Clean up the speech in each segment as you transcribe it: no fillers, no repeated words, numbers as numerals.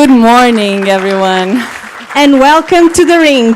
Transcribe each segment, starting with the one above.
Good morning, everyone. And welcome to the ring.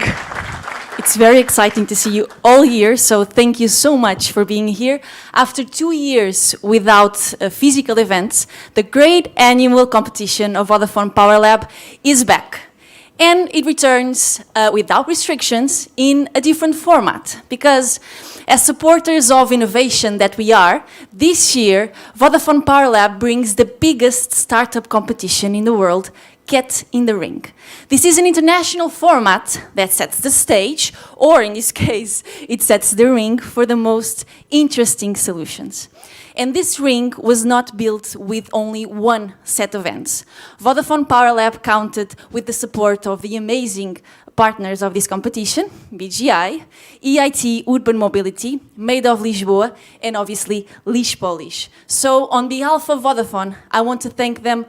It's very exciting to see you all here, so thank you so much for being here. After 2 years without physical events, the great annual competition of Vodafone Power Lab is back. And it returns without restrictions in a different format, because as supporters of innovation that we are, this year Vodafone Power Lab brings the biggest startup competition in the world, Get in the Ring. This is an international format that sets the stage, or in this case, it sets the ring for the most interesting solutions. And this ring was not built with only one set of ends. Vodafone Power Lab counted with the support of the amazing partners of this competition, BGI, EIT Urban Mobility, Made of Lisboa, and obviously LISPOLIS. So on behalf of Vodafone, I want to thank them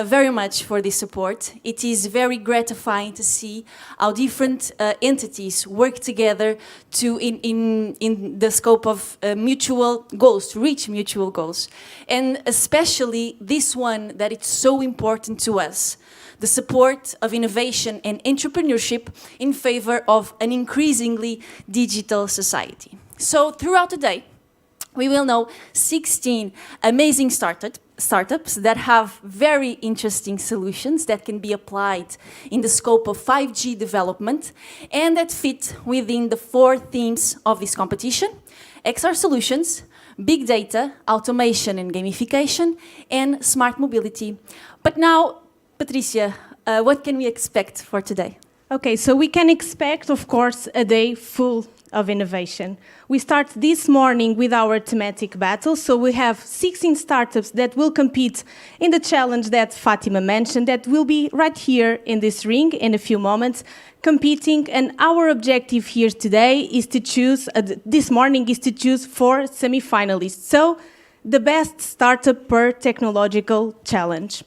very much for this support. It is very gratifying to see how different entities work together to in the scope of mutual goals, to reach mutual goals. And especially this one that it's so important to us, the support of innovation and entrepreneurship in favor of an increasingly digital society. So throughout the day, we will know 16 amazing startups that have very interesting solutions that can be applied in the scope of 5G development and that fit within the 4 themes of this competition: XR solutions, big data, automation and gamification, and smart mobility. But now, Patricia, what can we expect for today? Okay, so we can expect, of course, a day full of innovation. We start this morning with our thematic battle, so we have 16 startups that will compete in the challenge that Fatima mentioned, that will be right here in this ring in a few moments, competing, and our objective here today is to choose, this morning is to choose 4 semi-finalists, so the best startup per technological challenge.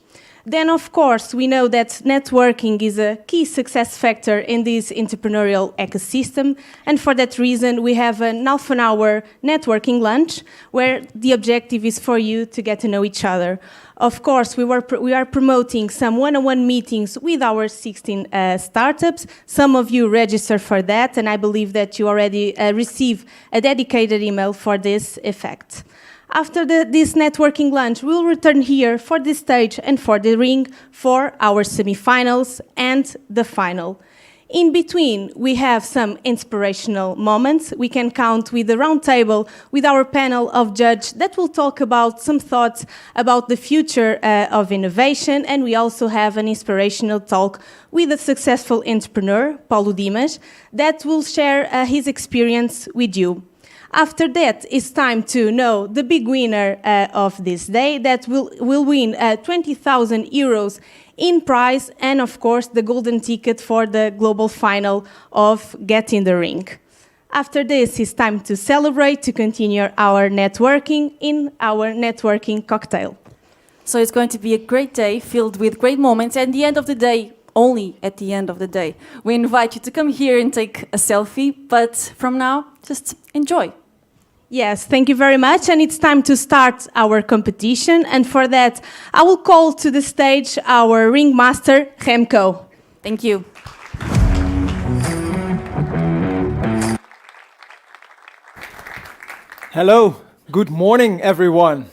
Then, of course, we know that networking is a key success factor in this entrepreneurial ecosystem, and for that reason, we have an half-an-hour networking lunch, where the objective is for you to get to know each other. Of course, we are promoting some one-on-one meetings with our 16 startups. Some of you register for that, and I believe that you already receive a dedicated email for this effect. After this networking lunch, we'll return here for the stage and for the ring for our semi-finals and the final. In between, we have some inspirational moments. We can count with the round table with our panel of judges that will talk about some thoughts about the future of innovation, and we also have an inspirational talk with a successful entrepreneur, Paulo Dimas, that will share his experience with you. After that, it's time to know the big winner of this day that will win 20,000 euros in prize and, of course, the golden ticket for the global final of Get in the Ring. After this, it's time to celebrate, to continue our networking in our networking cocktail. So it's going to be a great day filled with great moments, and at the end of the day, only at the end of the day, we invite you to come here and take a selfie, but from now, just enjoy. Yes, thank you very much, and it's time to start our competition, and for that, I will call to the stage our ringmaster, Remco. Thank you. Hello, good morning, everyone.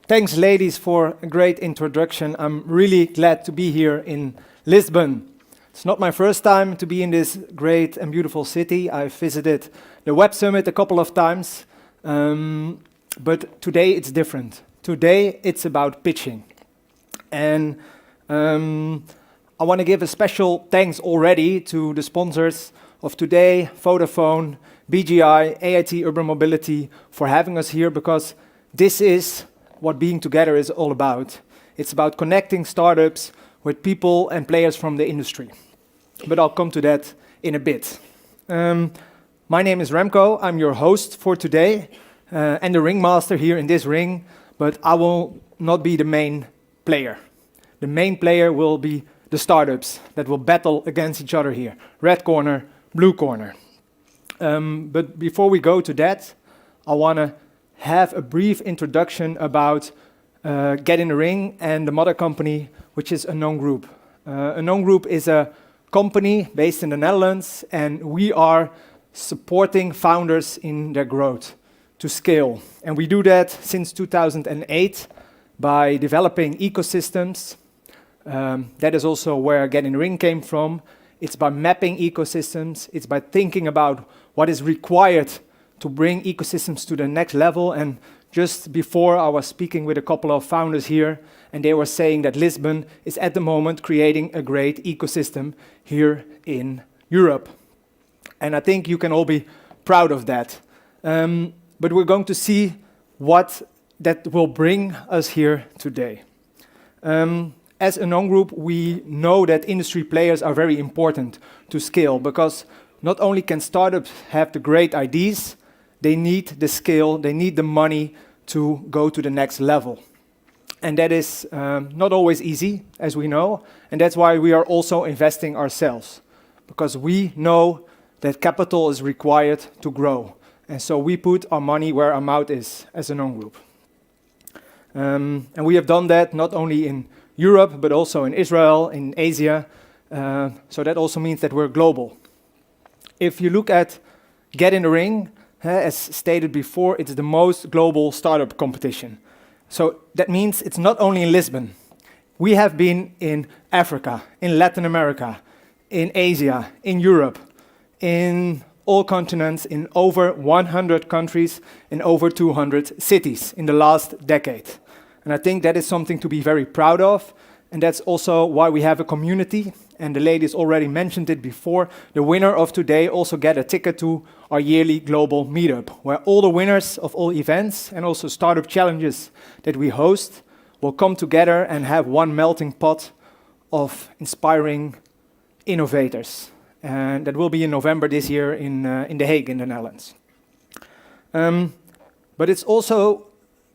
Thanks, ladies, for a great introduction. I'm really glad to be here in Lisbon. It's not my first time to be in this great and beautiful city. I've visited the Web Summit a couple of times, but today it's different. Today it's about pitching. And I want to give a special thanks already to the sponsors of today, Vodafone, BGI, EIT Urban Mobility, for having us here, because this is what being together is all about. It's about connecting startups with people and players from the industry. But I'll come to that in a bit. My name is Remco. I'm your host for today and the ringmaster here in this ring, but I will not be the main player. The main player will be the startups that will battle against each other here. Red corner, blue corner. But before we go to that, I want to have a brief introduction about Get in the Ring and the mother company, which is Unknown Group. Unknown Group is a company based in the Netherlands, and we are supporting founders in their growth to scale. And we do that since 2008 by developing ecosystems. That is also where Get in the Ring came from. It's by mapping ecosystems. It's by thinking about what is required to bring ecosystems to the next level. And just before, I was speaking with a couple of founders here, and they were saying that Lisbon is at the moment creating a great ecosystem here in Europe. And I think you can all be proud of that. But we're going to see what that will bring us here today. As a non-group, we know that industry players are very important to scale, because not only can startups have the great ideas, they need the scale, they need the money to go to the next level. And that is not always easy, as we know, and that's why we are also investing ourselves, because we know that capital is required to grow. And so we put our money where our mouth is as a non-group. And we have done that not only in Europe, but also in Israel, in Asia. So that also means that we're global. If you look at Get in the Ring, as stated before, it's the most global startup competition. So that means it's not only in Lisbon. We have been in Africa, in Latin America, in Asia, in Europe, in all continents, in over 100 countries, in over 200 cities in the last decade. And I think that is something to be very proud of. And that's also why we have a community. And the ladies already mentioned it before. The winner of today also get a ticket to our yearly global meetup, where all the winners of all events and also startup challenges that we host will come together and have one melting pot of inspiring innovators. And that will be in November this year in The Hague in the Netherlands. But it's also,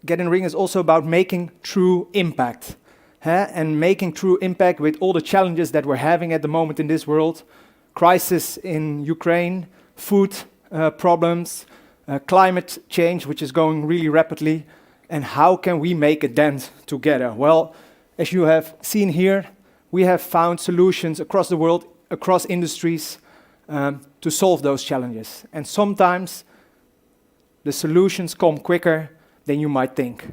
Get in the Ring is also about making true impact. And making true impact with all the challenges that we're having at the moment in this world. Crisis in Ukraine, food problems, climate change, which is going really rapidly. And how can we make a dent together? Well, as you have seen here, we have found solutions across the world, across industries, to solve those challenges. And sometimes the solutions come quicker than you might think.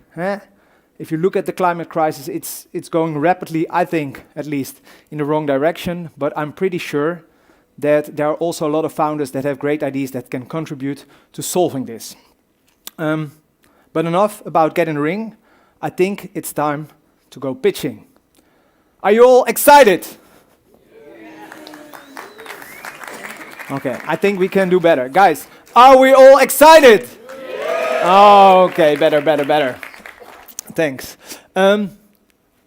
If you look at the climate crisis, it's going rapidly, I think, at least, in the wrong direction. But I'm pretty sure that there are also a lot of founders that have great ideas that can contribute to solving this. But enough about Get in the Ring. I think it's time to go pitching. Are you all excited? Okay, I think we can do better. Guys, are we all excited? Oh, okay, better. Thanks.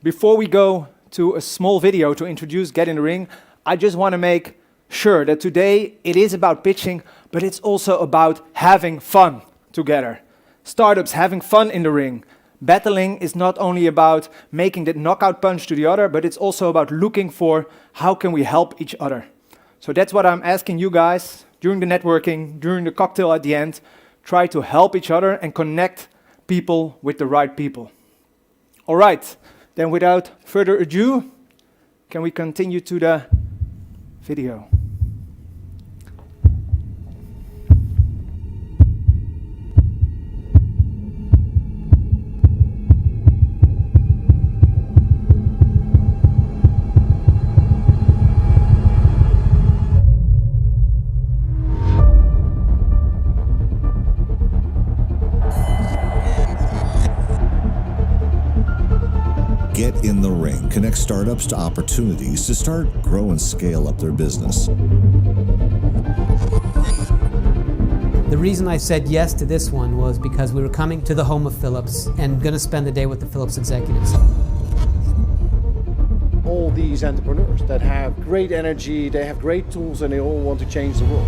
Before we go to a small video to introduce Get in the Ring, I just want to make sure that today it is about pitching, but it's also about having fun together. Startups having fun in the ring. Battling is not only about making the knockout punch to the other, but it's also about looking for how can we help each other. So that's what I'm asking you guys during the networking, during the cocktail at the end. Try to help each other and connect people with the right people. All right, then without further ado, can we continue to the video? Get in the Ring connects startups to opportunities to start, grow, and scale up their business. The reason I said yes to this one was because we were coming to the home of Philips and going to spend the day with the Philips executives. All these entrepreneurs that have great energy, they have great tools, and they all want to change the world.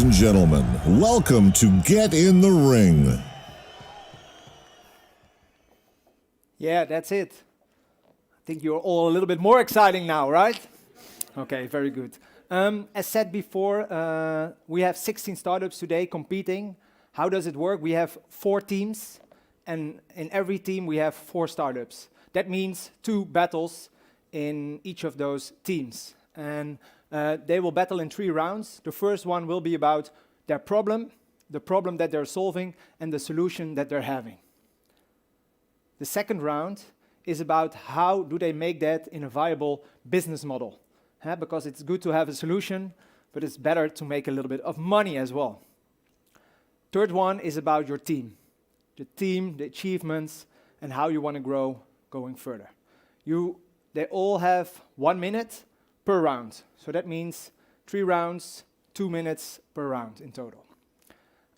and gentlemen, welcome to Get in the Ring. Yeah, that's it. I think you're all a little bit more exciting now, right? Okay, very good. As said before, we have 16 startups today competing. How does it work? We have 4 teams, and in every team we have 4 startups. That means 2 battles in each of those teams. And they will battle in 3 rounds. The first one will be about their problem, the problem that they're solving, and the solution that they're having. The second round is about how do they make that in a viable business model. Because it's good to have a solution, but it's better to make a little bit of money as well. Third one is about your team. The team, the achievements, and how you want to grow going further. They all have 1 minute per round. So that means 3 rounds, 2 minutes per round in total.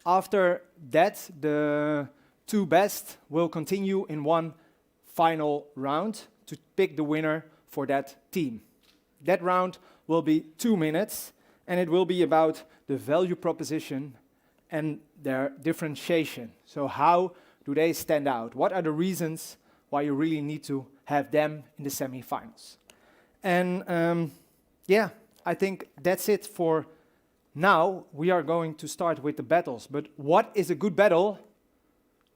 After that, the 2 best will continue in one final round to pick the winner for that team. That round will be 2 minutes, and it will be about the value proposition and their differentiation. So how do they stand out? What are the reasons why you really need to have them in the semifinals? And yeah, I think that's it for now. We are going to start with the battles. But what is a good battle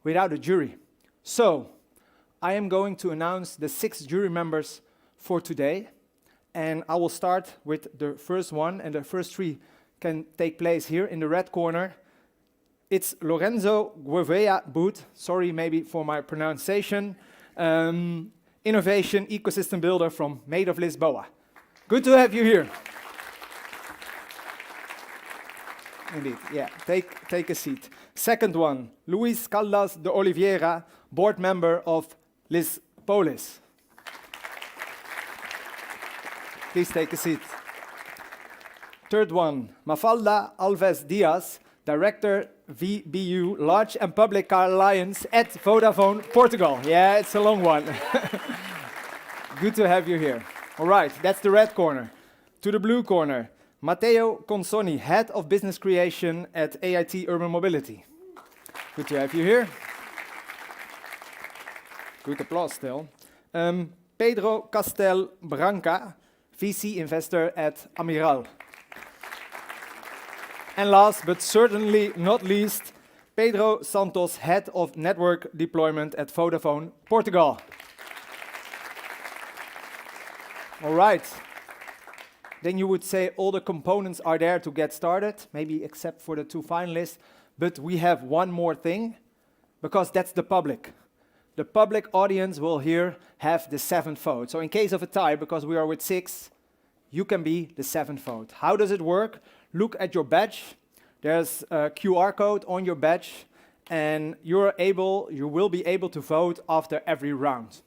without a jury? So I am going to announce the 6 jury members for today. And I will start with the first one, and the first 3 can take place here in the red corner. It's Lorenzo Guevea Boot, sorry maybe for my pronunciation, innovation ecosystem builder from Made of Lisboa. Good to have you here. Indeed, yeah, take a seat. Second one, Luis Caldas de Oliveira, board member of LISPOLIS. Please take a seat. Third one, Mafalda Alves Diaz, Director VBU Large and Public Car Alliance at Vodafone Portugal. Yeah, it's a long one. Good to have you here. All right, that's the red corner. To the blue corner, Matteo Consoni, Head of Business Creation at EIT Urban Mobility. Good to have you here. Good applause still. Pedro Castel Branca, VC investor at Amiral. And last but certainly not least, Pedro Santos, Head of Network Deployment at Vodafone Portugal. All right. Then you would say all the components are there to get started, maybe except for the 2 finalists. But we have one more thing, because that's the public. The public audience will here have the 7th vote. So in case of a tie, because we are with 6, you can be the 7th vote. How does it work? Look at your badge. There's a QR code on your badge, and you will be able to vote after every round.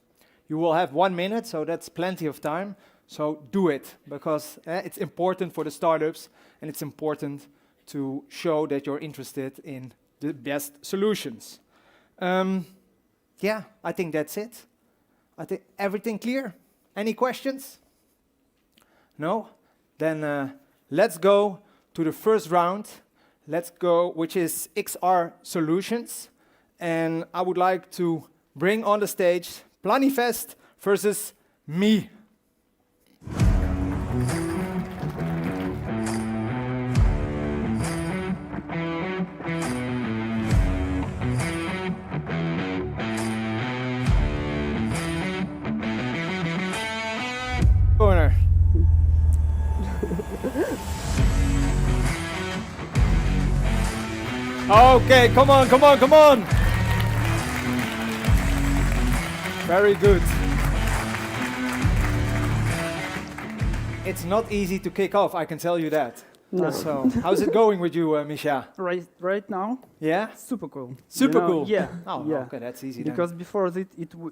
You will have 1 minute, so that's plenty of time. So do it, because it's important for the startups, and it's important to show that you're interested in the best solutions. Yeah, I think that's it. I think everything clear? Any questions? No? Then let's go to the first round. Let's go, which is XR Solutions. And I would like to bring on the stage Planifest versus me. Corner. Okay, come on, come on, come on. Very good. It's not easy to kick off, I can tell you that. No. So, how's it going with you, Misha? Right now, Yeah? super cool. Super You know, cool. Yeah. Oh, yeah. okay, that's easy then. Because before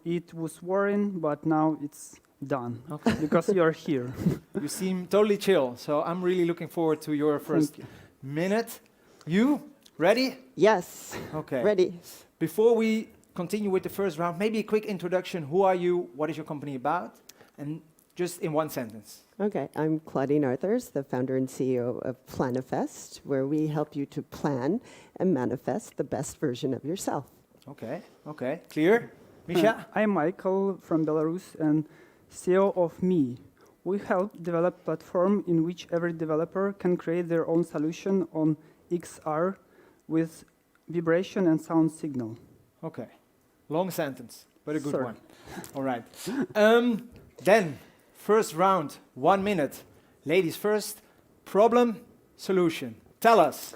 it was worrying, but now it's done. Okay. Because you're here. You seem totally chill, so I'm really looking forward to your first you. minute. You ready? Yes, Okay. ready. Before we continue with the first round, maybe a quick introduction. Who are you? What is your company about? And just in one sentence. Okay, I'm Claudine Arthurs, the founder and CEO of Planifest, where we help you to plan and manifest the best version of yourself. Okay, okay. Clear? Misha? I'm Michael from Belarus and CEO of Me. We help develop platform in which every developer can create their own solution on XR with vibration and sound signal. Okay. Long sentence, but a good Sorry. one. All right. Then, first round, 1 minute. Ladies first, problem, solution. Tell us.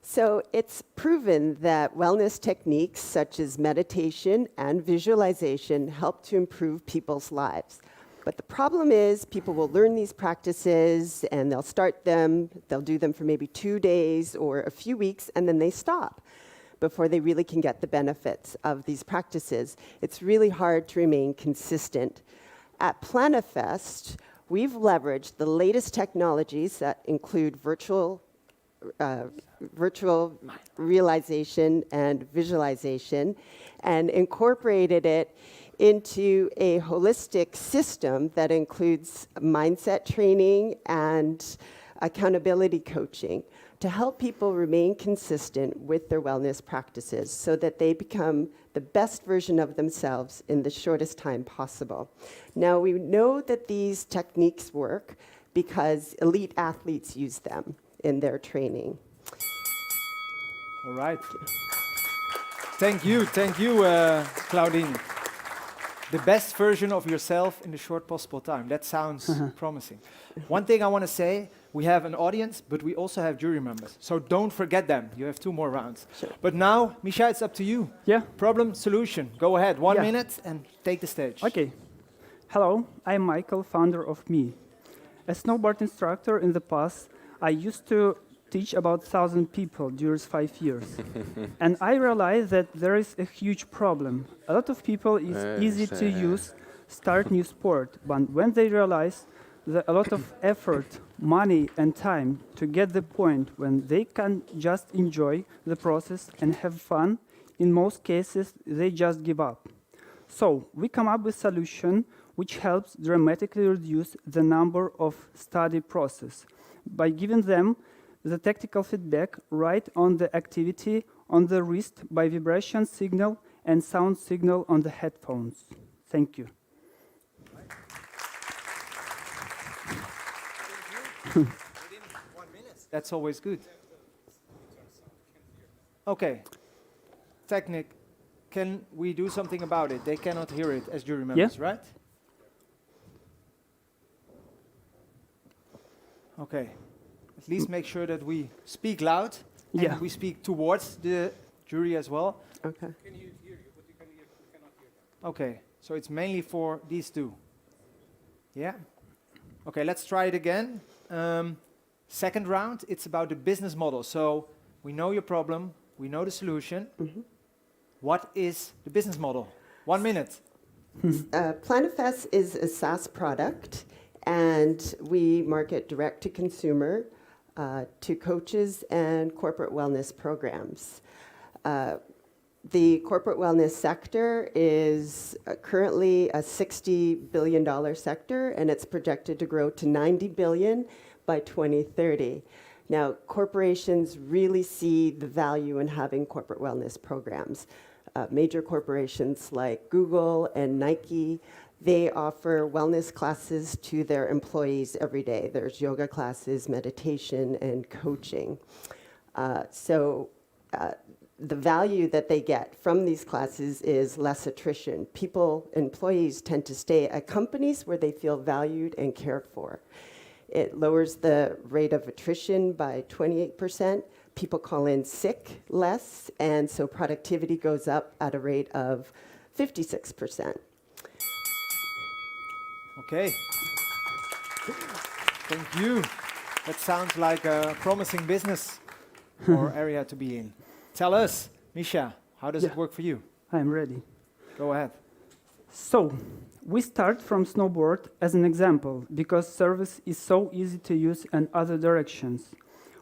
So it's proven that wellness techniques such as meditation and visualization help to improve people's lives. But the problem is people will learn these practices and they'll start them, they'll do them for maybe 2 days or a few weeks, and then they stop before they really can get the benefits of these practices. It's really hard to remain consistent. At Planifest, we've leveraged the latest technologies that include virtual realization and visualization and incorporated it into a holistic system that includes mindset training and accountability coaching to help people remain consistent with their wellness practices so that they become the best version of themselves in the shortest time possible. Now, we know that these techniques work because elite athletes use them in their training. All right. Thank you, Claudine. The best version of yourself in the short possible time. That sounds promising. One thing I want to say, we have an audience, but we also have jury members. So don't forget them. You have 2 more rounds. Sure. But now, Misha, it's up to you. Yeah. Problem, solution. Go ahead, 1 Yeah. minute and take the stage. Okay. Hello, I'm Michael, founder of Me. A snowboard instructor in the past, I used to teach about 1,000 people during 5 years. And I realized that there is a huge problem. A lot of people is easy to use, start new sport, but when they realize that a lot of effort, money and time to get the point when they can just enjoy the process and have fun, in most cases they just give up. So we come up with a solution which helps dramatically reduce the number of study process by giving them the tactical feedback right on the activity on the wrist by vibration signal and sound signal on the headphones. Thank you. That's always good. Okay. Technic, can we do something about it? They cannot hear it as jury members, right? Okay. At least make sure that we speak loud and we speak towards the jury as well. Okay. Can you hear you, but you cannot hear them. Okay, so it's mainly for these 2. Yeah? Okay, let's try it again. Second round, it's about the business model. So we know your problem, we know the solution. What is the business model? 1 minute. Planifest is a SaaS product, and we market direct to consumer to coaches and corporate wellness programs. The corporate wellness sector is currently a $60 billion sector, and it's projected to grow to $90 billion by 2030. Now, corporations really see the value in having corporate wellness programs. Major corporations like Google and Nike, they offer wellness classes to their employees every day. There's yoga classes, meditation, and coaching. The value that they get from these classes is less attrition. Employees tend to stay at companies where they feel valued and cared for. It lowers the rate of attrition by 28%. People call in sick less, and so productivity goes up at a rate of 56%. Okay. Thank you. That sounds like a promising business or area to be in. Tell us, Misha, how does it work for you? I'm ready. Go ahead. So, we start from snowboard as an example because service is so easy to use in other directions.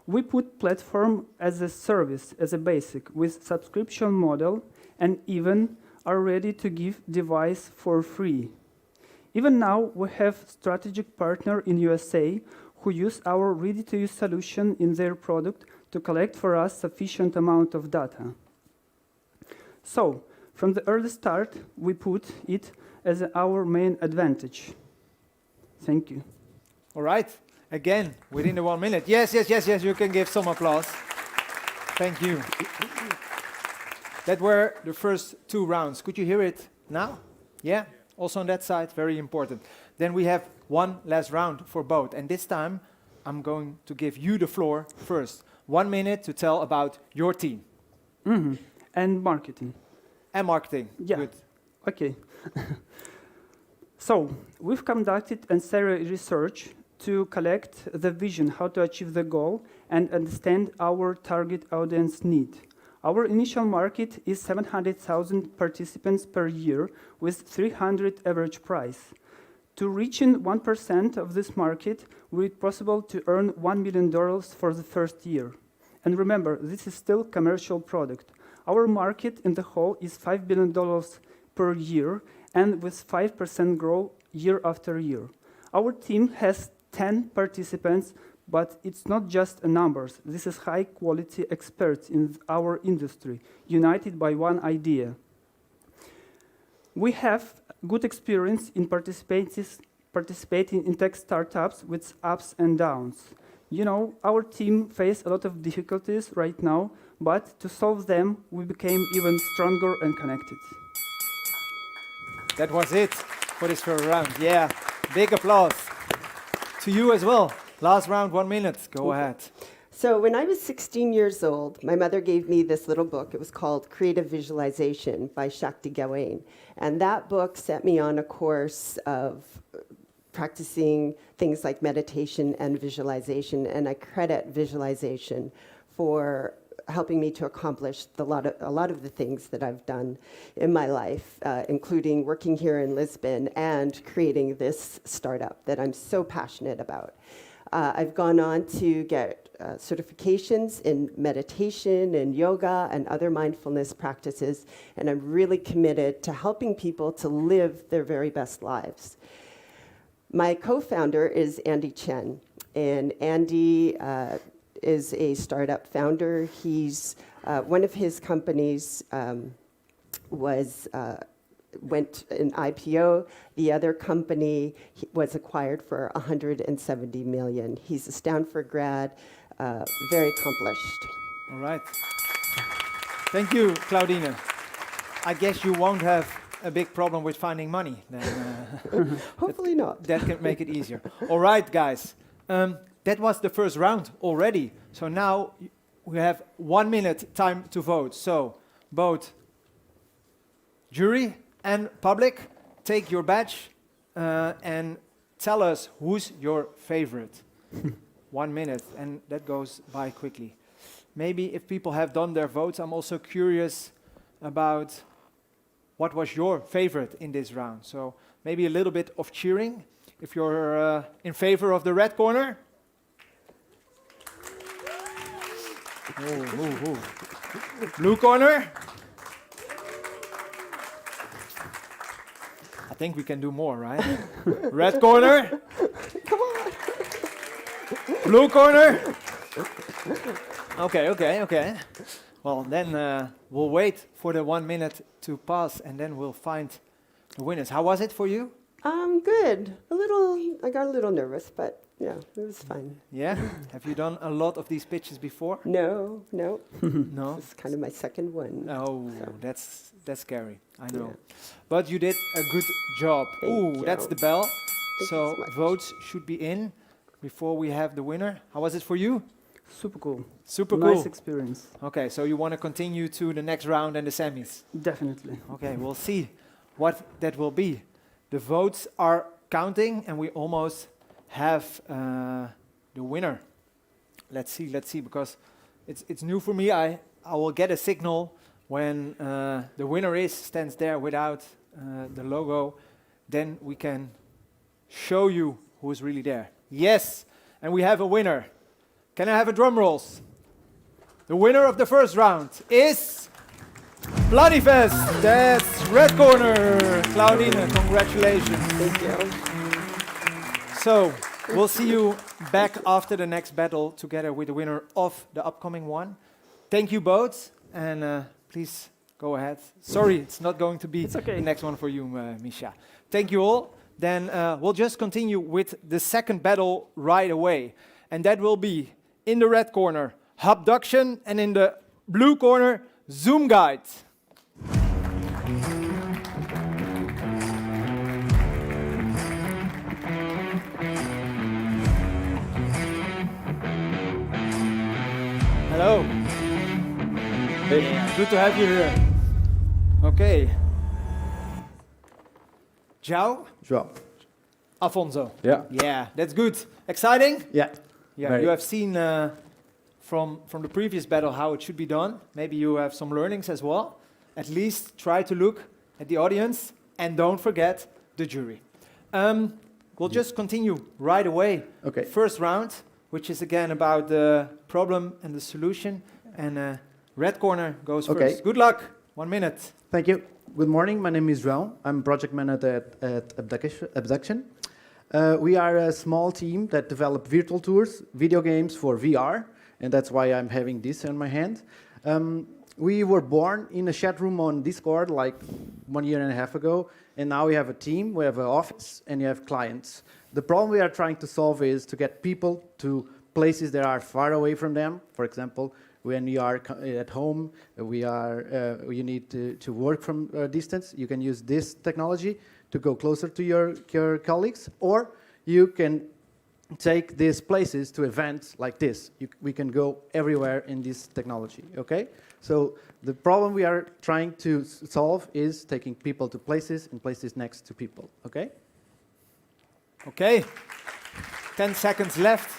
We put platform as a service, as a basic, with subscription model, and even are ready to give device for free. Even now, we have strategic partner in USA who use our ready-to-use solution in their product to collect for us sufficient amount of data. So, from the early start, we put it as our main advantage. Thank you. All right. Again, within the 1 minute. Yes, yes, yes, yes. You can give some applause. Thank you. That were the first 2 rounds. Could you hear it now? Yeah? Also on that side, very important. Then we have one last round for both. And this time, I'm going to give you the floor first. 1 minute to tell about your team. And marketing. And marketing. Yeah. Good. Okay. So, we've conducted a series research to collect the vision, how to achieve the goal, and understand our target audience need. Our initial market is 700,000 participants per year with 300 average price. To reaching 1% of this market, will it possible to earn $1 million for the first year. And remember, this is still commercial product. Our market in the whole is $5 billion per year, and with 5% growth year after year. Our team has 10 participants, but it's not just a numbers. This is high quality experts in our industry, united by one idea. We have good experience in participating in tech startups with ups and downs. You know, our team face a lot of difficulties right now, but to solve them, we became even stronger and connected. That was it for this first round. Yeah, big applause to you as well. Last round, 1 minute. Go ahead. So when I was 16 years old, my mother gave me this little book. It was called Creative Visualization by Shakti Gawain. And that book set me on a course of practicing things like meditation and visualization. And I credit visualization for helping me to accomplish a lot of the things that I've done in my life, including working here in Lisbon and creating this startup that I'm so passionate about. I've gone on to get certifications in meditation and yoga and other mindfulness practices, and I'm really committed to helping people to live their very best lives. My co-founder is Andy Chen, and Andy is a startup founder. He's one of his companies went an IPO. The other company was acquired for $170 million. He's a Stanford grad, very accomplished. All right. Thank you, Claudine. I guess you won't have a big problem with finding money. Then, Hopefully not. that can make it easier. All right, guys. That was the first round already. So now we have 1 minute time to vote. So both jury and public, take your badge and tell us who's your favorite. 1 minute, and that goes by quickly. Maybe if people have done their votes, I'm also curious about what was your favorite in this round. So maybe a little bit of cheering. If you're in favor of the red corner. Blue corner. I think we can do more, right? Red corner. Come on. Blue corner. Okay. Well, then we'll wait for the 1 minute to pass, and then we'll find the winners. How was it for you? Good. I got a little nervous, but yeah, it was fun. Yeah? Have you done a lot of these pitches before? No. No? This is kind of my second one. Oh, So. that's scary. I know. Yeah. But you did a good job. Thank Ooh, you. that's the bell. you So so much. votes should be in before we have the winner. How was it for you? Super cool. Super cool. Nice experience. Okay, so you want to continue to the next round and the semis. Definitely. Okay, we'll see what that will be. The votes are counting, and we almost have the winner. Let's see, because it's new for me. I will get a signal when the winner stands there without the logo. Then we can show you who is really there. Yes, and we have a winner. Can I have a drum rolls? The winner of the first round is Planifest, that's red corner. Claudine, congratulations. Thank you. So, we'll see you back after the next battle together with the winner of the upcoming one. Thank you both, and please go ahead. Sorry, it's not going to be the next one for you, Misha. Thank you all. Then we'll just continue with the second battle right away. And that will be in the red corner, Hubduction, and in the blue corner, Zoom Guide. Hello. Yeah, good to have you here. Okay. João? João. Afonso. Yeah. Yeah, that's good. Exciting? Yeah. Yeah, Very. you have seen from the previous battle how it should be done. Maybe you have some learnings as well. At least try to look at the audience and don't forget the jury. We'll just continue right away. Okay. First round, which is again about the problem and the solution. And red corner goes Okay. first. Good luck. 1 minute. Thank you. Good morning. My name is João. I'm project manager at Abduction. We are a small team that develop virtual tours, video games for VR, and that's why I'm having this in my hand. We were born in a chat room on Discord like 1.5 years ago, and now we have a team, we have an office, and you have clients. The problem we are trying to solve is to get people to places that are far away from them. For example, when you are at home, you need to work from a distance. You can use this technology to go closer to your colleagues, or you can take these places to events like this. We can go everywhere in this technology, okay? So the problem we are trying to solve is taking people to places and places next to people, okay? Okay. 10 seconds left.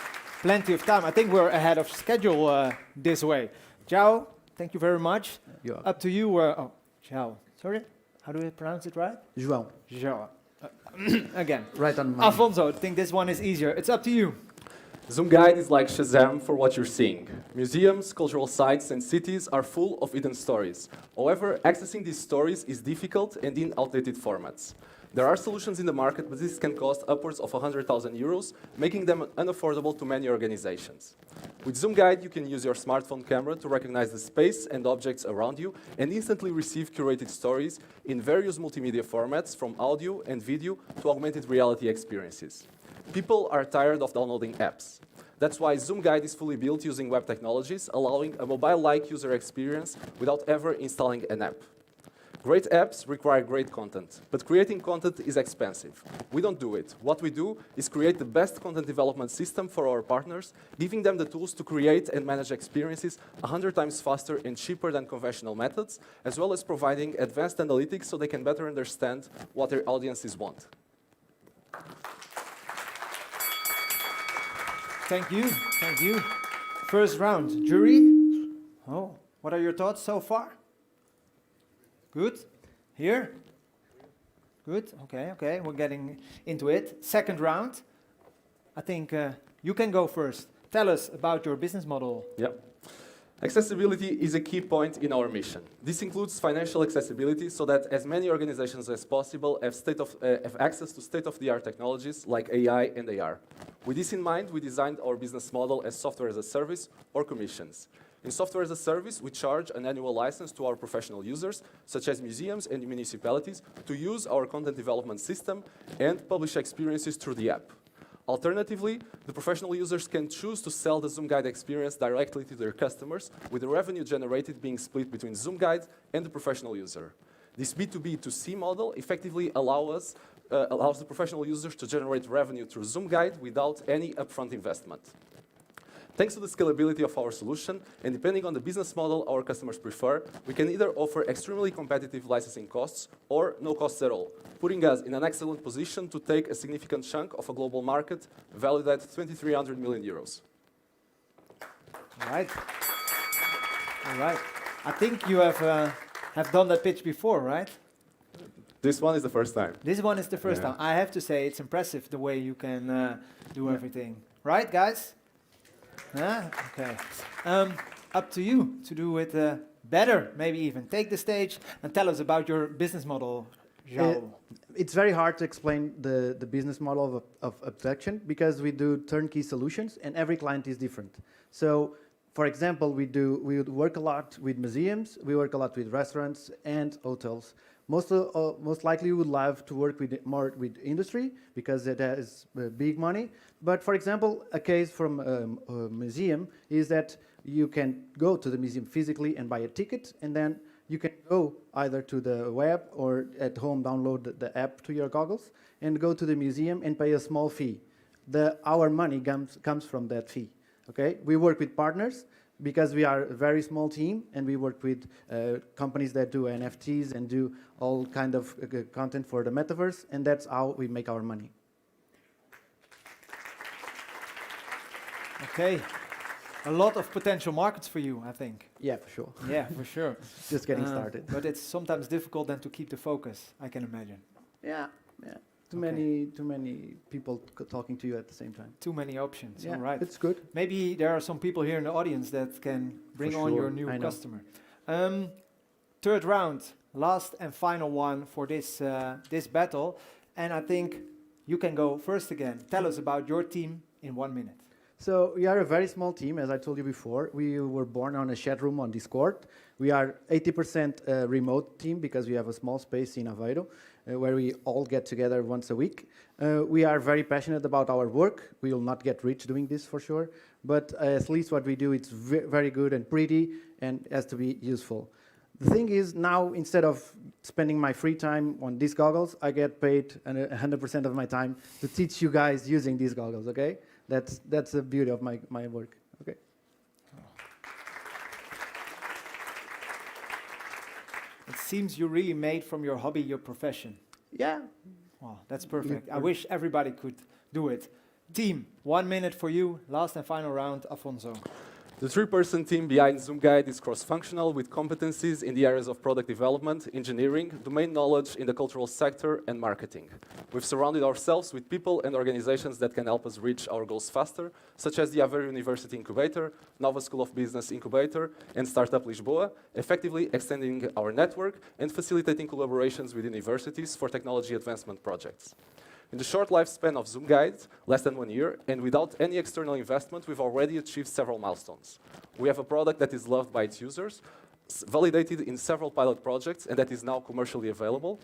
Plenty of time. I think we're ahead of schedule this way. João, thank you very much. You're Up to you. João. Sorry? How do I pronounce it right? João, João. Again. right on my... Afonso, I think this one is easier. It's up to you. Zoom Guide is like Shazam for what you're seeing. Museums, cultural sites, and cities are full of hidden stories. However, accessing these stories is difficult and in outdated formats. There are solutions in the market, but this can cost upwards of 100,000 euros, making them unaffordable to many organizations. With Zoom Guide, you can use your smartphone camera to recognize the space and objects around you and instantly receive curated stories in various multimedia formats, from audio and video to augmented reality experiences. People are tired of downloading apps. That's why Zoom Guide is fully built using web technologies, allowing a mobile-like user experience without ever installing an app. Great apps require great content, but creating content is expensive. We don't do it. What we do is create the best content development system for our partners, giving them the tools to create and manage experiences 100 times faster and cheaper than conventional methods, as well as providing advanced analytics so they can better understand what their audiences want. Thank you. Thank you. First round. Jury? Oh, what are your thoughts so far? Good? Here? Good? Okay, okay. We're getting into it. Second round. I think you can go first. Tell us about your business model. Yep. Accessibility is a key point in our mission. This includes financial accessibility so that as many organizations as possible have access to state-of-the-art technologies like AI and AR. With this in mind, we designed our business model as software as a service or commissions. In software as a service, we charge an annual license to our professional users, such as museums and municipalities, to use our content development system and publish experiences through the app. Alternatively, the professional users can choose to sell the Zoom Guide experience directly to their customers, with the revenue generated being split between Zoom Guide and the professional user. This B2B2C model effectively allows the professional users to generate revenue through Zoom Guide without any upfront investment. Thanks to the scalability of our solution, and depending on the business model our customers prefer, we can either offer extremely competitive licensing costs or no costs at all, putting us in an excellent position to take a significant chunk of a global market valued at 2,300 million euros. All right. All right. I think you have done that pitch before, right? This one is the first time. This one is the first time. I have to say, it's impressive the way you can do everything. Right, guys? Okay. Up to you to do with better, maybe even. Take the stage and tell us about your business model, João. It's very hard to explain the business model of abstraction because we do turnkey solutions and every client is different. So, for example, we work a lot with museums, we work a lot with restaurants and hotels. Most likely, we would love to work more with industry because it has big money. But for example, a case from a museum is that you can go to the museum physically and buy a ticket, and then you can go either to the web or at home download the app to your goggles and go to the museum and pay a small fee. Our money comes from that fee. Okay, we work with partners because we are a very small team, and we work with companies that do NFTs and do all kind of content for the metaverse, and that's how we make our money. Okay. A lot of potential markets for you, I think. Yeah, for sure. Yeah, for sure. Just getting started. But it's sometimes difficult then to keep the focus, I can imagine. Yeah. Too many people talking to you at the same time. Too many options. Yeah, all right. it's good. Maybe there are some people here in the audience that can bring on your new customer. Third round, last and final one for this battle, and I think you can go first again. Tell us about your team in 1 minute. So we are a very small team, as I told you before. We were born on a chat room on Discord. We are 80% remote team because we have a small space in Aveiro where we all get together once a week. We are very passionate about our work. We will not get rich doing this for sure, but at least what we do, it's very good and pretty and has to be useful. The thing is now, instead of spending my free time on these goggles, I get paid 100% of my time to teach you guys using these goggles, okay? That's the beauty of my work, okay? It seems you really made from your hobby your profession. Yeah. Wow, that's perfect. I wish everybody could do it. Team, 1 minute for you. Last and final round, Afonso. The three-person team behind Zoom Guide is cross-functional with competencies in the areas of product development, engineering, domain knowledge in the cultural sector, and marketing. We've surrounded ourselves with people and organizations that can help us reach our goals faster, such as the Aveiro University Incubator, Nova School of Business Incubator, and Startup Lisboa, effectively extending our network and facilitating collaborations with universities for technology advancement projects. In the short lifespan of Zoom Guide, less than 1 year, and without any external investment, we've already achieved several milestones. We have a product that is loved by its users, validated in several pilot projects, and that is now commercially available.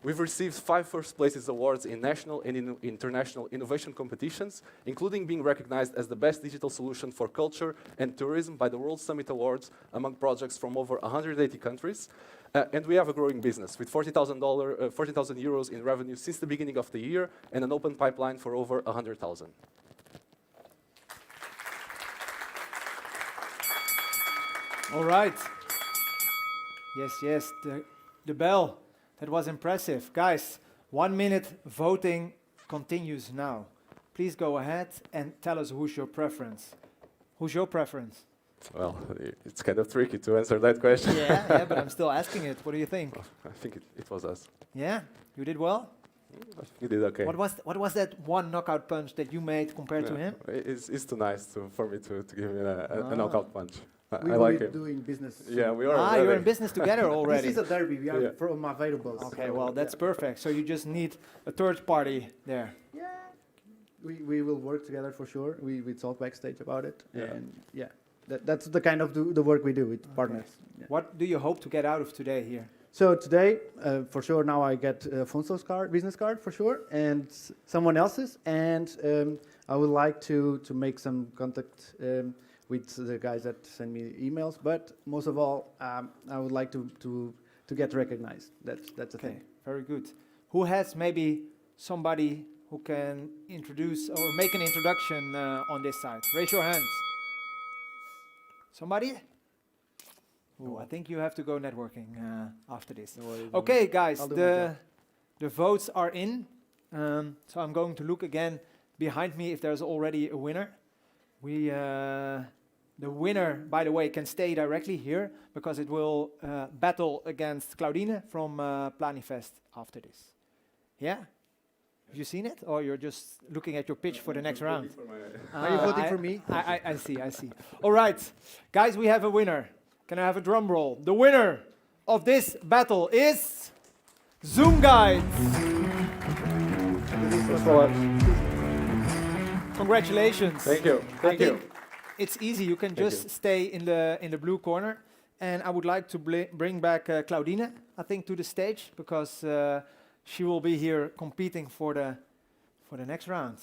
We've received 5 first places awards in national and international innovation competitions, including being recognized as the best digital solution for culture and tourism by the World Summit Awards among projects from over 180 countries. And we have a growing business with €40,000 in revenue since the beginning of the year and an open pipeline for over 100,000. All right. Yes, the bell. That was impressive. Guys, 1 minute voting continues now. Please go ahead and tell us who's your preference. Who's your preference? Well, it's kind of tricky to answer that question. Yeah, but I'm still asking it. What do you think? Well, I think it was us. Yeah? You did well? I think you did okay. What was that one knockout punch that you made compared to him? It's too nice for me to give him a knockout punch. We I were like him. doing business. Yeah, we are. You're in business together already. This is a derby. We are from available. Okay, well, that's perfect. So you just need a third party there. Yeah. We will work together for sure. We talk backstage about it. Yeah. And yeah, that's the kind of the work we do with partners. Yeah. What do you hope to get out of today here? So today, for sure, now I get Afonso's business card for sure, and someone else's. And I would like to make some contact with the guys that send me emails. But most of all, I would like to get recognized. That's the thing. Very good. Who has maybe somebody who can introduce or make an introduction on this side? Raise your hand. Somebody? Oh, I think you have to go networking after this. Okay, guys, the votes are in. So I'm going to look again behind me if there's already a winner. The winner, by the way, can stay directly here because it will battle against Claudine from Planifest after this. Yeah? Have you seen it? Or you're just looking at your pitch for the next round? Are you voting for me? I see. All right. Guys, we have a winner. Can I have a drum roll? The winner of this battle is Zoom Guides. Congratulations. Thank you. Thank you. It's easy. You can just stay in the blue corner. And I would like to bring back Claudine, I think, to the stage, because she will be here competing for the next round.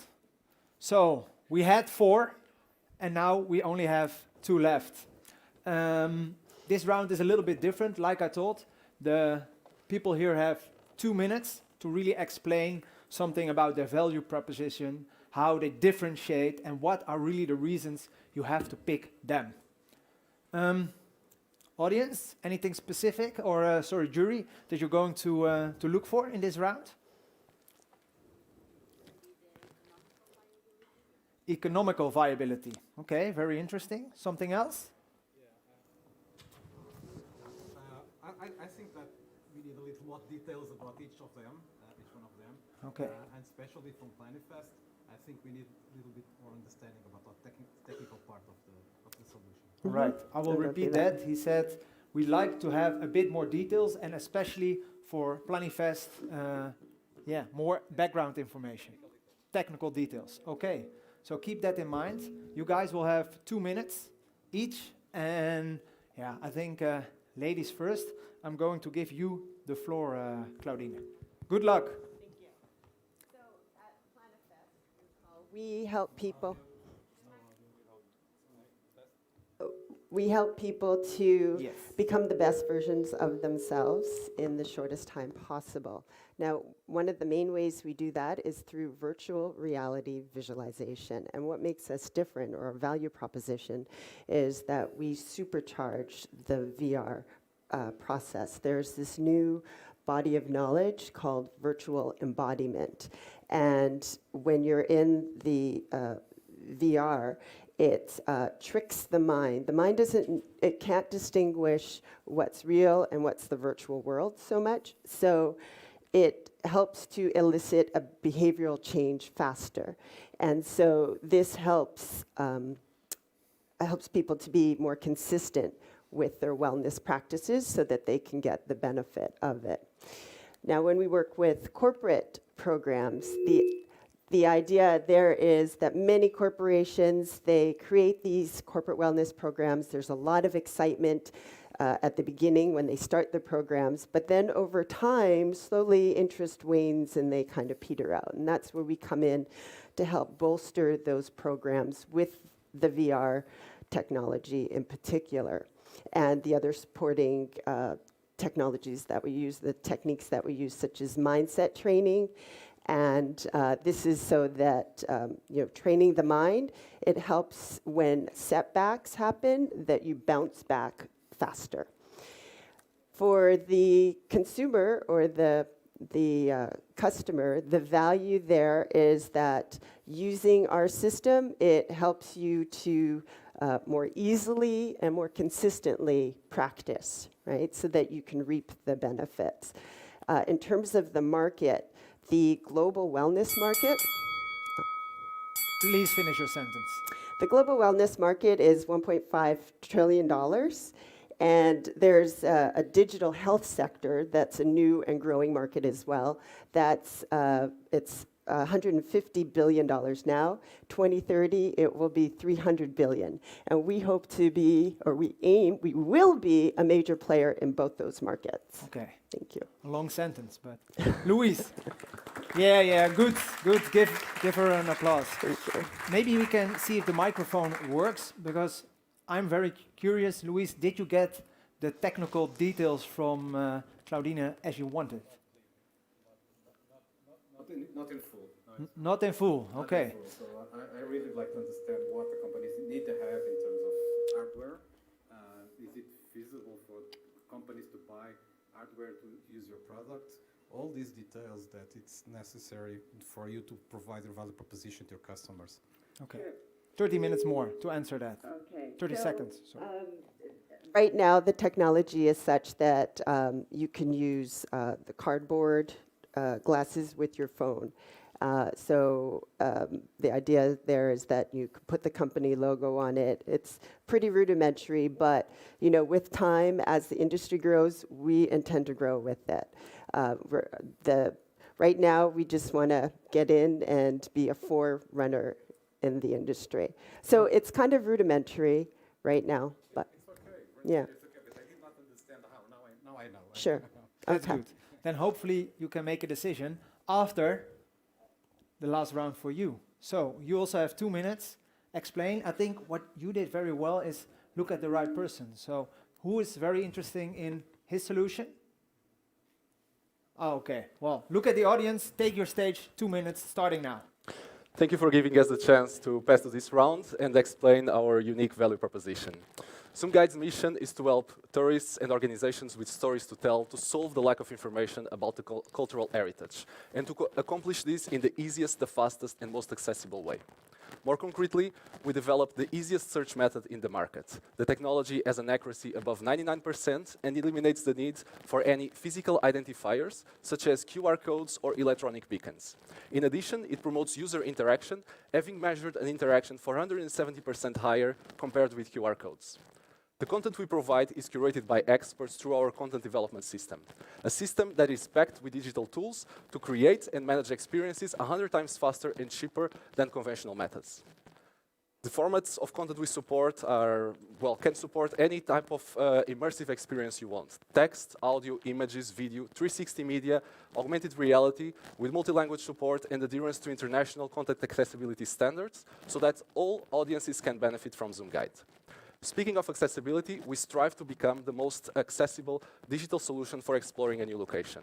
So we had 4, and now we only have 2 left. This round is a little bit different. Like I told, the people here have 2 minutes to really explain something about their value proposition, how they differentiate, and what are really the reasons you have to pick them. Audience, anything specific, or jury, that you're going to look for in this round? Economical viability. Okay, very interesting. Something else? I think that we need a little more details about each of them, each one of them. Okay. And especially from Planifest, I think we need a little bit more understanding about the technical part of the solution. Right. I will repeat that. He said we like to have a bit more details, and especially for Planifest, more background information, technical details. Okay. So keep that in mind. You guys will have 2 minutes each, and I think ladies first. I'm going to give you the floor, Claudine. Good luck. Thank you. So at Planifest, we help people. We help people to become the best versions of themselves in the shortest time possible. Now, one of the main ways we do that is through virtual reality visualization. And what makes us different, or our value proposition, is that we supercharge the VR process. There's this new body of knowledge called virtual embodiment. And when you're in the VR, it tricks the mind. The mind it can't distinguish what's real and what's the virtual world so much. So it helps to elicit a behavioral change faster. And so this helps people to be more consistent with their wellness practices so that they can get the benefit of it. Now, when we work with corporate programs, the idea there is that many corporations, they create these corporate wellness programs. There's a lot of excitement at the beginning when they start the programs, but then over time, slowly interest wanes and they kind of peter out. And that's where we come in to help bolster those programs with the VR technology in particular. And the other supporting technologies that we use, the techniques that we use, such as mindset training. And this is so that, training the mind, it helps when setbacks happen, that you bounce back faster. For the consumer or the customer, the value there is that using our system, it helps you to more easily and more consistently practice, right? So that you can reap the benefits. In terms of the market, the global wellness market. Please finish your sentence. The global wellness market is $1.5 trillion. And there's a digital health sector that's a new and growing market as well. It's $150 billion now. 2030, it will be $300 billion. And we hope to be, or we will be a major player in both those markets. Okay. Thank you. A long sentence, but Louise. Good. Give her an applause. Thank you. Maybe we can see if the microphone works, because I'm very curious, Louise, did you get the technical details from Claudine as you wanted? Not in full. No, not in full, okay. Not in full. So I really would like to understand what the companies need to have in terms of hardware. Is it feasible for companies to buy hardware to use your product? All these details that it's necessary for you to provide your value proposition to your customers. Okay. 30 minutes more to answer that. Okay. 30 seconds. Right now, the technology is such that you can use the cardboard glasses with your phone. The idea there is that you could put the company logo on it. It's pretty rudimentary, but with time, as the industry grows, we intend to grow with it. Right now, we just want to get in and be a forerunner in the industry. So it's kind of rudimentary right now, but yeah. It's okay, but I did not understand how. Now I know. Sure. That's Okay. good. Then hopefully you can make a decision after the last round for you. So you also have 2 minutes. Explain. I think what you did very well is look at the right person. So who is very interesting in his solution? Oh, okay. Well, look at the audience. Take your stage. 2 minutes starting now. Thank you for giving us the chance to pass to this round and explain our unique value proposition. ZoomGuide's mission is to help tourists and organizations with stories to tell to solve the lack of information about the cultural heritage, and to accomplish this in the easiest, the fastest, and most accessible way. More concretely, we developed the easiest search method in the market. The technology has an accuracy above 99% and eliminates the need for any physical identifiers, such as QR codes or electronic beacons. In addition, it promotes user interaction, having measured an interaction 470% higher compared with QR codes. The content we provide is curated by experts through our content development system, a system that is packed with digital tools to create and manage experiences 100 times faster and cheaper than conventional methods. The formats of content we support can support any type of immersive experience you want. Text, audio, images, video, 360 media, augmented reality, with multi-language support and adherence to international content accessibility standards, so that all audiences can benefit from ZoomGuide. Speaking of accessibility, we strive to become the most accessible digital solution for exploring a new location.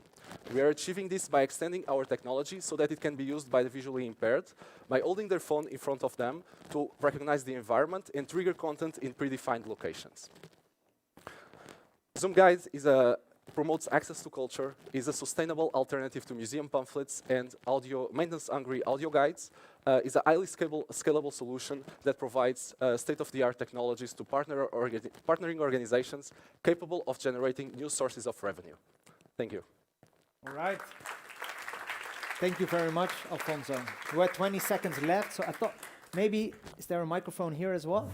We are achieving this by extending our technology so that it can be used by the visually impaired, by holding their phone in front of them to recognize the environment and trigger content in predefined locations. ZoomGuide promotes access to culture, is a sustainable alternative to museum pamphlets and maintenance-hungry audio guides, is a highly scalable solution that provides state-of-the-art technologies to partnering organizations capable of generating new sources of revenue. Thank you. All right. Thank you very much, Alfonso. We had 20 seconds left, so I thought maybe, is there a microphone here as well?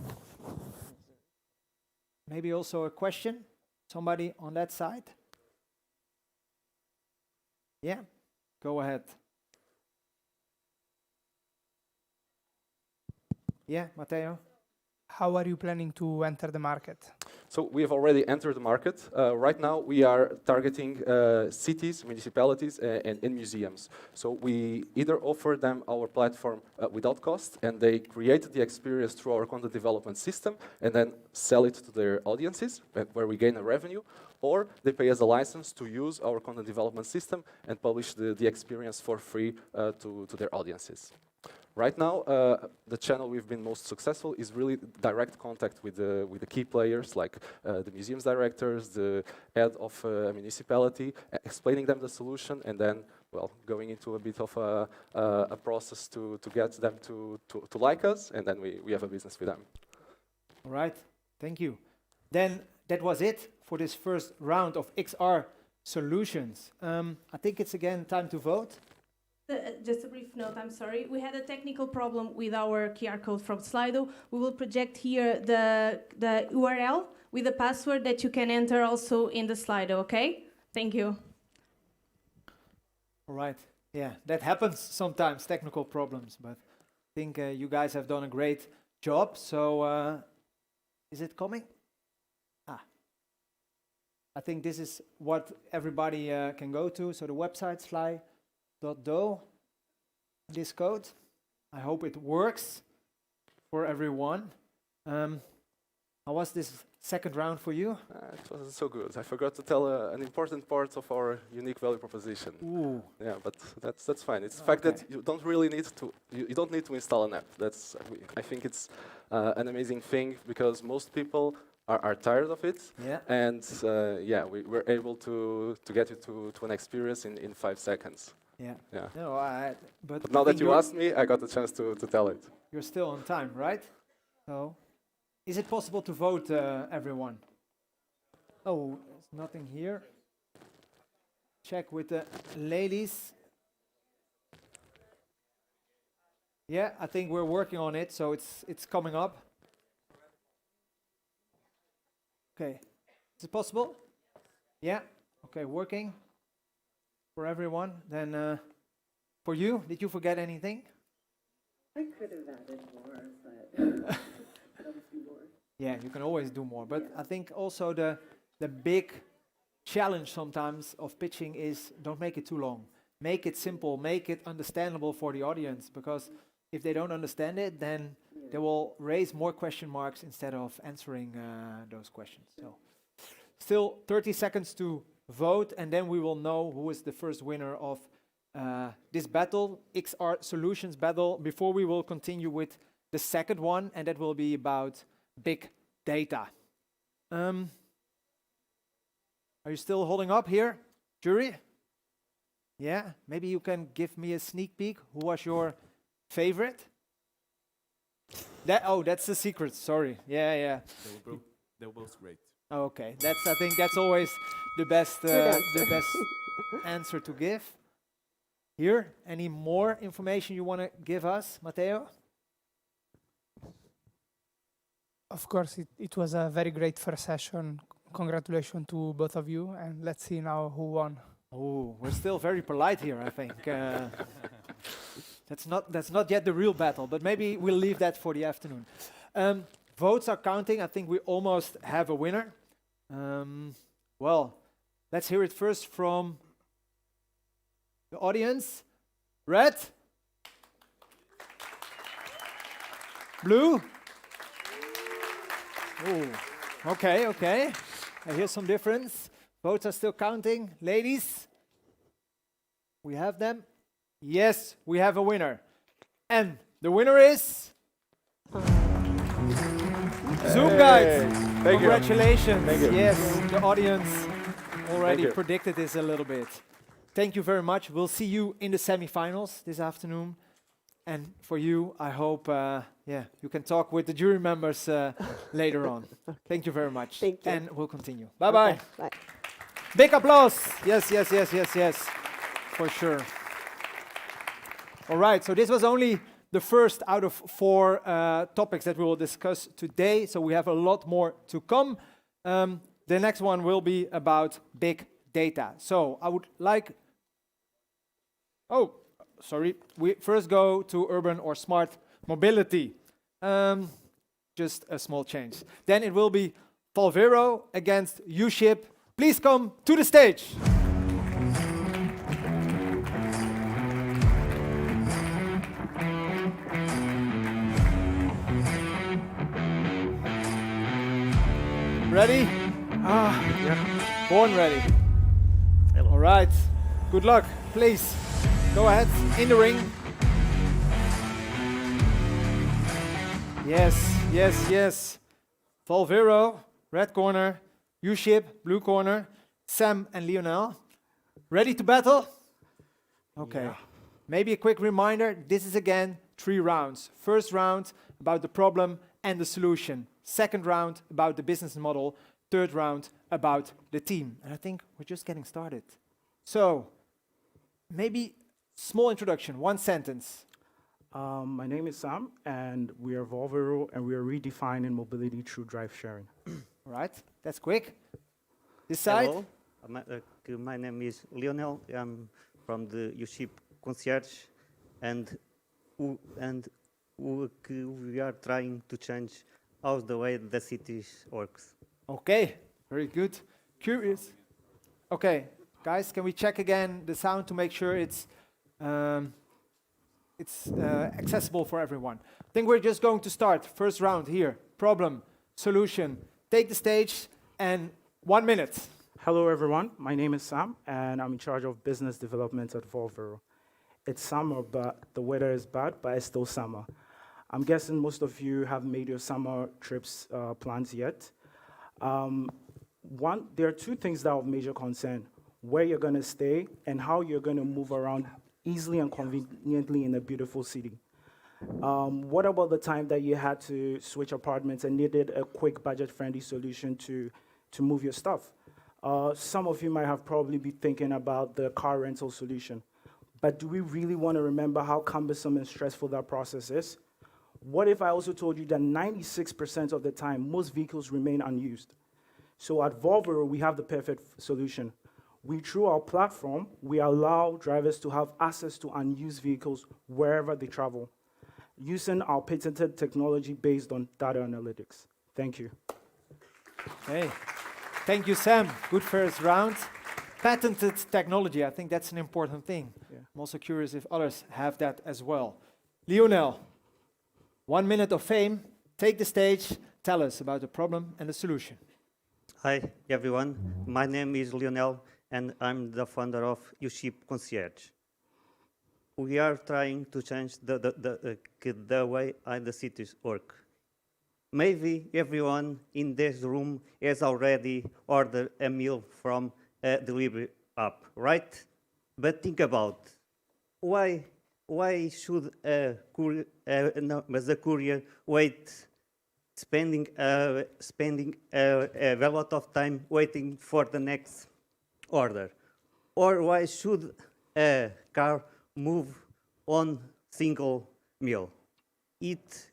Maybe also a question? Somebody on that side? Yeah, go ahead. Yeah, Matteo? How are you planning to enter the market? So we have already entered the market. Right now we are targeting cities, municipalities, and museums. So we either offer them our platform without cost, and they create the experience through our content development system, and then sell it to their audiences, where we gain a revenue, or they pay us a license to use our content development system and publish the experience for free to their audiences. Right now, the channel we've been most successful is really direct contact with the key players, like the museums directors, the head of a municipality, explaining them the solution, and then, well, going into a bit of a process to get them to like us, and then we have a business with them. All right, thank you. Then that was it for this first round of XR solutions. I think it's again time to vote. Just a brief note, I'm sorry. We had a technical problem with our QR code from Slido. We will project here the URL with the password that you can enter also in the Slido, okay? Thank you. All right, yeah, that happens sometimes, technical problems, but I think you guys have done a great job. So is it coming? I think this is what everybody can go to. So the website, sly.do, this code. I hope it works for everyone. How was this second round for you? It wasn't so good. I forgot to tell an important part of our unique value proposition. Ooh. Yeah, but that's fine. It's the fact that you don't really need to you don't need to install an app. I think it's an amazing thing, because most people are tired of it. Yeah. And we're able to get you to an experience in 5 seconds. Yeah. Yeah. No, but now that you asked me, I got the chance to tell it. You're still on time, right? So, is it possible to vote, everyone? Oh, there's nothing here. Check with the ladies. Yeah, I think we're working on it, so it's coming up. Okay, is it possible? Yeah. Okay, working for everyone. Then for you, did you forget anything? I could have added more, but Yeah, you can always do more. But I think also the big challenge sometimes of pitching is don't make it too long. Make it simple, make it understandable for the audience, because if they don't understand it, then they will raise more question marks instead of answering those questions. So still 30 seconds to vote, and then we will know who is the first winner of this battle, XR Solutions battle, before we will continue with the second one, and that will be about big data. Are you still holding up here, jury? Yeah, maybe you can give me a sneak peek. Who was your favorite? That's the secret. Sorry. Yeah. They were both great. Okay, I think that's always the best answer to give. Here, any more information you want to give us, Matteo? Of course, it was a very great first session. Congratulations to both of you, and let's see now who won. Oh, we're still very polite here, I think. That's not yet the real battle, but maybe we'll leave that for the afternoon. Votes are counting. I think we almost have a winner. Well, let's hear it first from the audience. Red? Blue? Oh, okay. I hear some difference. Votes are still counting. Ladies, we have them. Yes, we have a winner. And the winner is Zoom Guide. Congratulations. Thank you. Yes, the audience already predicted this a little bit. Thank you very much. We'll see you in the semifinals this afternoon. And for you, I hope you can talk with the jury members later on. Thank you very much. Thank you. And we'll continue. Bye-bye. Okay, bye. Big applause. Yes. For sure. All right, so this was only the first out of 4 topics that we will discuss today. So we have a lot more to come. The next one will be about big data. So I would like... we first go to urban or smart mobility. Just a small change. Then it will be Volvero against U-Ship. Please come to the stage. Ready? Yeah. Born ready. All right. Good luck. Please go ahead in the ring. Yes. Volvero, red corner. U-Ship, blue corner. Sam and Lionel. Ready to battle? Okay. Yeah. Maybe a quick reminder. This is again 3 rounds. First round about the problem and the solution. Second round about the business model. Third round about the team. And I think we're just getting started. So, maybe small introduction, 1 sentence. My name is Sam, and we are Volvero, and we are redefining mobility through drive sharing. All right, that's quick. This side? Hello, my name is Lionel. I'm from the U-Ship concierge, and we are trying to change how the way the city works. Okay, very good. Curious. Okay, guys, can we check again the sound to make sure it's accessible for everyone? I think we're just going to start. First round here. Problem, solution. Take the stage and 1 minute. Hello, everyone. My name is Sam, and I'm in charge of business development at Volvero. It's summer, but the weather is bad, but it's still summer. I'm guessing most of you have made your summer trips plans yet. There are 2 things that are of major concern: where you're going to stay and how you're going to move around easily and conveniently in a beautiful city. What about the time that you had to switch apartments and needed a quick budget-friendly solution to move your stuff? Some of you might have probably been thinking about the car rental solution. but do we really want to remember how cumbersome and stressful that process is? What if I also told you that 96% of the time, most vehicles remain unused? So at Volvo, we have the perfect solution. Through our platform, we allow drivers to have access to unused vehicles wherever they travel, using our patented technology based on data analytics. Thank you. Hey, thank you, Sam. Good first round. Patented technology, I think that's an important thing. Yeah. I'm also curious if others have that as well. Lionel, 1 minute of fame. Take the stage. Tell us about the problem and the solution. Hi, everyone. My name is Lionel, and I'm the founder of UShip Concierge. We are trying to change the way the cities work. Maybe everyone in this room has already ordered a meal from a delivery app, right? But think about why should a courier wait, spending a lot of time waiting for the next order? Or why should a car move on single meal? It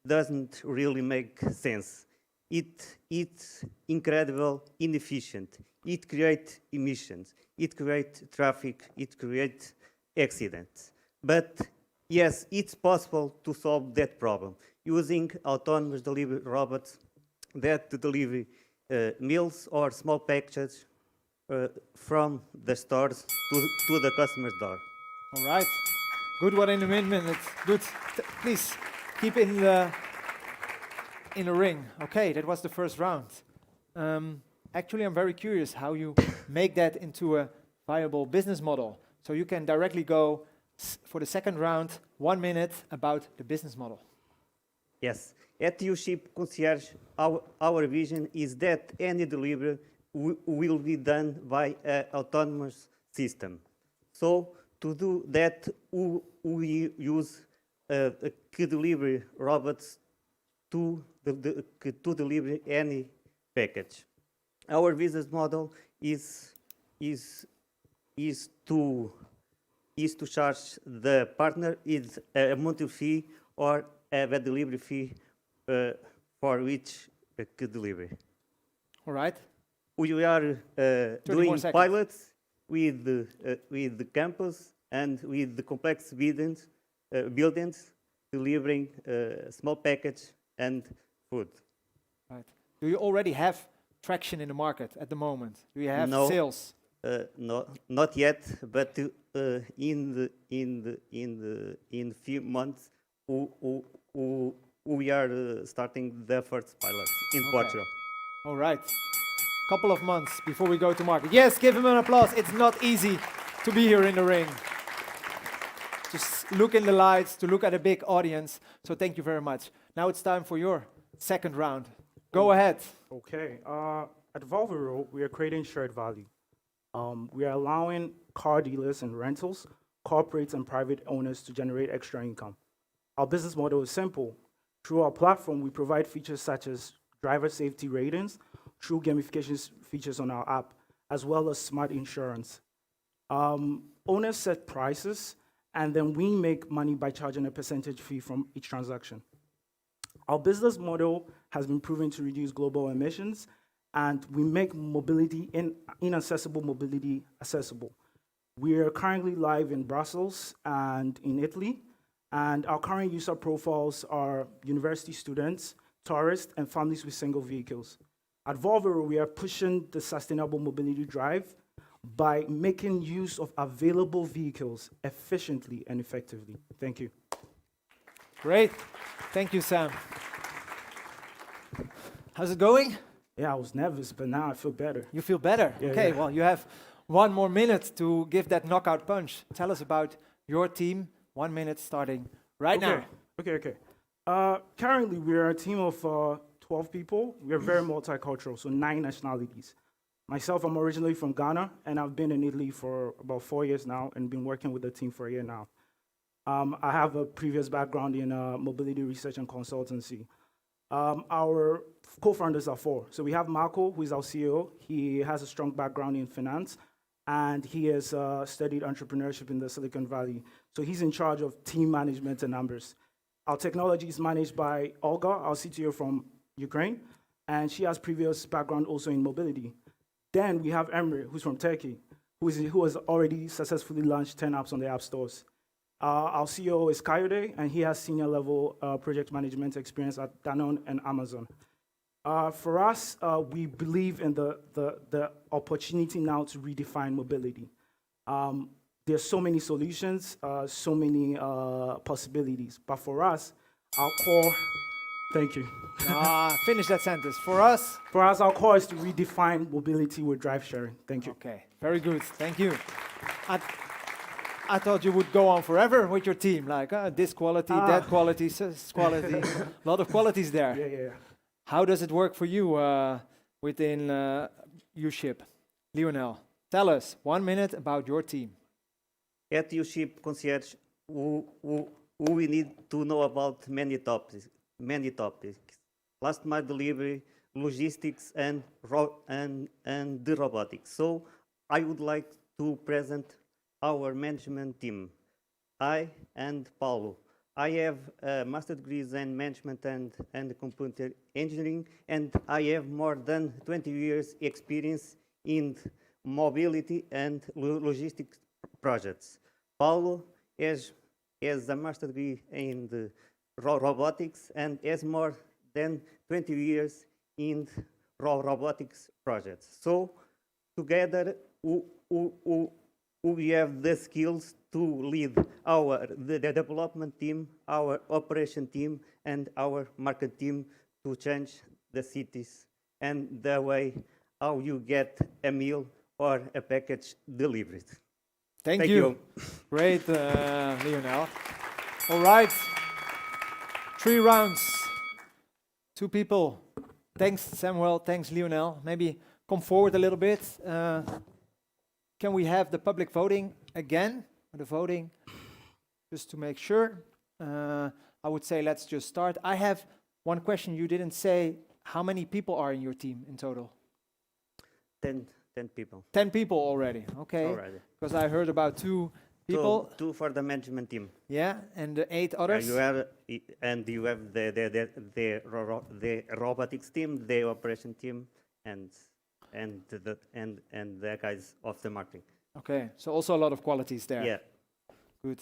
doesn't really make sense. It's incredible inefficient. It creates emissions. It creates traffic. It creates accidents. But yes, it's possible to solve that problem using autonomous delivery robots that deliver meals or small packages from the stores to the customer's door. All right. Good one in a minute. Good. Please keep in the ring. Okay, that was the first round. Actually, I'm very curious how you make that into a viable business model. So you can directly go for the second round, 1 minute about the business model. Yes. At UShip Concierge, our vision is that any delivery will be done by an autonomous system. So to do that, we use key delivery robots to deliver any package. Our business model is to charge the partner is a monthly fee or a delivery fee for each delivery. All right. We are doing pilots with the campus and with the complex buildings, delivering small package and food. Right. Do you already have traction in the market at the moment? Do you have sales? No, not yet. But in few months, we are starting the first pilots in Portugal. All right. Couple of months before we go to market. Yes, give him an applause. It's not easy to be here in the ring. Just look in the lights, to look at a big audience. So thank you very much. Now it's time for your second round. Go ahead. Okay. At Volvo, we are creating shared value. We are allowing car dealers and rentals, corporates and private owners to generate extra income. Our business model is simple. Through our platform, we provide features such as driver safety ratings, true gamification features on our app, as well as smart insurance. Owners set prices, and then we make money by charging a percentage fee from each transaction. Our business model has been proven to reduce global emissions, and we make mobility, inaccessible mobility, accessible. We are currently live in Brussels and in Italy, and our current user profiles are university students, tourists, and families with single vehicles. At Volvo, we are pushing the sustainable mobility drive by making use of available vehicles efficiently and effectively. Thank you. Great. Thank you, Sam. How's it going? Yeah, I was nervous, but now I feel better. You feel better? Yeah, okay, yeah. well, you have 1 more minute to give that knockout punch. Tell us about your team. 1 minute starting right now. Okay. Currently, we are a team of 12 people. We are very multicultural, so 9 nationalities. Myself, I'm originally from Ghana, and I've been in Italy for about 4 years now and been working with the team for a year now. I have a previous background in mobility research and consultancy. Our co-founders are 4. So we have Marco, who is our CEO. He has a strong background in finance. and he has studied entrepreneurship in the Silicon Valley. So he's in charge of team management and numbers. Our technology is managed by Olga, our CTO from Ukraine, and she has previous background also in mobility. Then we have Emre, who's from Turkey, who has already successfully launched 10 apps on the app stores. Our CEO is Kayode, and he has senior level project management experience at Danone and Amazon. For us, we believe in the opportunity now to redefine mobility. There's so many solutions, so many possibilities. But for us, our core, thank you. Finish that sentence. For us? For us, our core is to redefine mobility with drive sharing. Thank you. Okay, very good. Thank you. I thought you would go on forever with your team, like this quality, that quality, this quality. A lot of qualities there. Yeah. How does it work for you within UShip? Lionel, tell us 1 minute about your team. At UShip Concierge, we need to know about many topics. Last mile delivery, logistics, and the robotics. So I would like to present our management team. I and Paulo. I have master degrees in management and computer engineering, and I have more than 20 years experience in mobility and logistics projects. Paulo has a master degree in the robotics and has more than 20 years in robotics projects. So together we have the skills to lead the development team, our operation team, and our market team to change the cities and the way how you get a meal or a package delivered. Thank you. Great, Lionel. All right. 3 rounds. 2 people. Thanks, Samuel. Thanks, Lionel. Maybe come forward a little bit. Can we have the public voting again? The voting, just to make sure. I would say let's just start. I have one question. You didn't say how many people are in your team in total? 10 people. 10 people already, okay. Already. Because I heard about 2 people. Two for the management team. Yeah, and the 8 others? You have the robotics team, the operation team, and the guys of the marketing. Okay, so also a lot of qualities there. Yeah. Good.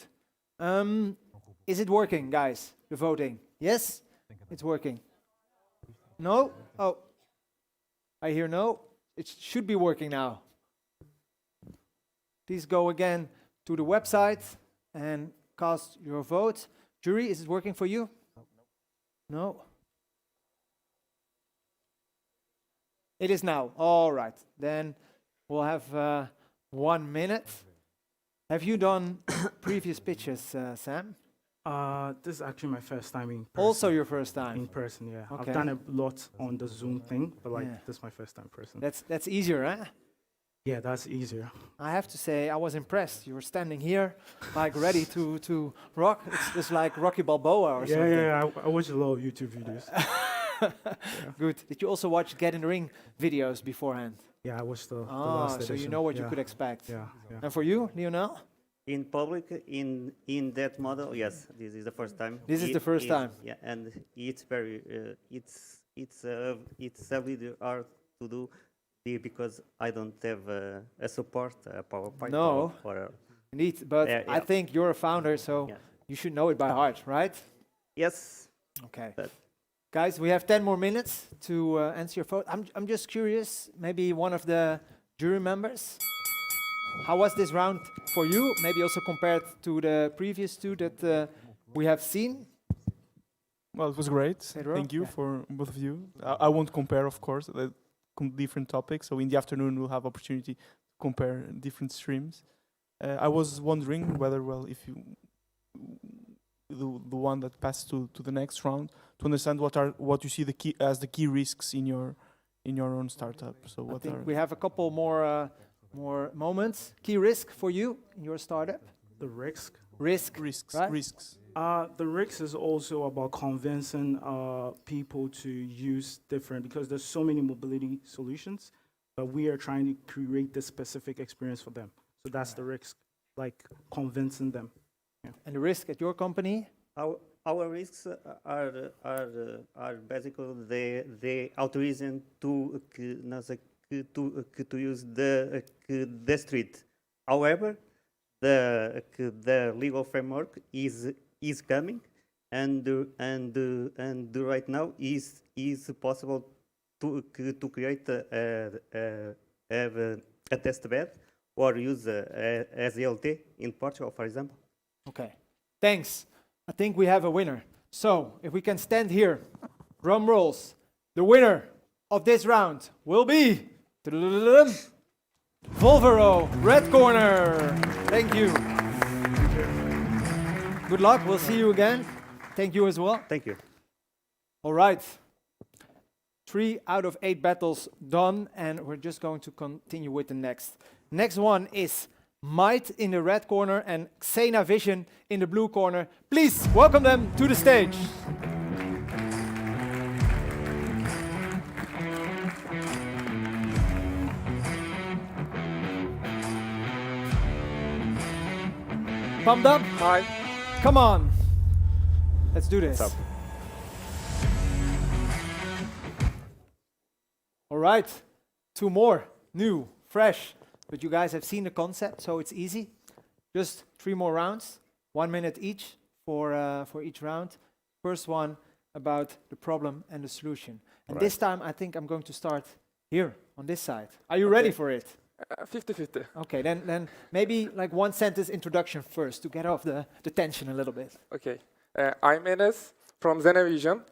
Is it working, guys, the voting? Yes? It's working. No? Oh. I hear no. It should be working now. Please go again to the website and cast your vote. Jury, is it working for you? No? It is now. All right. Then we'll have 1 minute. Have you done previous pitches, Sam? This is actually my first time in person. Also your first time? In person, yeah. Okay. I've done a lot on the Zoom thing, but this is my first time in person. That's easier, huh? Yeah, that's easier. I have to say, I was impressed. You were standing here, like ready to rock. It's just like Rocky Balboa or something. Yeah, I watched a lot of YouTube videos. Good. Did you also watch Get in the Ring videos beforehand? Yeah, I watched the last edition. So you know what you could expect. Yeah. And for you, Lionel? In public, in that model, yes, this is the first time. This is the first time. Yeah, and it's very it's a little hard to do because I don't have a support PowerPoint. No, indeed. But yeah. I think you're a founder, so you should know it by heart, right? Yes. Okay. Guys, we have 10 more minutes to answer your vote. I'm just curious, maybe one of the jury members. How was this round for you? Maybe also compared to the previous 2 that we have seen? Well, it was great. Pedro? Thank you for both of you. I won't compare, of course, the different topics. So in the afternoon, we'll have opportunity to compare different streams. I was wondering whether, well, if you the one that passed to the next round, to understand what you see as the key risks in your own startup. So what I think we have a couple more moments. Key risk for you in your startup? The risk? Risks. Right? Risks. The risk is also about convincing people to use different, because there's so many mobility solutions. but we are trying to create this specific experience for them. So that's the risk, like convincing them. Yeah. And the risk at your company? Our risks are basically the authorization to use the street. However, the legal framework is coming, and right now is possible to create a test bed or use as ELT in Portugal, for example. Okay, thanks. I think we have a winner. So, if we can stand here, drum rolls. The winner of this round will be Volvero, red corner. Thank you. Good luck. We'll see you again. Thank you as well. Thank you. All right. 3 out of 8 battles done, and we're just going to continue with the next. Next one is Might in the red corner and Xena Vision in the blue corner. Please welcome them to the stage. Pumped up? Hi. Come on. Let's do this. What's up? All right. 2 more. New, fresh. But you guys have seen the concept, so it's easy. Just 3 more rounds, 1 minute each for each round. First one about the problem and the solution. And this time, I think I'm going to start here on this side. Are you ready for it? 50-50. Okay, then maybe like 1 sentence introduction first to get off the tension a little bit. Okay. I'm Enes from Zenavision.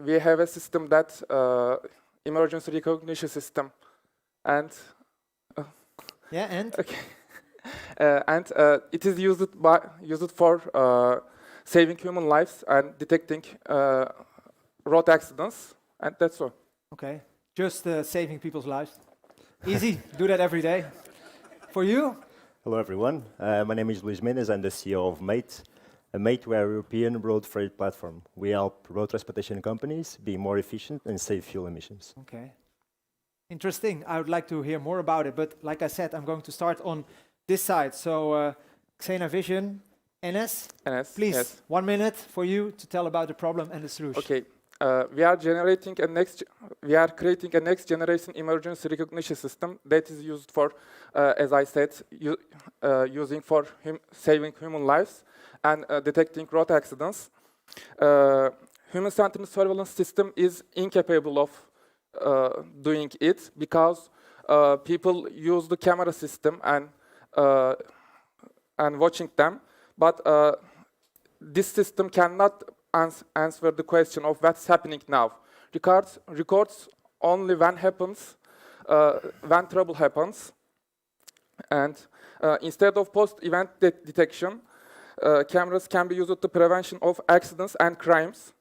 We have a system that emergency recognition system. And yeah, and okay, and it is used for saving human lives and detecting road accidents, and that's all. Okay, just saving people's lives. Easy, do that every day. For you? Hello everyone, my name is Luís Mendes, I'm the CEO of Mate. Mate, we are a European road freight platform. We help road transportation companies be more efficient and save fuel emissions. Okay. Interesting. I would like to hear more about it, but like I said, I'm going to start on this side. So, Xena Vision, Enes, please, yes. 1 minute for you to tell about the problem and the solution. Okay, we are creating a next generation emergency recognition system that is used for, as I said, using for saving human lives and detecting road accidents. Human-centered surveillance system is incapable of doing it because people use the camera system and watching them, but this system cannot answer the question of what's happening now. Records only when trouble happens, and instead of post-event detection, cameras can be used to prevention of accidents and crimes.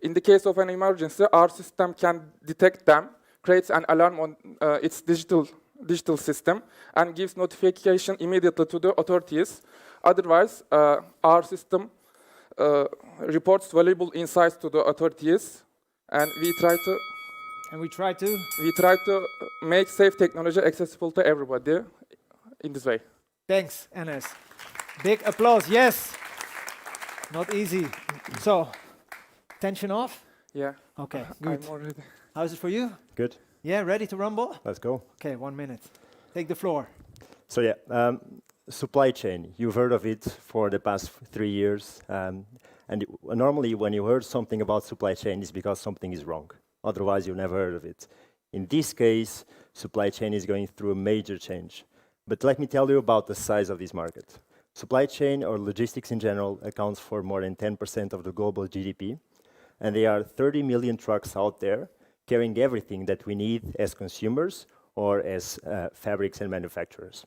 In the case of an emergency, our system can detect them, creates an alarm on its digital system, and gives notification immediately to the authorities. Otherwise, our system reports valuable insights to the authorities, and we try to make safe technology accessible to everybody in this way. Thanks, Enes. Big applause. Yes. Not easy. So, tension off? Yeah. Okay, good. I'm already. How's it for you? Good. Yeah, ready to rumble? Let's go. Okay, 1 minute. Take the floor. So yeah, supply chain. You've heard of it for the past 3 years. And normally when you heard something about supply chain, it's because something is wrong. Otherwise, you've never heard of it. In this case, supply chain is going through a major change. But let me tell you about the size of this market. Supply chain or logistics in general accounts for more than 10% of the global GDP. And there are 30 million trucks out there carrying everything that we need as consumers or as fabrics and manufacturers.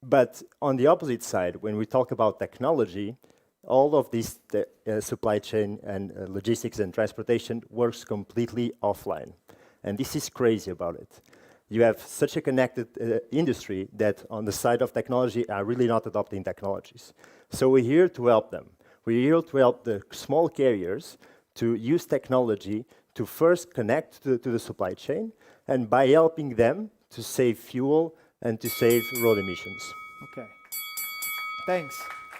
But on the opposite side, when we talk about technology, all of this supply chain and logistics and transportation works completely offline. And this is crazy about it. You have such a connected industry that on the side of technology are really not adopting technologies. So we're here to help them. We're here to help the small carriers to use technology to first connect to the supply chain, and by helping them to save fuel and to save road emissions. Okay. Thanks.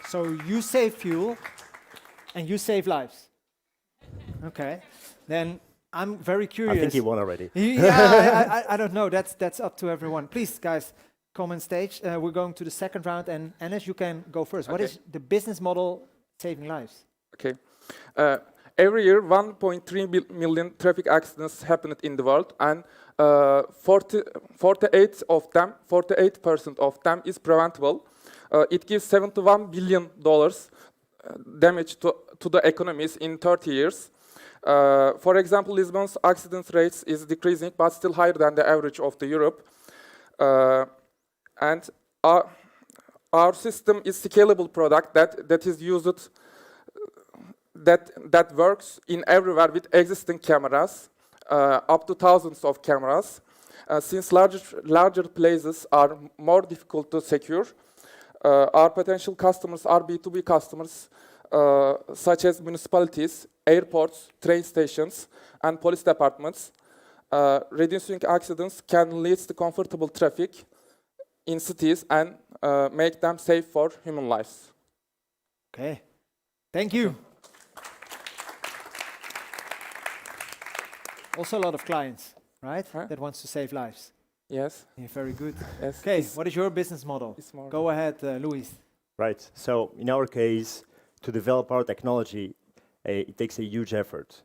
So you save fuel and you save lives. Okay. Then I'm very curious. I think he won already. Yeah, I don't know. That's up to everyone. Please, guys, come on stage. We're going to the second round, and Enes, you can go first. What is the business model saving lives? Okay. Every year, 1.3 million traffic accidents happen in the world, and 48% of them is preventable. It gives $71 billion damage to the economies in 30 years. For example, Lisbon's accident rates is decreasing, but still higher than the average of the Europe. And our system is scalable product that is used, that works in everywhere with existing cameras, up to thousands of cameras. Since larger places are more difficult to secure, our potential customers are B2B customers, such as municipalities, airports, train stations, and police departments. Reducing accidents can lead to comfortable traffic in cities and make them safe for human lives. Okay, thank you. Also a lot of clients, right? That wants to save lives. Yes. Yeah, very good. Yes. Okay, what is your business model? Go ahead, Luis. Right. So in our case, to develop our technology, it takes a huge effort.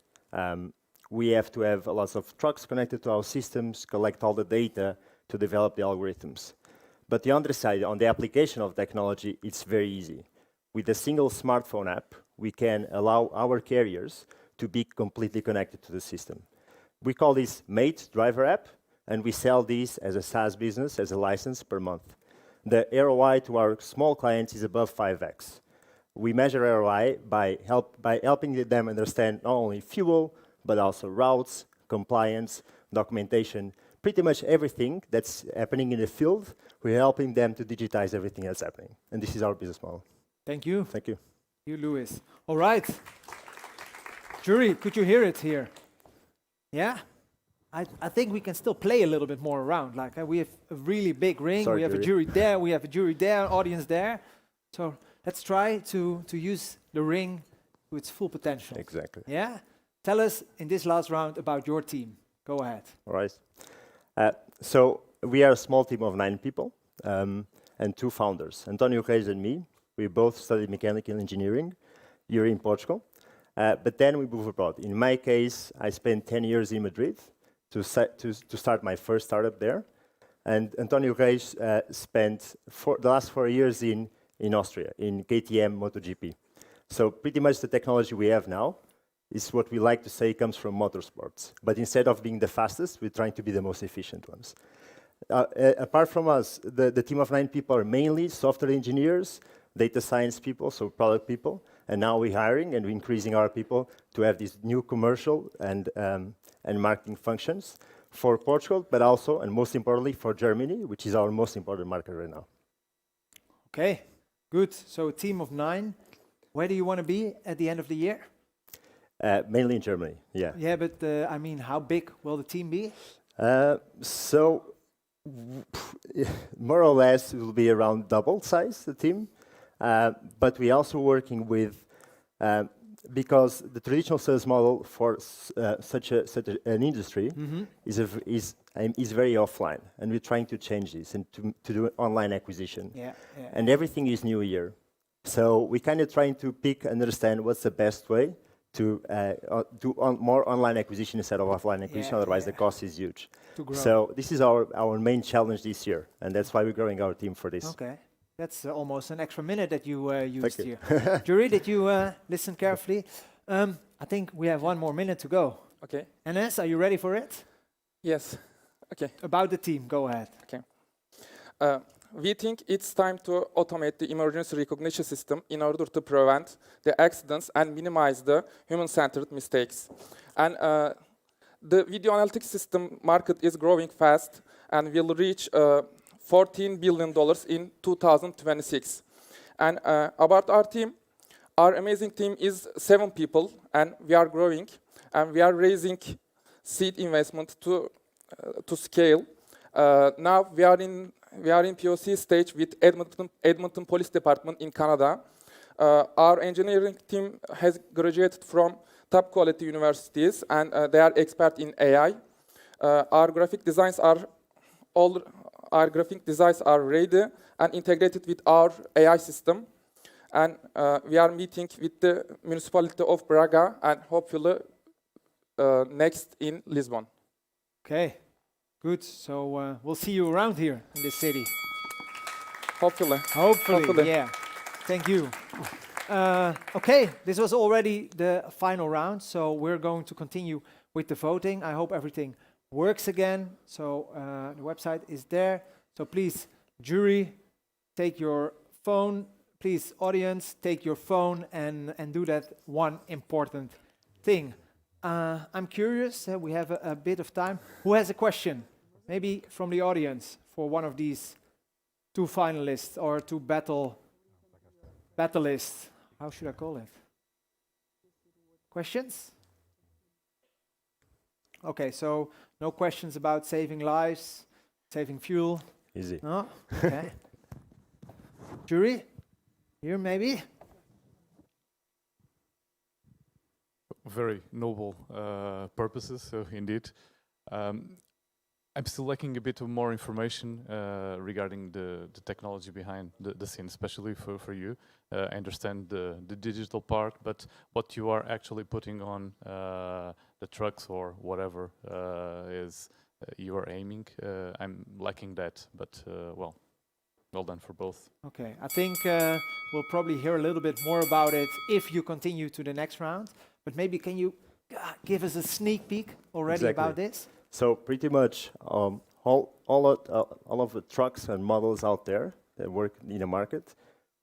We have to have lots of trucks connected to our systems, collect all the data to develop the algorithms. But the other side, on the application of technology, it's very easy. With a single smartphone app, we can allow our carriers to be completely connected to the system. We call this Mate Driver app, and we sell these as a SaaS business, as a license per month. The ROI to our small clients is above 5x. We measure ROI by helping them understand not only fuel, but also routes, compliance, documentation, pretty much everything that's happening in the field. We're helping them to digitize everything that's happening. And this is our business model. Thank you. Thank you. You, Luis. All right. Jury, could you hear it here? Yeah? I think we can still play a little bit more around. Like we have a really big ring, Sorry, we have a jury there, we have a jury there, an audience there. So let's try to use the ring to its full potential. Exactly. Yeah? Tell us in this last round about your team. Go ahead. All right. So we are a small team of 9 people and 2 founders. Antonio Reis and me, we both studied mechanical engineering here in Portugal. But then we moved abroad. In my case, I spent 10 years in Madrid to start my first startup there. And Antonio Reis spent the last 4 years in Austria, in KTM MotoGP. So pretty much the technology we have now is what we like to say comes from motorsports. But instead of being the fastest, we're trying to be the most efficient ones. Apart from us, the team of 9 people are mainly software engineers, data science people, so product people. And now we're hiring and we're increasing our people to have these new commercial and marketing functions for Portugal, but also, and most importantly, for Germany, which is our most important market right now. Okay, good. So a team of 9. Where do you want to be at the end of the year? Mainly in Germany, yeah. Yeah, but I mean, how big will the team be? So more or less, it will be around double size, the team. But we're also working with, because the traditional sales model for such an industry is very offline, and we're trying to change this and to do online acquisition. Yeah. And everything is new here. So we're kind of trying to pick and understand what's the best way to do more online acquisition instead of offline acquisition, otherwise the cost is huge. So this is our main challenge this year, and that's why we're growing our team for this. Okay. That's almost an extra minute that you used here. Jury, did you listen carefully? I think we have 1 more minute to go. Okay. Enes, are you ready for it? Yes. Okay. About the team, go ahead. Okay. We think it's time to automate the emergency recognition system in order to prevent the accidents and minimize the human-centered mistakes. And the video analytics system market is growing fast and will reach $14 billion in 2026. And about our team, our amazing team is 7 people, and we are growing. and we are raising seed investment to scale. Now we are in POC stage with Edmonton Police Department in Canada. Our engineering team has graduated from top quality universities, and they are expert in AI. Our graphic designs are ready and integrated with our AI system. And we are meeting with the municipality of Braga and hopefully next in Lisbon. Okay, good. So we'll see you around here in this city. Hopefully. Hopefully, yeah. Thank you. Okay, this was already the final round, so we're going to continue with the voting. I hope everything works again. So the website is there. So please, jury, take your phone. Please, audience, take your phone and do that one important thing. I'm curious, we have a bit of time. Who has a question? Maybe from the audience for one of these two finalists or two battleists. How should I call it? Questions? Okay, so no questions about saving lives, saving fuel? Easy. No? Okay. Jury? Here, maybe? Very noble purposes, so indeed. I'm still lacking a bit of more information regarding the technology behind the scene, especially for you. I understand the digital part, but what you are actually putting on the trucks or whatever is you are aiming, I'm lacking that, but well done for both. Okay, I think we'll probably hear a little bit more about it if you continue to the next round. But maybe can you give us a sneak peek already about this? So pretty much all of the trucks and models out there that work in the market,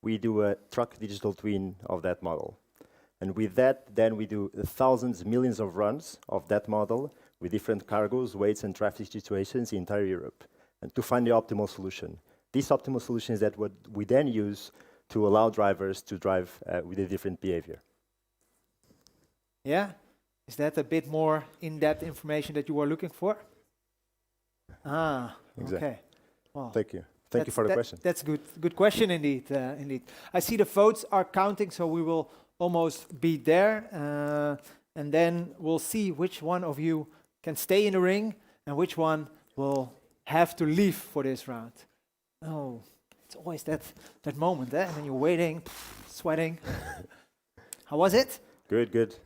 we do a truck digital twin of that model. And with that, then we do thousands, millions of runs of that model with different cargos, weights, and traffic situations in entire Europe, and to find the optimal solution. This optimal solution is that what we then use to allow drivers to drive with a different behavior. Yeah? Is that a bit more in-depth information that you were looking for? Ah, exactly. Okay. Well, thank you. Thank you for the question. That's good. Good question indeed. Indeed. I see the votes are counting, so we will almost be there. And then we'll see which one of you can stay in the ring and which one will have to leave for this round. Oh, it's always that moment, when you're waiting, sweating. How was it? Good, good.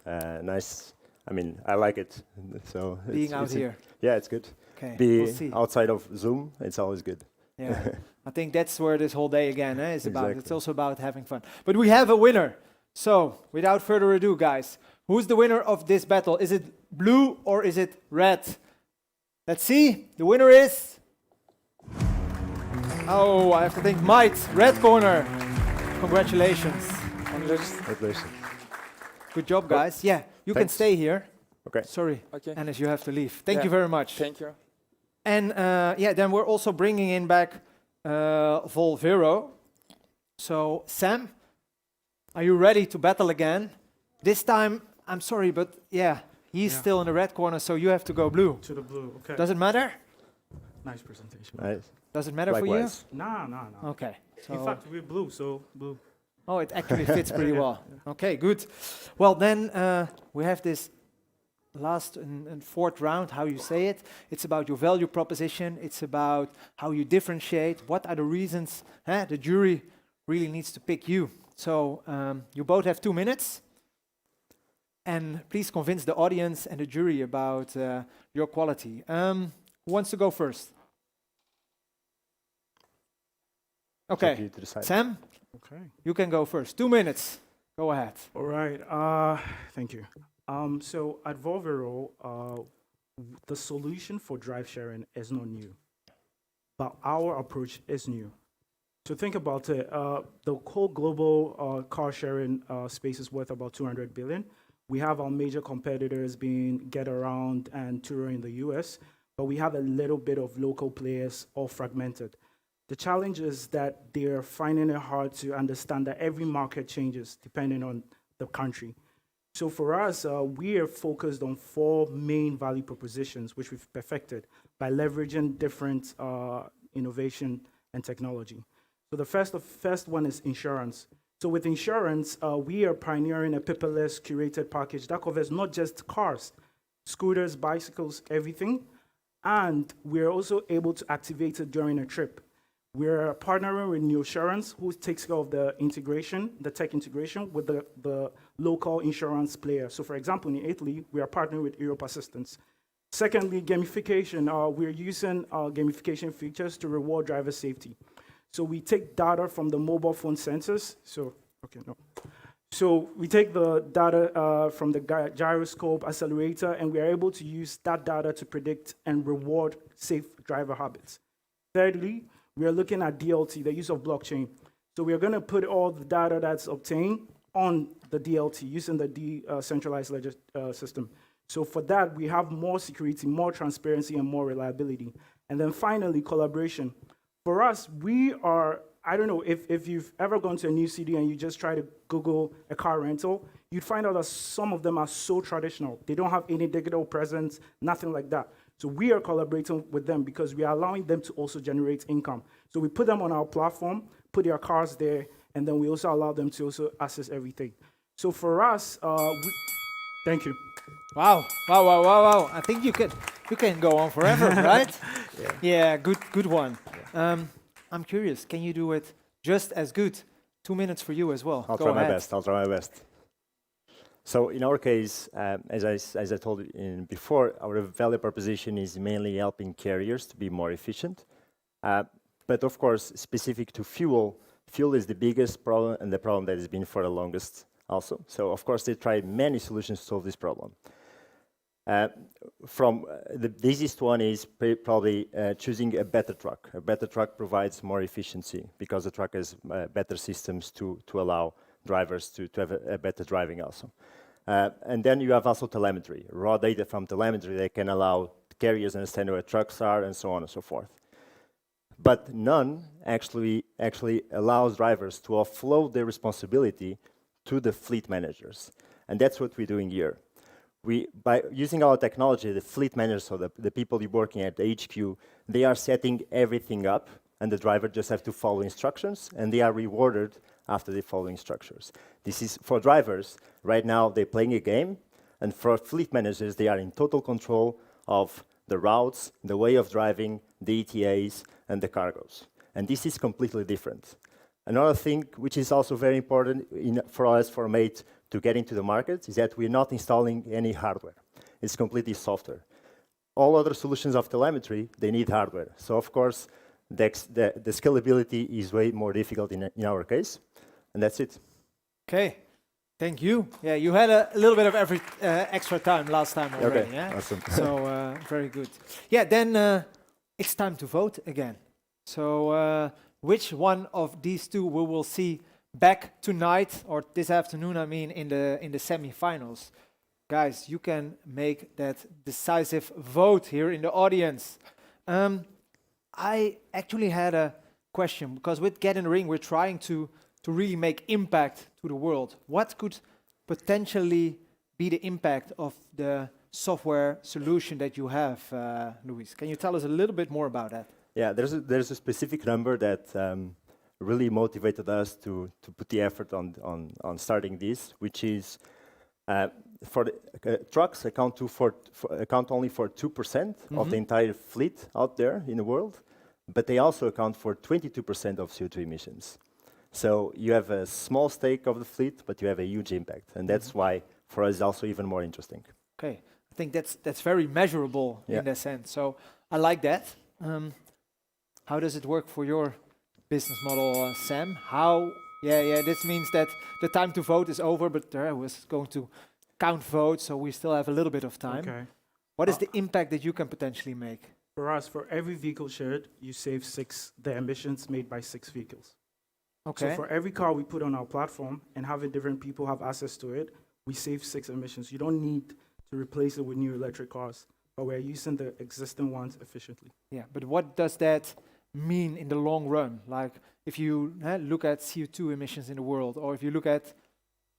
Nice. I mean, I like it. So being out here. Yeah, it's good. Okay, we'll see. Outside of Zoom, it's always good. Yeah, I think that's where this whole day again is about. It's also about having fun. But we have a winner. So, without further ado, guys, who's the winner of this battle? Is it blue or is it red? Let's see. The winner is... Oh, I have to think Might, red corner. Congratulations. Congratulations. Good job, guys. Yeah, you can stay here. Okay. Sorry, Okay. Anis, you have to leave. Thank you very much. Thank you. And yeah, then we're also bringing in back Volvero. So, Sam, are you ready to battle again? This time, I'm sorry, but yeah, he's still in the red corner, so you have to go blue. To the blue, okay. Does it matter? Nice presentation. Nice. Does it matter Likewise. for you? No. Okay. So In fact, we're blue, so blue. oh, it actually fits pretty well. Okay, good. Well, then we have this last and fourth round, how you say it. It's about your value proposition. It's about how you differentiate. What are the reasons the jury really needs to pick you? So you both have 2 minutes. And please convince the audience and the jury about your quality. Who wants to go first? Okay, Sam, Okay. you can go first. 2 minutes. Go ahead. All right. Thank you. So at Volvero, the solution for drive sharing is not new, but our approach is new. So think about it. The whole global car sharing space is worth about 200 billion. We have our major competitors being Getaround and Turo in the US, but we have a little bit of local players all fragmented. The challenge is that they're finding it hard to understand that every market changes depending on the country. So for us, we are focused on 4 main value propositions, which we've perfected by leveraging different innovation and technology. So the first one is insurance. So with insurance, we are pioneering a paperless curated package that covers not just cars, scooters, bicycles, everything. And we're also able to activate it during a trip. We're partnering with Neosurance, who takes care of the integration, the tech integration with the local insurance player. So for example, in Italy, we are partnering with Europe Assistance. Secondly, gamification. We're using gamification features to reward driver safety. So we take data from the mobile phone sensors. So we take the data from the gyroscope, accelerator, and we are able to use that data to predict and reward safe driver habits. Thirdly, we are looking at DLT, the use of blockchain. So we are going to put all the data that's obtained on the DLT using the decentralized ledger system. So for that, we have more security, more transparency, and more reliability. And then finally, collaboration. For us, we are, I don't know, if you've ever gone to a new city and you just try to Google a car rental, you'd find out that some of them are so traditional. They don't have any digital presence, nothing like that. So we are collaborating with them because we are allowing them to also generate income. So we put them on our platform, put their cars there, and then we also allow them to also access everything. So for us, thank you. Wow, wow, wow, wow, wow. I think you can go on forever, right? Yeah, good one. I'm curious, can you do it just as good? 2 minutes for you as well. I'll try my best. So in our case, as I told you before, our value proposition is mainly helping carriers to be more efficient. But of course, specific to fuel is the biggest problem and the problem that has been for the longest also. So of course, they tried many solutions to solve this problem. The easiest one is probably choosing a better truck. A better truck provides more efficiency because the truck has better systems to allow drivers to have a better driving also. And then you have also telemetry, raw data from telemetry that can allow carriers to understand where trucks are and so on and so forth. But none actually allows drivers to offload their responsibility to the fleet managers. And that's what we're doing here. By using our technology, the fleet managers, so the people working at the HQ, they are setting everything up, and the driver just have to follow instructions, and they are rewarded after they follow instructions. This is for drivers. Right now, they're playing a game, and for fleet managers, they are in total control of the routes, the way of driving, the ETAs, and the cargoes. And this is completely different. Another thing which is also very important for us, for Mate, to get into the market is that we're not installing any hardware. It's completely software. All other solutions of telemetry, they need hardware. So of course, the scalability is way more difficult in our case, and that's it. Okay, thank you. Yeah, you had a little bit of extra time last time already. Okay, yeah? awesome. So very good. Yeah, then it's time to vote again. So which one of these two we will see back tonight or this afternoon? I mean, in the semi-finals. Guys, you can make that decisive vote here in the audience. I actually had a question because with Get in the Ring, we're trying to really make impact to the world. What could potentially be the impact of the software solution that you have, Luis? Can you tell us a little bit more about that? Yeah, there's a specific number that really motivated us to put the effort on starting this, which is for the trucks account only for 2% of the entire fleet out there in the world, but they also account for 22% of CO2 emissions. So you have a small stake of the fleet, but you have a huge impact, and that's why for us it's also even more interesting. Okay, I think that's very measurable in that sense. So I like that. How does it work for your business model, Sam? This means that the time to vote is over, but I was going to count votes, so we still have a little bit of time. Okay. What is the impact that you can potentially make? For us, for every vehicle shared, you save the emissions made by 6 vehicles. Okay. So for every car we put on our platform and having different people have access to it, we save 6 emissions. You don't need to replace it with new electric cars, but we're using the existing ones efficiently. Yeah, but what does that mean in the long run? Like if you look at CO2 emissions in the world, or if you look at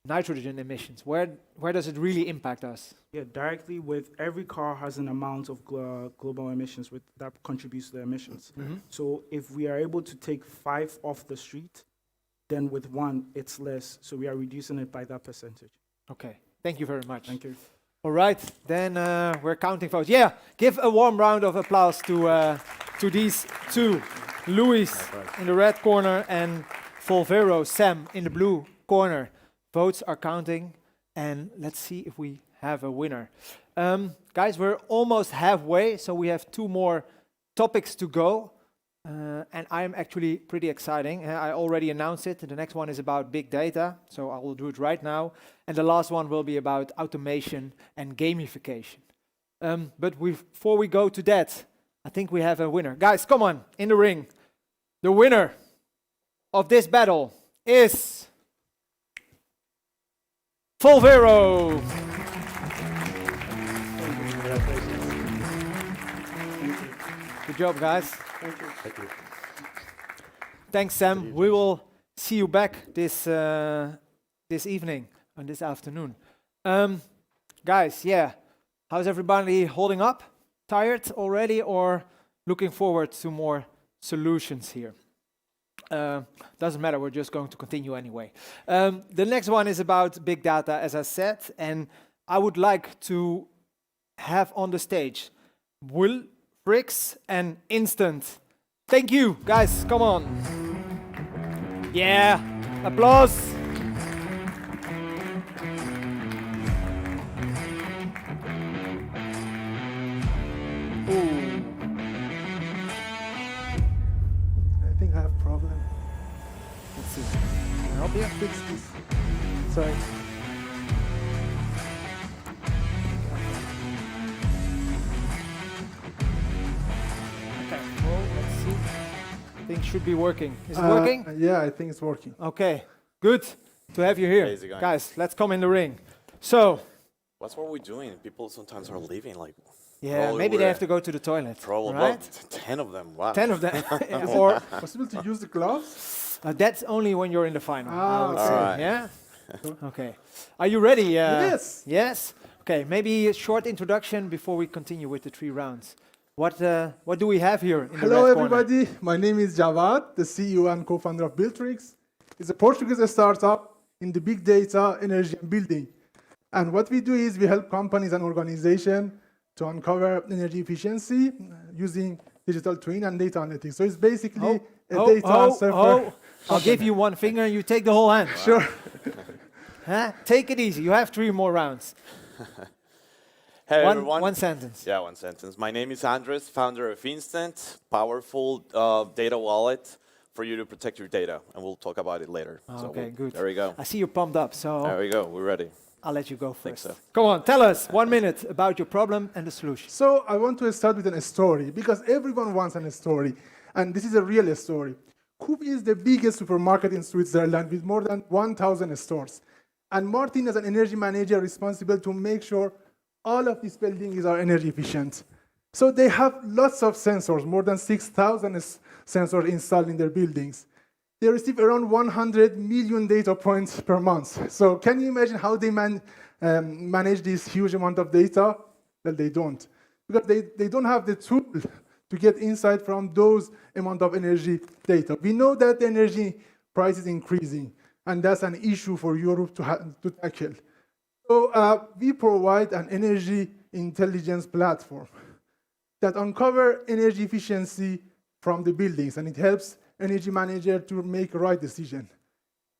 nitrogen emissions? Where does it really impact us? Yeah, directly with every car has an amount of global emissions that contributes to the emissions. So if we are able to take 5 off the street, then with 1 it's less. So we are reducing it by that percentage. Okay, thank you very much. Thank you. All right, then we're counting votes. Yeah, give a warm round of applause to these two, Luis in the red corner and Volvero Sam in the blue corner. Votes are counting, and let's see if we have a winner. Guys, we're almost halfway, so we have 2 more topics to go. And I'm actually pretty exciting. I already announced it. The next one is about big data, so I will do it right now. And the last one will be about automation and gamification. But before we go to that, I think we have a winner. Guys, come on, in the ring. The winner of this battle is Volvero. Good job, guys. Thank you. Thank you. Thanks, Sam. We will see you back this evening and this afternoon. Guys, yeah, how's everybody holding up? Tired already, or looking forward to more solutions here? Doesn't matter, we're just going to continue anyway. The next one is about big data, as I said, and I would like to have on the stage Will Bricks and Instant. Thank you, guys, come on. Yeah, applause. Ooh. I think I have a problem. Let's see. Can I help you? Fix this. Sorry. Okay, well, let's see. Things should be working. Is it working? Yeah, I think it's working. Okay, good to have you here. Hey, how's it going? Guys, let's come in the ring. So, What's what we're doing? People sometimes are leaving like. yeah, probably maybe they we're- have to go to the toilet, Probably right? 10 of them. Wow. 10 of them. Is Or it possible to use the gloves? that's only when you're in the final, I would All say. right. Yeah? Okay. Are you ready? Yes. Yes? Okay, maybe a short introduction before we continue with the 3 rounds. What do we have here in Hello, the red corner? everybody. My name is Javad, the CEO and co-founder of Buildtrix. It's a Portuguese startup in the big data, energy, and building. And what we do is we help companies and organizations to uncover energy efficiency using digital twin and data analytics. So it's basically a data answer for... I'll give you one finger and you take the whole hand. Sure. Huh? Take it easy. You have 3 more rounds. Hey One- everyone. one sentence. Yeah, one sentence. My name is Andres, founder of Instant, powerful data wallet for you to protect your data, and we'll talk about it later. So Okay, good. There we go. I see you're pumped up, so There we go. We're ready. I'll let you go Think first. so. Come on, tell us 1 minute about your problem and the solution. So I want to start with a story because everyone wants a story, and this is a real story. Coop is the biggest supermarket in Switzerland with more than 1,000 stores. And Martin is an energy manager responsible to make sure all of these buildings are energy efficient. So they have lots of sensors, more than 6,000 sensors installed in their buildings. They receive around 100 million data points per month. So can you imagine how they manage this huge amount of data? Well, they don't. Because they don't have the tool to get insight from those amount of energy data. We know that the energy price is increasing, and that's an issue for Europe to tackle. So we provide an energy intelligence platform that uncover energy efficiency from the buildings, and it helps energy manager to make the right decision.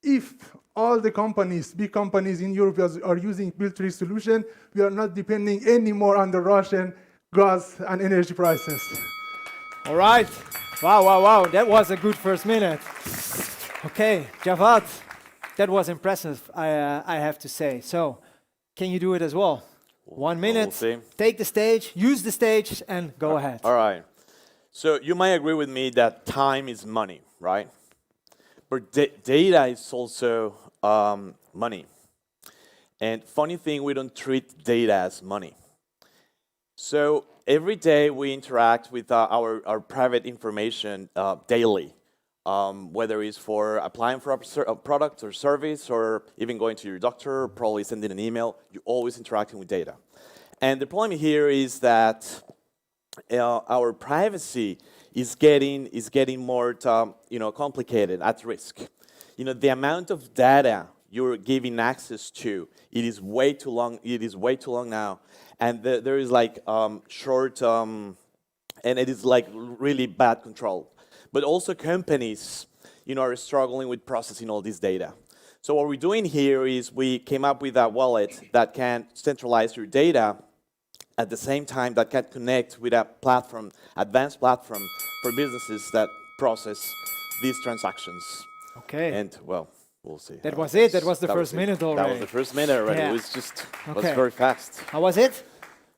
If all the companies, big companies in Europe are using Buildtrix solution, we are not depending anymore on the Russian gas and energy prices. All right. Wow, wow, wow. That was a good first minute. Okay, Javad, that was impressive, I have to say. So, can you do it as well? 1 minute, We'll see. take the stage, use the stage, and go ahead. All right. So you might agree with me that time is money, right? But data is also money. And funny thing, we don't treat data as money. So every day we interact with our private information daily. whether it's for applying for a product or service, or even going to your doctor, probably sending an email, you're always interacting with data. And the problem here is that our privacy is getting more complicated, at risk. The amount of data you're giving access to, it is way too long. It is way too long now, and there is like short, and it is like really bad control. But also companies, are struggling with processing all this data. So what we're doing here is we came up with a wallet that can centralize your data at the same time that can connect with a platform, advanced platform for businesses that process these transactions. Okay. And well, we'll see. That was it. That was the first minute already. That was the first minute already. Yeah. It was just, Okay. was very fast. How was it?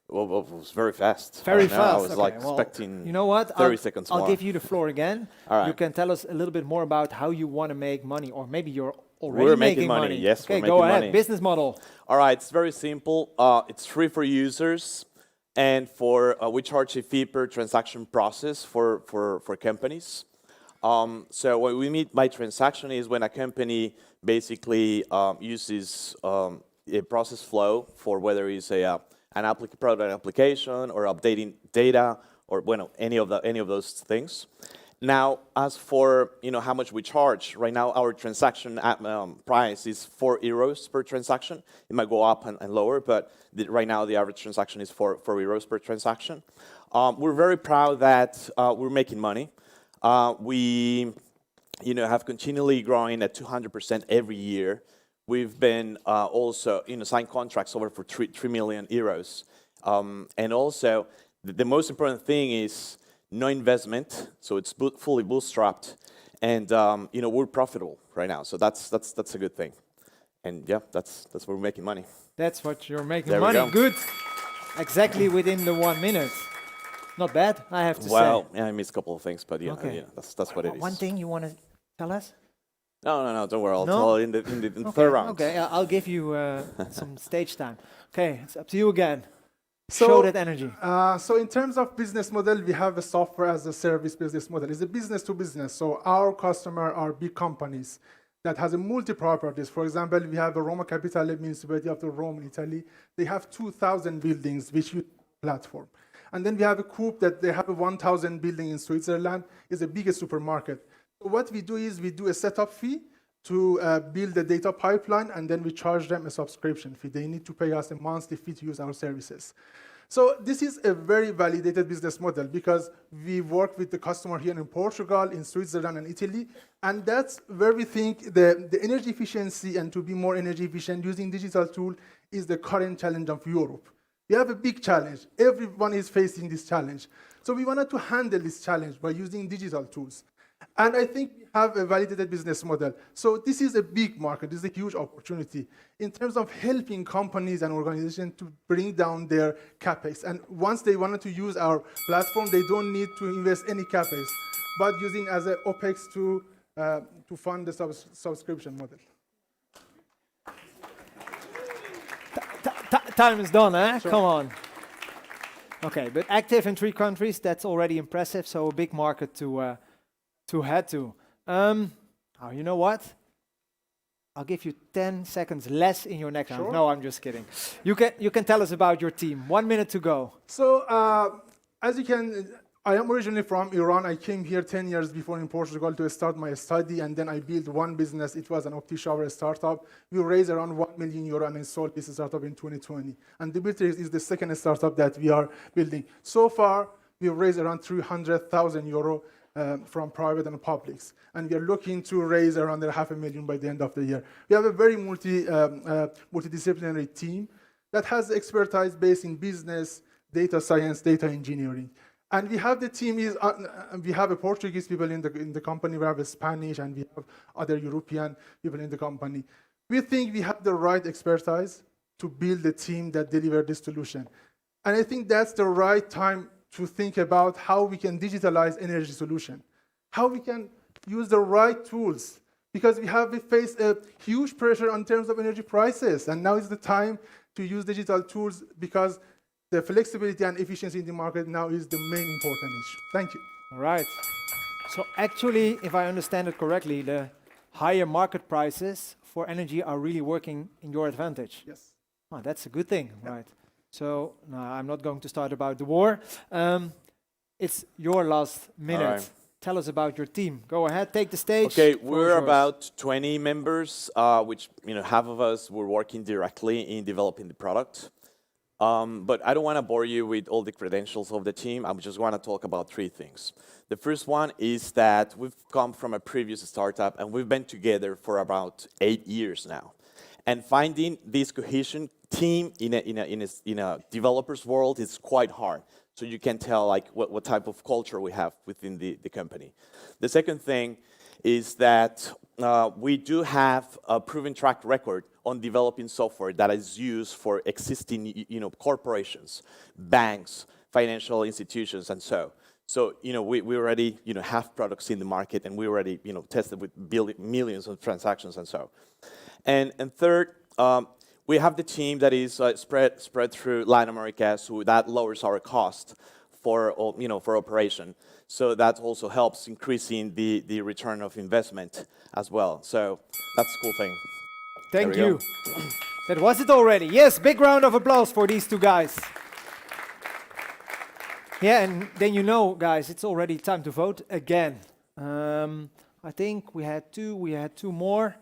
Well, it was very fast. Very Right now, fast. I was okay. like well, expecting you know what? 30 seconds I'll more. give you the floor again. All right. You can tell us a little bit more about how you want to make money, or maybe you're already We're making money. Yes, okay, we're go making ahead. money. Business model. All right, it's very simple. It's free for users, and we charge a fee per transaction process for companies. So what we mean by transaction is when a company basically uses a process flow for whether it's an product application or updating data or any of those things. Now, as for how much we charge, right now our transaction price is €4 per transaction. It might go up and lower, but right now the average transaction is €4 per transaction. We're very proud that we're making money. We have continually growing at 200% every year. We've been also signed contracts over for €3 million. And also, the most important thing is no investment, so it's fully bootstrapped, and we're profitable right now. So that's a good thing. And yeah, that's where we're making money. That's what you're making There we money. go. Good. Exactly within the 1 minute. Not bad, I have to say. Well, yeah, I missed a couple of things, but Okay. that's what it is. One thing you want to tell us? No, don't worry. I'll No? tell in the Okay, third round. Okay, I'll give you some stage time. Okay, it's up to you again. So, Show that energy. So in terms of business model, we have a software as a service business model. It's a business to business. So our customer are big companies that has a multi-properties. For example, we have a Roma Capitale municipality of the Rome in Italy. They have 2,000 buildings which use platform. And then we have a Coop that they have a 1,000 building in Switzerland. It's the biggest supermarket. So what we do is we do a setup fee to build the data pipeline, and then we charge them a subscription fee. They need to pay us a monthly fee to use our services. So this is a very validated business model because we work with the customer here in Portugal, in Switzerland, and Italy, and that's where we think the energy efficiency and to be more energy efficient using digital tool is the current challenge of Europe. We have a big challenge. Everyone is facing this challenge. So we wanted to handle this challenge by using digital tools. And I think we have a validated business model. So this is a big market. This is a huge opportunity in terms of helping companies and organizations to bring down their CapEx. And once they wanted to use our platform, they don't need to invest any CapEx, but using as an OpEx to fund the subscription model. Time is done, eh? Sure. Come on. Okay, but active in 3 countries, that's already impressive. So a big market to head to. Oh, you know what? I'll give you 10 seconds less in your next round. Sure. No, I'm just kidding. You can tell us about your team. 1 minute to go. So as you can, I am originally from Iran. I came here 10 years before in Portugal to start my study, and then I built one business. It was an OptiShower startup. We raised around €1 million and I sold this startup in 2020. And the Debitrix is the second startup that we are building. So far, we've raised around €300,000 from private and publics. And we are looking to raise around $500,000 by the end of the year. We have a very multidisciplinary team that has expertise based in business, data science, data engineering. And we have the team we have a Portuguese people in the company, we have a Spanish, and we have other European people in the company. We think we have the right expertise to build a team that deliver this solution. And I think that's the right time to think about how we can digitalize energy solution, how we can use the right tools, because we face a huge pressure in terms of energy prices, and now is the time to use digital tools because the flexibility and efficiency in the market now is the main important issue. Thank you. All right. So actually, if I understand it correctly, the higher market prices for energy are really working in your advantage. Yes. Oh, that's a good thing, right? So no, I'm not going to start about the war. It's your last minute. All right. Tell us about your team. Go ahead, take the stage. Okay, Floor we're is yours. about 20 members, which half of us were working directly in developing the product. But I don't want to bore you with all the credentials of the team. I just want to talk about 3 things. The first one is that we've come from a previous startup, and we've been together for about 8 years now. And finding this cohesion team in a developer's world is quite hard. So you can tell like what type of culture we have within the company. The second thing is that we do have a proven track record on developing software that is used for existing corporations, banks, financial institutions, and so. So we already have products in the market, and we already tested with millions of transactions and so. And third, we have the team that is spread through Latin America, so that lowers our cost for operation. So that also helps increasing the return of investment as well. So that's a cool thing. Thank you. That was it already. Yes, big round of applause for these 2 guys. Yeah, and then guys, it's already time to vote again. I think we had 2 more.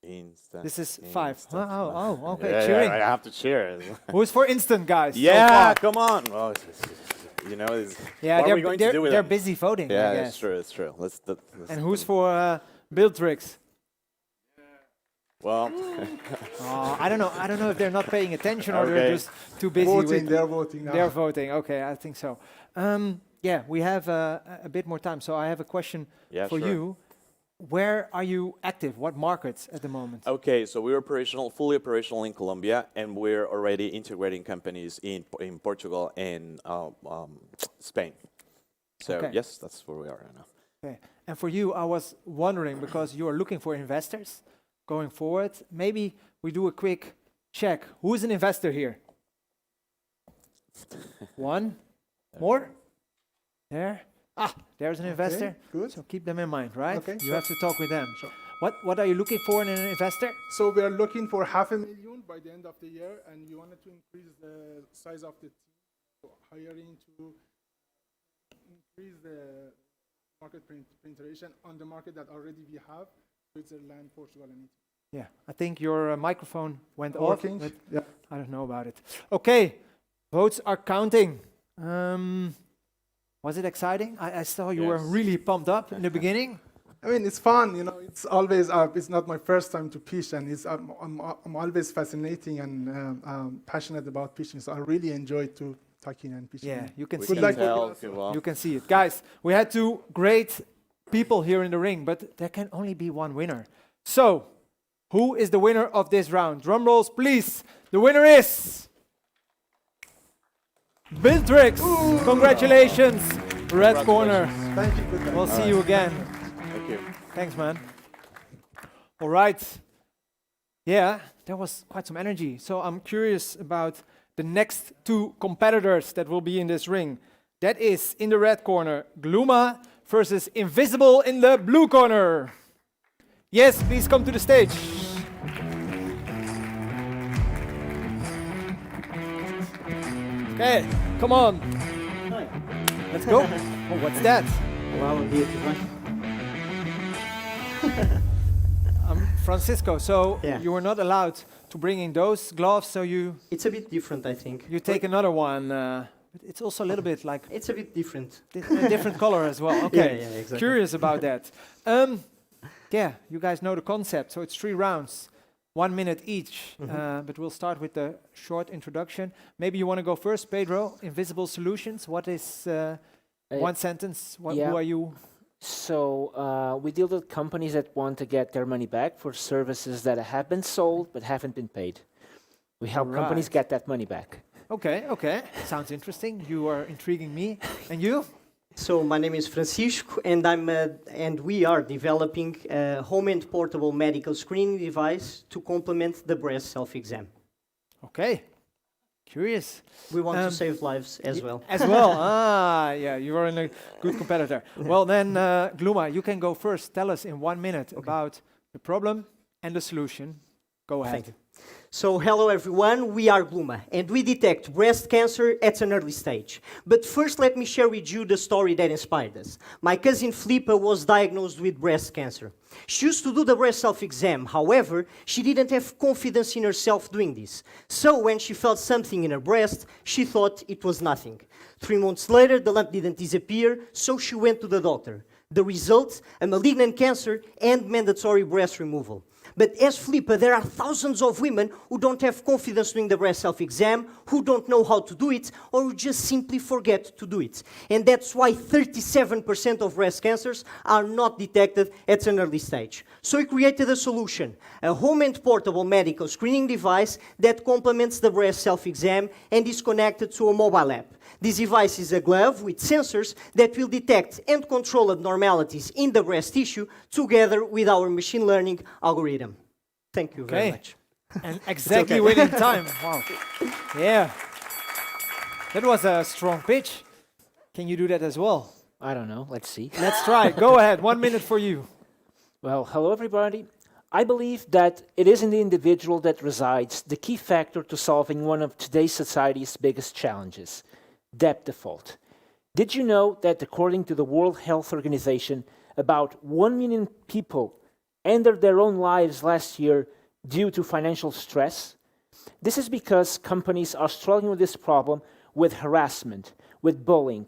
Instant. This is 5. Oh, okay, yeah, cheering. I have to cheer. Who's for instant, guys? Yeah, come on. Well, yeah, what are we going to do with they're them? busy voting. Yeah, I guess. it's true. It's true. And who's for build tricks? Well, I don't know if they're not paying attention or Okay. they're just too busy. Voting, they're voting now. They're voting. Okay, I think so. Yeah, we have a bit more time, so I have a question for sure. you. Where are you active? What markets at the moment? Okay, so we're fully operational in Colombia, and we're already integrating companies in Portugal and Spain. So Okay. yes, that's where we are right now. Okay. And for you, I was wondering, because you are looking for investors going forward, maybe we do a quick check. Who is an investor here? 1? More? There? There's an investor. Good. So keep them in mind, right? Okay, You sure. have to talk with them. What are you looking for in an investor? So we are looking for $500,000 by the end of the year, and we wanted to increase the size of the team, so hiring to increase the market penetration on the market that already we have, Switzerland, Portugal, and Italy. Yeah, I think your microphone went Working? off. But Yeah. I don't know about it. Okay, votes are counting. Was it exciting? I saw you were really pumped up in the beginning. I mean, it's fun, it's always, it's not my first time to pitch, and I'm always fascinating and passionate about pitching, so I really enjoy to talking and pitching. Yeah, you can Good see luck it. with it. You can see it. Guys, we had 2 great people here in the ring, but there can only be one winner. So, who is the winner of this round? Drum rolls, please. The winner is Buildtrix. Congratulations, red corner. Thank you. Good luck. We'll see you again. Thank you. Thanks, man. All right. Yeah, there was quite some energy. So I'm curious about the next 2 competitors that will be in this ring. That is, in the red corner, Gluma versus Invisible in the blue corner. Yes, please come to the stage. Okay, come on. Let's go. Oh, what's that? Wow, beautiful. I'm Francisco, so Yeah. you were not allowed to bring in those gloves, so you... It's a bit different, I think. You take another one. But it's also a little bit like... It's a bit different. A different color as well. Okay, Yeah, exactly. Curious about that. Yeah, you guys know the concept. So it's 3 rounds, 1 minute each. But we'll start with the short introduction. Maybe you want to go first, Pedro. Invisible Solutions. What is one sentence? Who are you? So we deal with companies that want to get their money back for services that have been sold but haven't been paid. We help companies Right. get that money back. Okay. Sounds interesting. You are intriguing me. And you? So my name is Francisco, and and we are developing a home-end portable medical screening device to complement the breast self-exam. Okay. Curious. We want to save lives as well. As well. Yeah, you are a good competitor. Well, then, Gluma, you can go first. Tell us in 1 minute about the problem and the solution. Go ahead. Thank you. So, hello everyone, we are Gluma, and we detect breast cancer at an early stage. But first, let me share with you the story that inspired us. My cousin Filipa was diagnosed with breast cancer. She used to do the breast self-exam, however, she didn't have confidence in herself doing this. So, when she felt something in her breast, she thought it was nothing. 3 months later, the lump didn't disappear, so she went to the doctor. The result, a malignant cancer and mandatory breast removal. But as Filipa, there are thousands of women who don't have confidence doing the breast self-exam, who don't know how to do it, or who just simply forget to do it. And that's why 37% of breast cancers are not detected at an early stage. So we created a solution, a home and portable medical screening device that complements the breast self-exam and is connected to a mobile app. This device is a glove with sensors that will detect and control abnormalities in the breast tissue together with our machine learning algorithm. Thank you very much. And exactly within time. Wow. Yeah. That was a strong pitch. Can you do that as well? I don't know. Let's see. Let's try. Go ahead. 1 minute for you. Well, hello everybody. I believe that it is in the individual that resides the key factor to solving one of today's society's biggest challenges. Debt default. Did you know that according to the World Health Organization, about 1 million people ended their own lives last year due to financial stress? This is because companies are struggling with this problem with harassment, with bullying.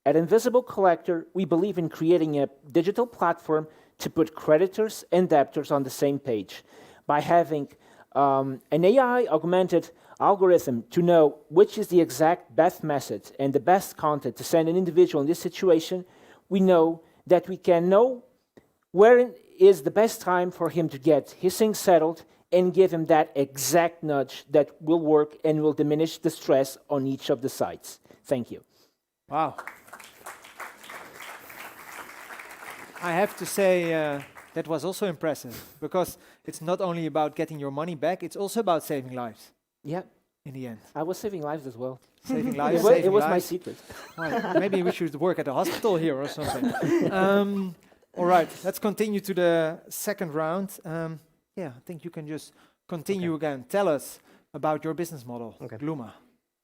At Invisible Collector, we believe in creating a digital platform to put creditors and debtors on the same page. By having an AI-augmented algorithm to know which is the exact best method and the best content to send an individual in this situation, we know that we can know where is the best time for him to get his things settled and give him that exact nudge that will work and will diminish the stress on each of the sites. Thank you. Wow. I have to say that was also impressive because it's not only about getting your money back, it's also about saving lives. Yeah. In the end. I was saving lives as well. Saving lives. It was my secret. Well, maybe we should work at a hospital here or something. All right, let's continue to the second round. Yeah, I think you can just continue again. Tell us about your business model, Gluma.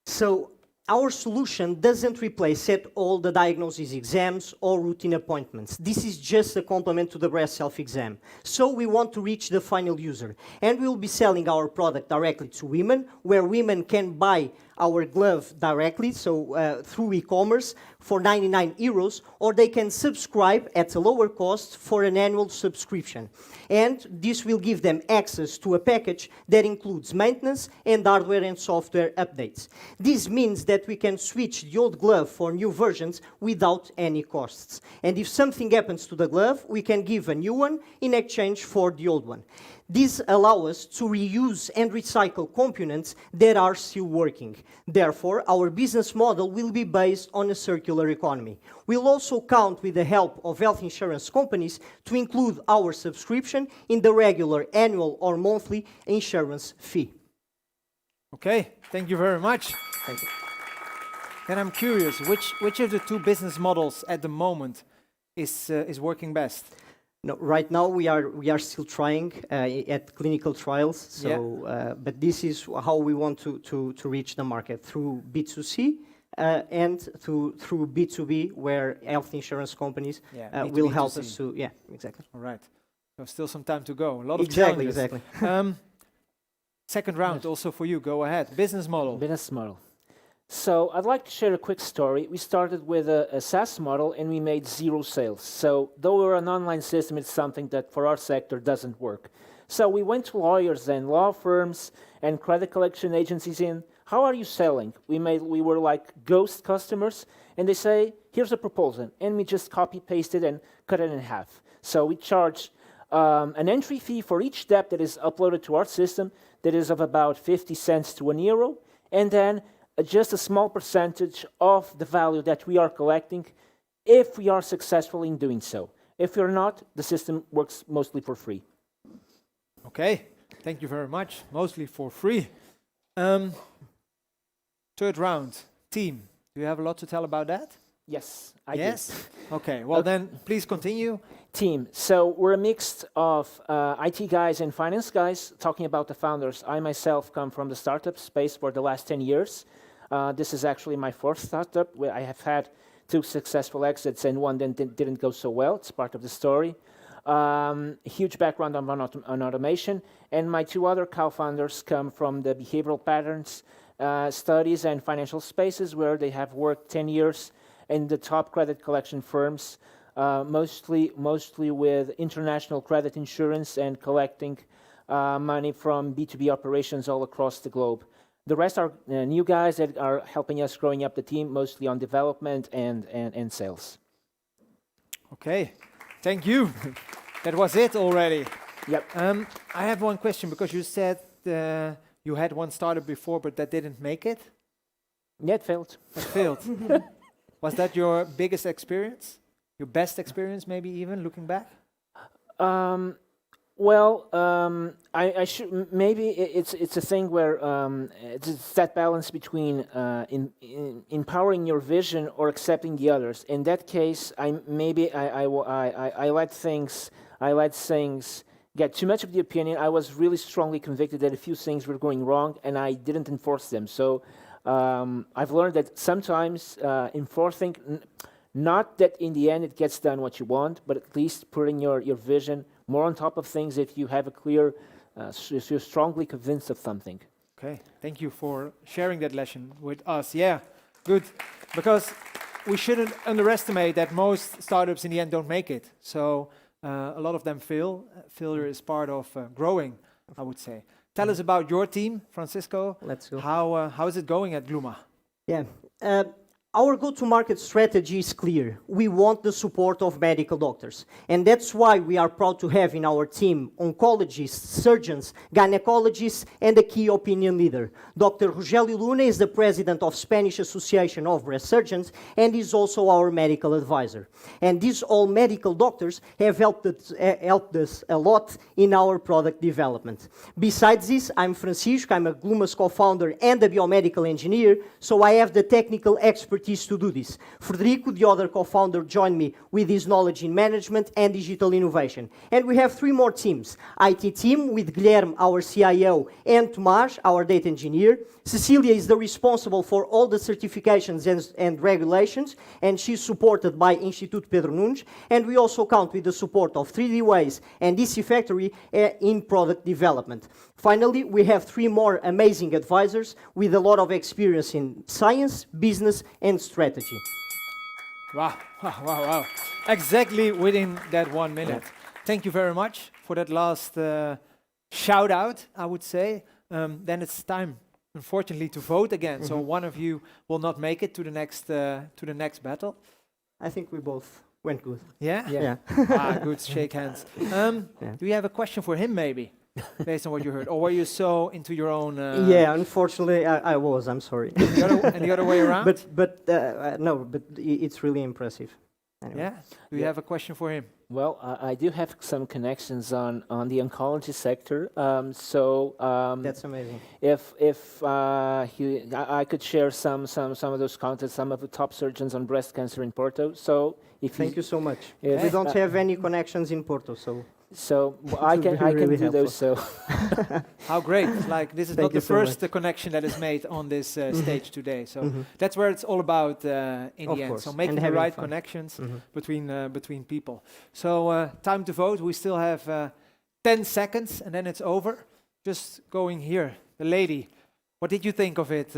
So our solution doesn't replace at all the diagnosis exams or routine appointments. This is just a complement to the breast self-exam. So we want to reach the final user. And we'll be selling our product directly to women, where women can buy our glove directly, so through e-commerce for 99 euros, or they can subscribe at a lower cost for an annual subscription. And this will give them access to a package that includes maintenance and hardware and software updates. This means that we can switch the old glove for new versions without any costs. And if something happens to the glove, we can give a new one in exchange for the old one. This allows us to reuse and recycle components that are still working. Therefore, our business model will be based on a circular economy. We'll also count with the help of health insurance companies to include our subscription in the regular annual or monthly insurance fee. Okay, thank you very much. Thank you. And I'm curious, which of the two business models at the moment is working best? No, right now we are still trying at clinical trials. So, but this is how we want to reach the market through B2C and through B2B, where health insurance companies will help us to. Yeah, exactly. All right. So still some time to go. A lot of exactly. Second round also for you. Go ahead. Business model. Business model. So I'd like to share a quick story. We started with a SaaS model and we made 0 sales. So though we're an online system, it's something that for our sector doesn't work. So we went to lawyers and law firms and credit collection agencies in, how are you selling? We were like ghost customers, and they say, here's a proposal. And we just copy paste it and cut it in half. So we charge an entry fee for each debt that is uploaded to our system that is of about 50 cents to €1. And then just a small percentage of the value that we are collecting if we are successful in doing so. If you're not, the system works mostly for free. Okay, thank you very much. Mostly for free. Third round, team. Do you have a lot to tell about that? Yes, I Yes? do. Okay, well then, please continue. Team. So we're a mix of IT guys and finance guys. Talking about the founders, I myself come from the startup space for the last 10 years. This is actually my fourth startup, where I have had 2 successful exits and one that didn't go so well. It's part of the story. Huge background on automation. And my 2 other co-founders come from the behavioral patterns studies and financial spaces, where they have worked 10 years in the top credit collection firms, mostly with international credit insurance and collecting money from B2B operations all across the globe. The rest are new guys that are helping us growing up the team, mostly on development and sales. Okay, thank you. That was it already. Yep. I have one question, because you said you had one startup before, but that didn't make it? Yeah, it failed. It failed. Was that your biggest experience? Your best experience, maybe even, looking back? I should maybe it's a thing where it's that balance between empowering your vision or accepting the others. In that case, I let things get too much of the opinion. I was really strongly convicted that a few things were going wrong, and I didn't enforce them. So I've learned that sometimes enforcing, not that in the end it gets done what you want, but at least putting your vision more on top of things if you have a clear, you're strongly convinced of something. Okay, thank you for sharing that lesson with us. Yeah, good, because we shouldn't underestimate that most startups in the end don't make it. So a lot of them fail. Failure is part of growing, I would say. Tell us about your team, Francisco. Let's go. How is it going at Gluma? Yeah. Our go-to-market strategy is clear. We want the support of medical doctors. And that's why we are proud to have in our team oncologists, surgeons, gynecologists, and a key opinion leader. Dr. Rogelio Luna is the president of Spanish Association of Breast Surgeons and is also our medical advisor. And these all medical doctors have helped us a lot in our product development. Besides this, I'm Francisco. I'm a Gluma's co-founder and a biomedical engineer, so I have the technical expertise to do this. Frederico, the other co-founder, joined me with his knowledge in management and digital innovation. And we have 3 more teams. IT team with Guilherme, our CIO, and Tomás, our data engineer. Cecilia is the responsible for all the certifications and regulations, and she's supported by Instituto Pedro Nunes. And we also count with the support of 3D Ways and DC Factory in product development. Finally, we have 3 more amazing advisors with a lot of experience in science, business, and strategy. Wow. Exactly within that 1 minute. Yeah. Thank you very much for that last shout out, I would say. Then it's time, unfortunately, to vote again. So one of you will not make it to the next battle. I think we both went good. Yeah? Yeah. Good, shake hands. Do you have a question for him, maybe? Based on what you heard, or were you so into your own? Yeah, unfortunately, I was. I'm sorry. And the other way around? No, but it's really impressive. Anyway. Yeah. Do you have a question for him? Well, I do have some connections on the oncology sector. That's amazing. If I could share some of those contacts, some of the top surgeons on breast cancer in Porto. So thank you so much. We don't have any connections in Porto, so I can do those. So how great! Like this is not the first connection that is made on this stage today. So that's where it's all about in the end. So making the right connections between people. So time to vote. We still have 10 seconds, and then it's over. Just going here, the lady. What did you think of it?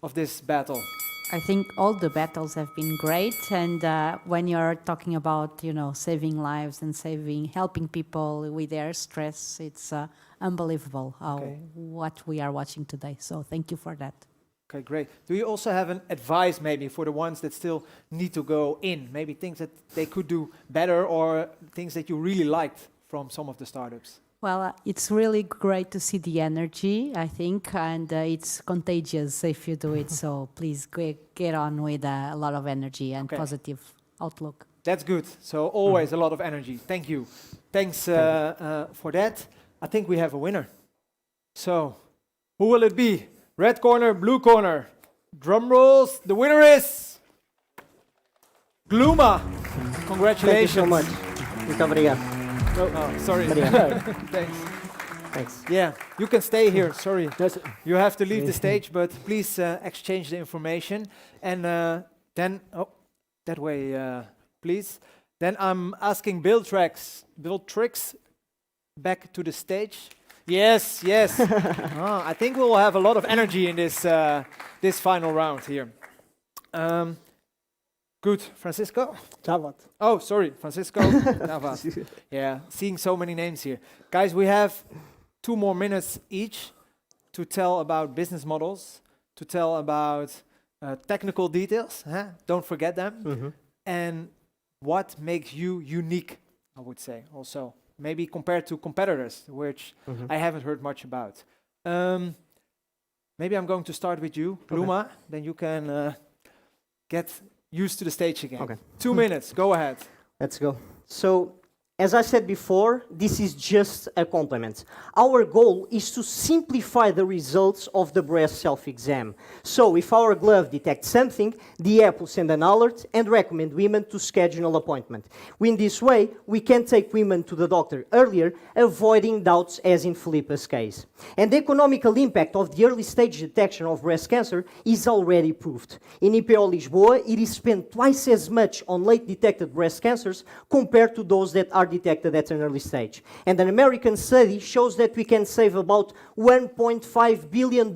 Of this battle? I think all the battles have been great, and when you're talking about saving lives and helping people with their stress, it's unbelievable what we are watching today. So thank you for that. Okay, great. Do you also have an advice maybe for the ones that still need to go in? Maybe things that they could do better, or things that you really liked from some of the startups? Well, it's really great to see the energy, I think, and it's contagious if you do it. So please get on with a lot of energy and positive outlook. That's good. So always a lot of energy. Thank you. Thanks for that. I think we have a winner. So who will it be? Red corner, blue corner. Drum rolls. The winner is Gluma. Congratulations. Thank you so much. Muito obrigado. Oh, sorry. Obrigado. Thanks. Thanks. Yeah, you can stay here. Sorry. You have to leave the stage, but please exchange the information. And then, that way, please. Then I'm asking Bill Tricks back to the stage. Yes, yes. I think we will have a lot of energy in this this final round here. Good, Francisco. Javad. Oh, sorry, Francisco. Javad. Yeah, seeing so many names here, guys. We have 2 more minutes each to tell about business models, to tell about technical details. Don't forget them. And what makes you unique, I would say, also. Maybe compared to competitors, which I haven't heard much about. Maybe I'm going to start with you, Gluma. Then you can get used to the stage again. Okay. 2 minutes, go ahead. Let's go. So, as I said before, this is just a complement. Our goal is to simplify the results of the breast self-exam. So, if our glove detects something, the app will send an alert and recommend women to schedule an appointment. In this way, we can take women to the doctor earlier, avoiding doubts as in Felipe's case. And the economical impact of the early stage detection of breast cancer is already proved. In IPO Lisboa, it is spent twice as much on late detected breast cancers compared to those that are detected at an early stage. And an American study shows that we can save about $1.5 billion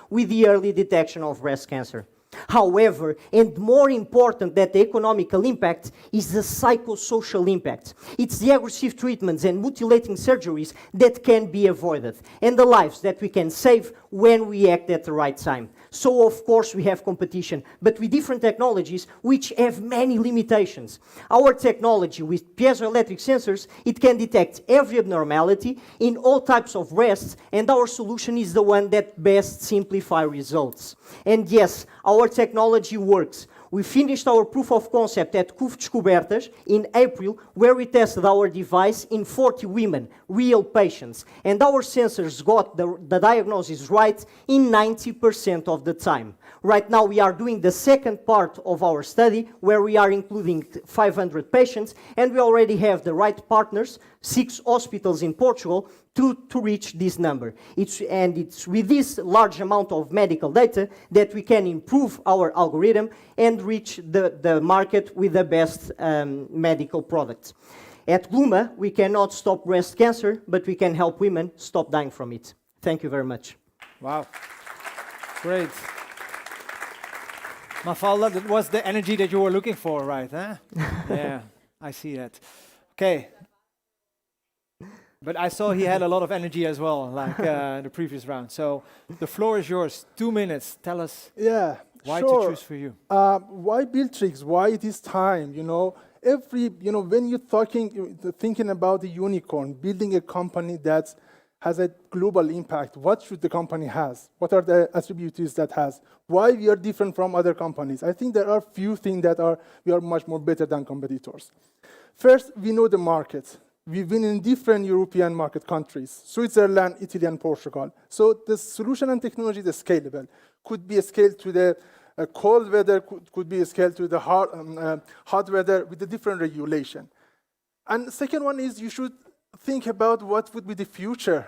with the early detection of breast cancer. However, and more important than the economical impact, is the psychosocial impact. It's the aggressive treatments and mutilating surgeries that can be avoided, and the lives that we can save when we act at the right time. So, of course, we have competition, but with different technologies which have many limitations. Our technology with piezoelectric sensors, it can detect every abnormality in all types of breasts, and our solution is the one that best simplifies results. And yes, our technology works. We finished our proof of concept at CUF Descobertas in April, where we tested our device in 40 women, real patients. And our sensors got the diagnosis right in 90% of the time. Right now, we are doing the second part of our study, where we are including 500 patients, and we already have the right partners, 6 hospitals in Portugal, to reach this number. It's with this large amount of medical data that we can improve our algorithm and reach the market with the best medical products. At Gluma, we cannot stop breast cancer, but we can help women stop dying from it. Thank you very much. Wow, great. Mafalda, that was the energy that you were looking for, right? Huh? Yeah, I see that. Okay. But I saw he had a lot of energy as well, like the previous round. So the floor is yours. 2 minutes. Tell us why to choose for you. Why Buildtrix? Why it is time? When you're thinking about the unicorn, building a company that has a global impact, what should the company has? What are the attributes that has? Why we are different from other companies? I think there are few things that we are much more better than competitors. First, we know the market. We've been in different European market countries, Switzerland, Italy, and Portugal. So the solution and technology is scalable. Could be scaled to the cold weather, could be scaled to the hot weather with a different regulation. And the second one is you should think about what would be the future.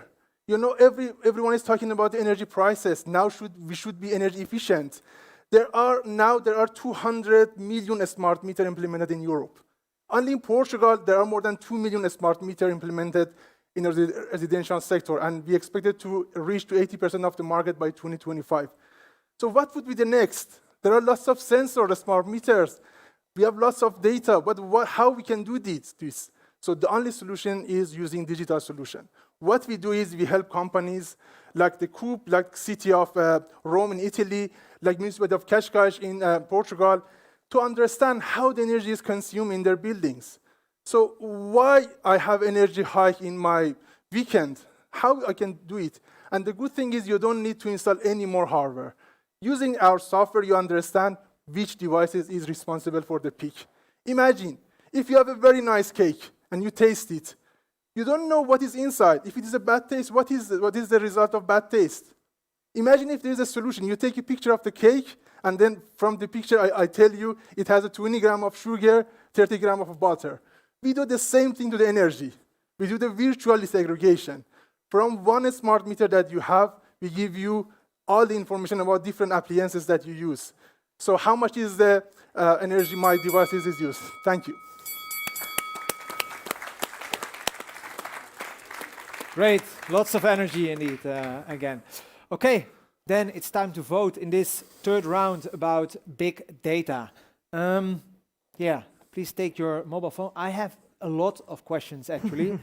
Everyone is talking about the energy prices. Now we should be energy efficient. There are 200 million smart meters implemented in Europe. Only in Portugal, there are more than 2 million smart meters implemented in the residential sector, and we expect it to reach to 80% of the market by 2025. So what would be the next? There are lots of sensors, smart meters. We have lots of data, but how we can do this? So the only solution is using digital solution. What we do is we help companies like the CUP, like City of Rome in Italy, like Municipality of Cascais in Portugal, to understand how the energy is consumed in their buildings. So why I have energy hike in my weekend, how I can do it. And the good thing is you don't need to install any more hardware. Using our software, you understand which devices is responsible for the peak. Imagine, if you have a very nice cake and you taste it, you don't know what is inside. If it is a bad taste, what is the result of bad taste? Imagine if there's a solution. You take a picture of the cake, and then from the picture, I tell you it has a 20 gram of sugar, 30 gram of butter. We do the same thing to the energy. We do the virtual disaggregation. From one smart meter that you have, we give you all the information about different appliances that you use. So how much is the energy my devices is used? Thank you. Great, lots of energy indeed, again. Okay, then it's time to vote in this third round about big data. Yeah, please take your mobile phone. I have a lot of questions actually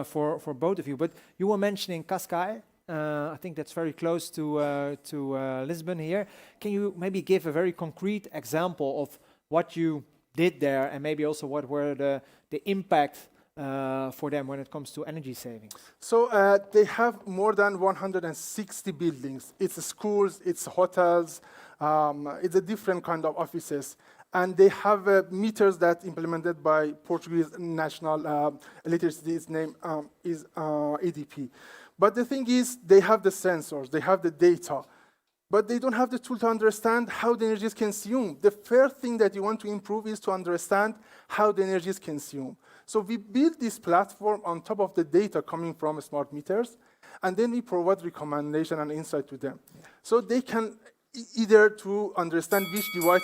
for both of you, but you were mentioning Cascais. I think that's very close to Lisbon here. Can you maybe give a very concrete example of what you did there, and maybe also what were the impact for them when it comes to energy savings? So they have more than 160 buildings. It's schools, it's hotels, it's a different kind of offices. And they have meters that implemented by Portuguese national electricity. Its name is ADP. But the thing is, they have the sensors, they have the data, but they don't have the tool to understand how the energy is consumed. The first thing that you want to improve is to understand how the energy is consumed. So we built this platform on top of the data coming from smart meters, and then we provide recommendation and insight to them. So they can either to understand which device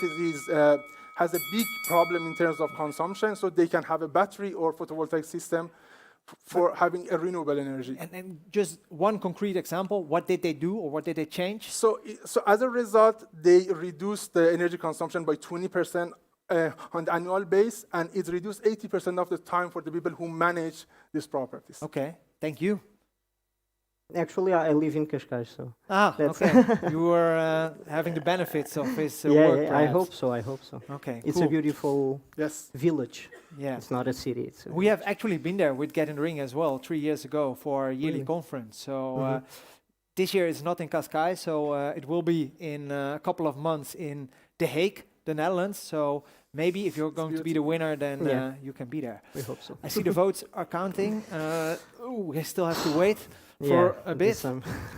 has a big problem in terms of consumption, so they can have a battery or photovoltaic system for having a renewable energy. And just one concrete example, what did they do or what did they change? So as a result, they reduced the energy consumption by 20% on the annual base, and it reduced 80% of the time for the people who manage these properties. Okay, thank you. Actually, I live in Cascais, so. Okay. You were having the benefits of his work, yeah, I hope so, I hope so. Okay, It's cool. a beautiful village. Yeah. It's not a city. We have actually been there with Get in the Ring as well 3 years ago for a yearly conference. So this year is not in Cascais, so it will be in a couple of months in The Hague, the Netherlands. So maybe if you're going to be the winner, then you can be there. We hope so. I see the votes are counting. We still have to wait for a bit,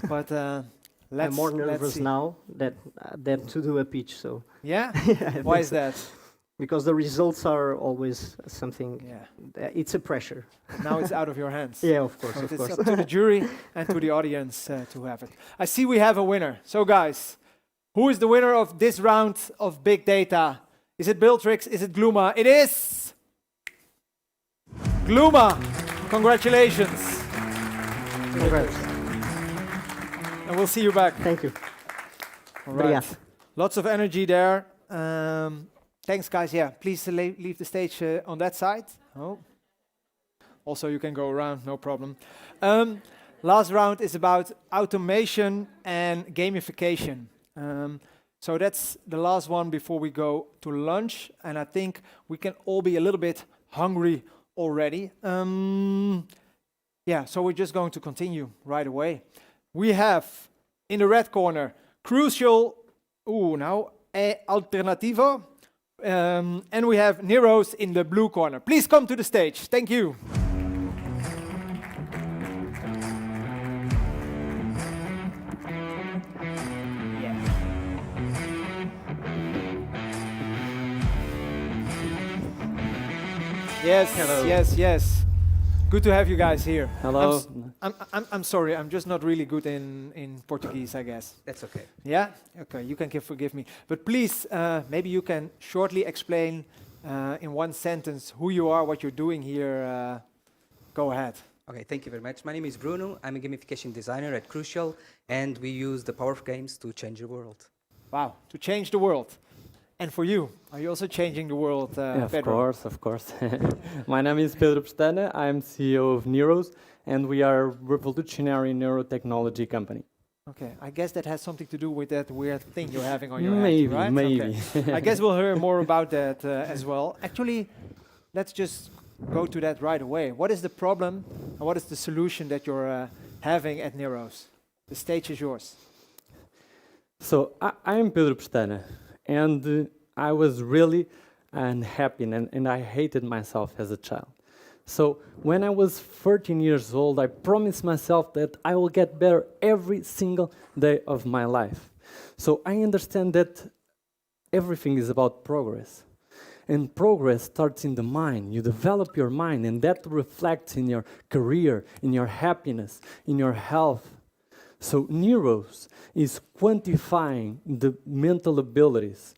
but I'm more nervous now than to do a pitch. So yeah, why is that? Because the results are always something. Yeah, it's a pressure. Now it's out of your hands. Yeah, of course, So of it's course. up to the jury and to the audience to have it. I see we have a winner. So guys, who is the winner of this round of big data? Is it Buildtrix? Is it Gluma? It is Gluma. Congratulations. Congrats. And we'll see you back. Thank you. All right. Lots of energy there. Thanks, guys. Yeah, please leave the stage on that side. Oh. Also, you can go around, no problem. Last round is about automation and gamification. So that's the last one before we go to lunch. And I think we can all be a little bit hungry already. Yeah, so we're just going to continue right away. We have in the red corner, Crucial, Alternativo. And we have Neros in the blue corner. Please come to the stage. Thank you. Yes, hello. Yes. Good to have you guys here. Hello. I'm sorry, I'm just not really good in Portuguese, I guess. That's okay. Yeah? Okay, you can forgive me. But please, maybe you can shortly explain in one sentence who you are, what you're doing here. Go ahead. Okay, thank you very much. My name is Bruno. I'm a gamification designer at Crucial, and we use the power of games to change the world. Wow, to change the world. And for you, are you also changing the world, Yeah, Pedro? of course. My name is Pedro Pestana. I'm CEO of Neros, and we are a revolutionary neurotechnology company. Okay, I guess that has something to do with that weird thing you're having on your Maybe, head, right? maybe. Okay. I guess we'll hear more about that as well. Actually, let's just go to that right away. What is the problem and what is the solution that you're having at Neros? The stage is yours. So I am Pedro Pestana, and I was really unhappy, and I hated myself as a child. So when I was 13 years old, I promised myself that I will get better every single day of my life. So I understand that everything is about progress. And progress starts in the mind. You develop your mind, and that reflects in your career, in your happiness, in your health. So Neuros is quantifying the mental abilities,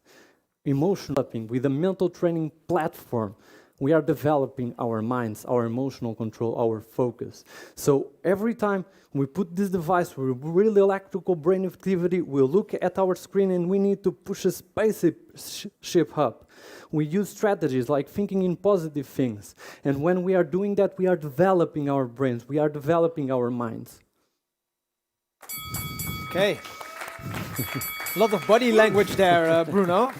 emotional developing with a mental training platform. We are developing our minds, our emotional control, our focus. So every time we put this device, we really electrical brain activity, we look at our screen and we need to push a spaceship up. We use strategies like thinking in positive things. And when we are doing that, we are developing our brains, we are developing our minds. Okay. A lot of body language there, Bruno.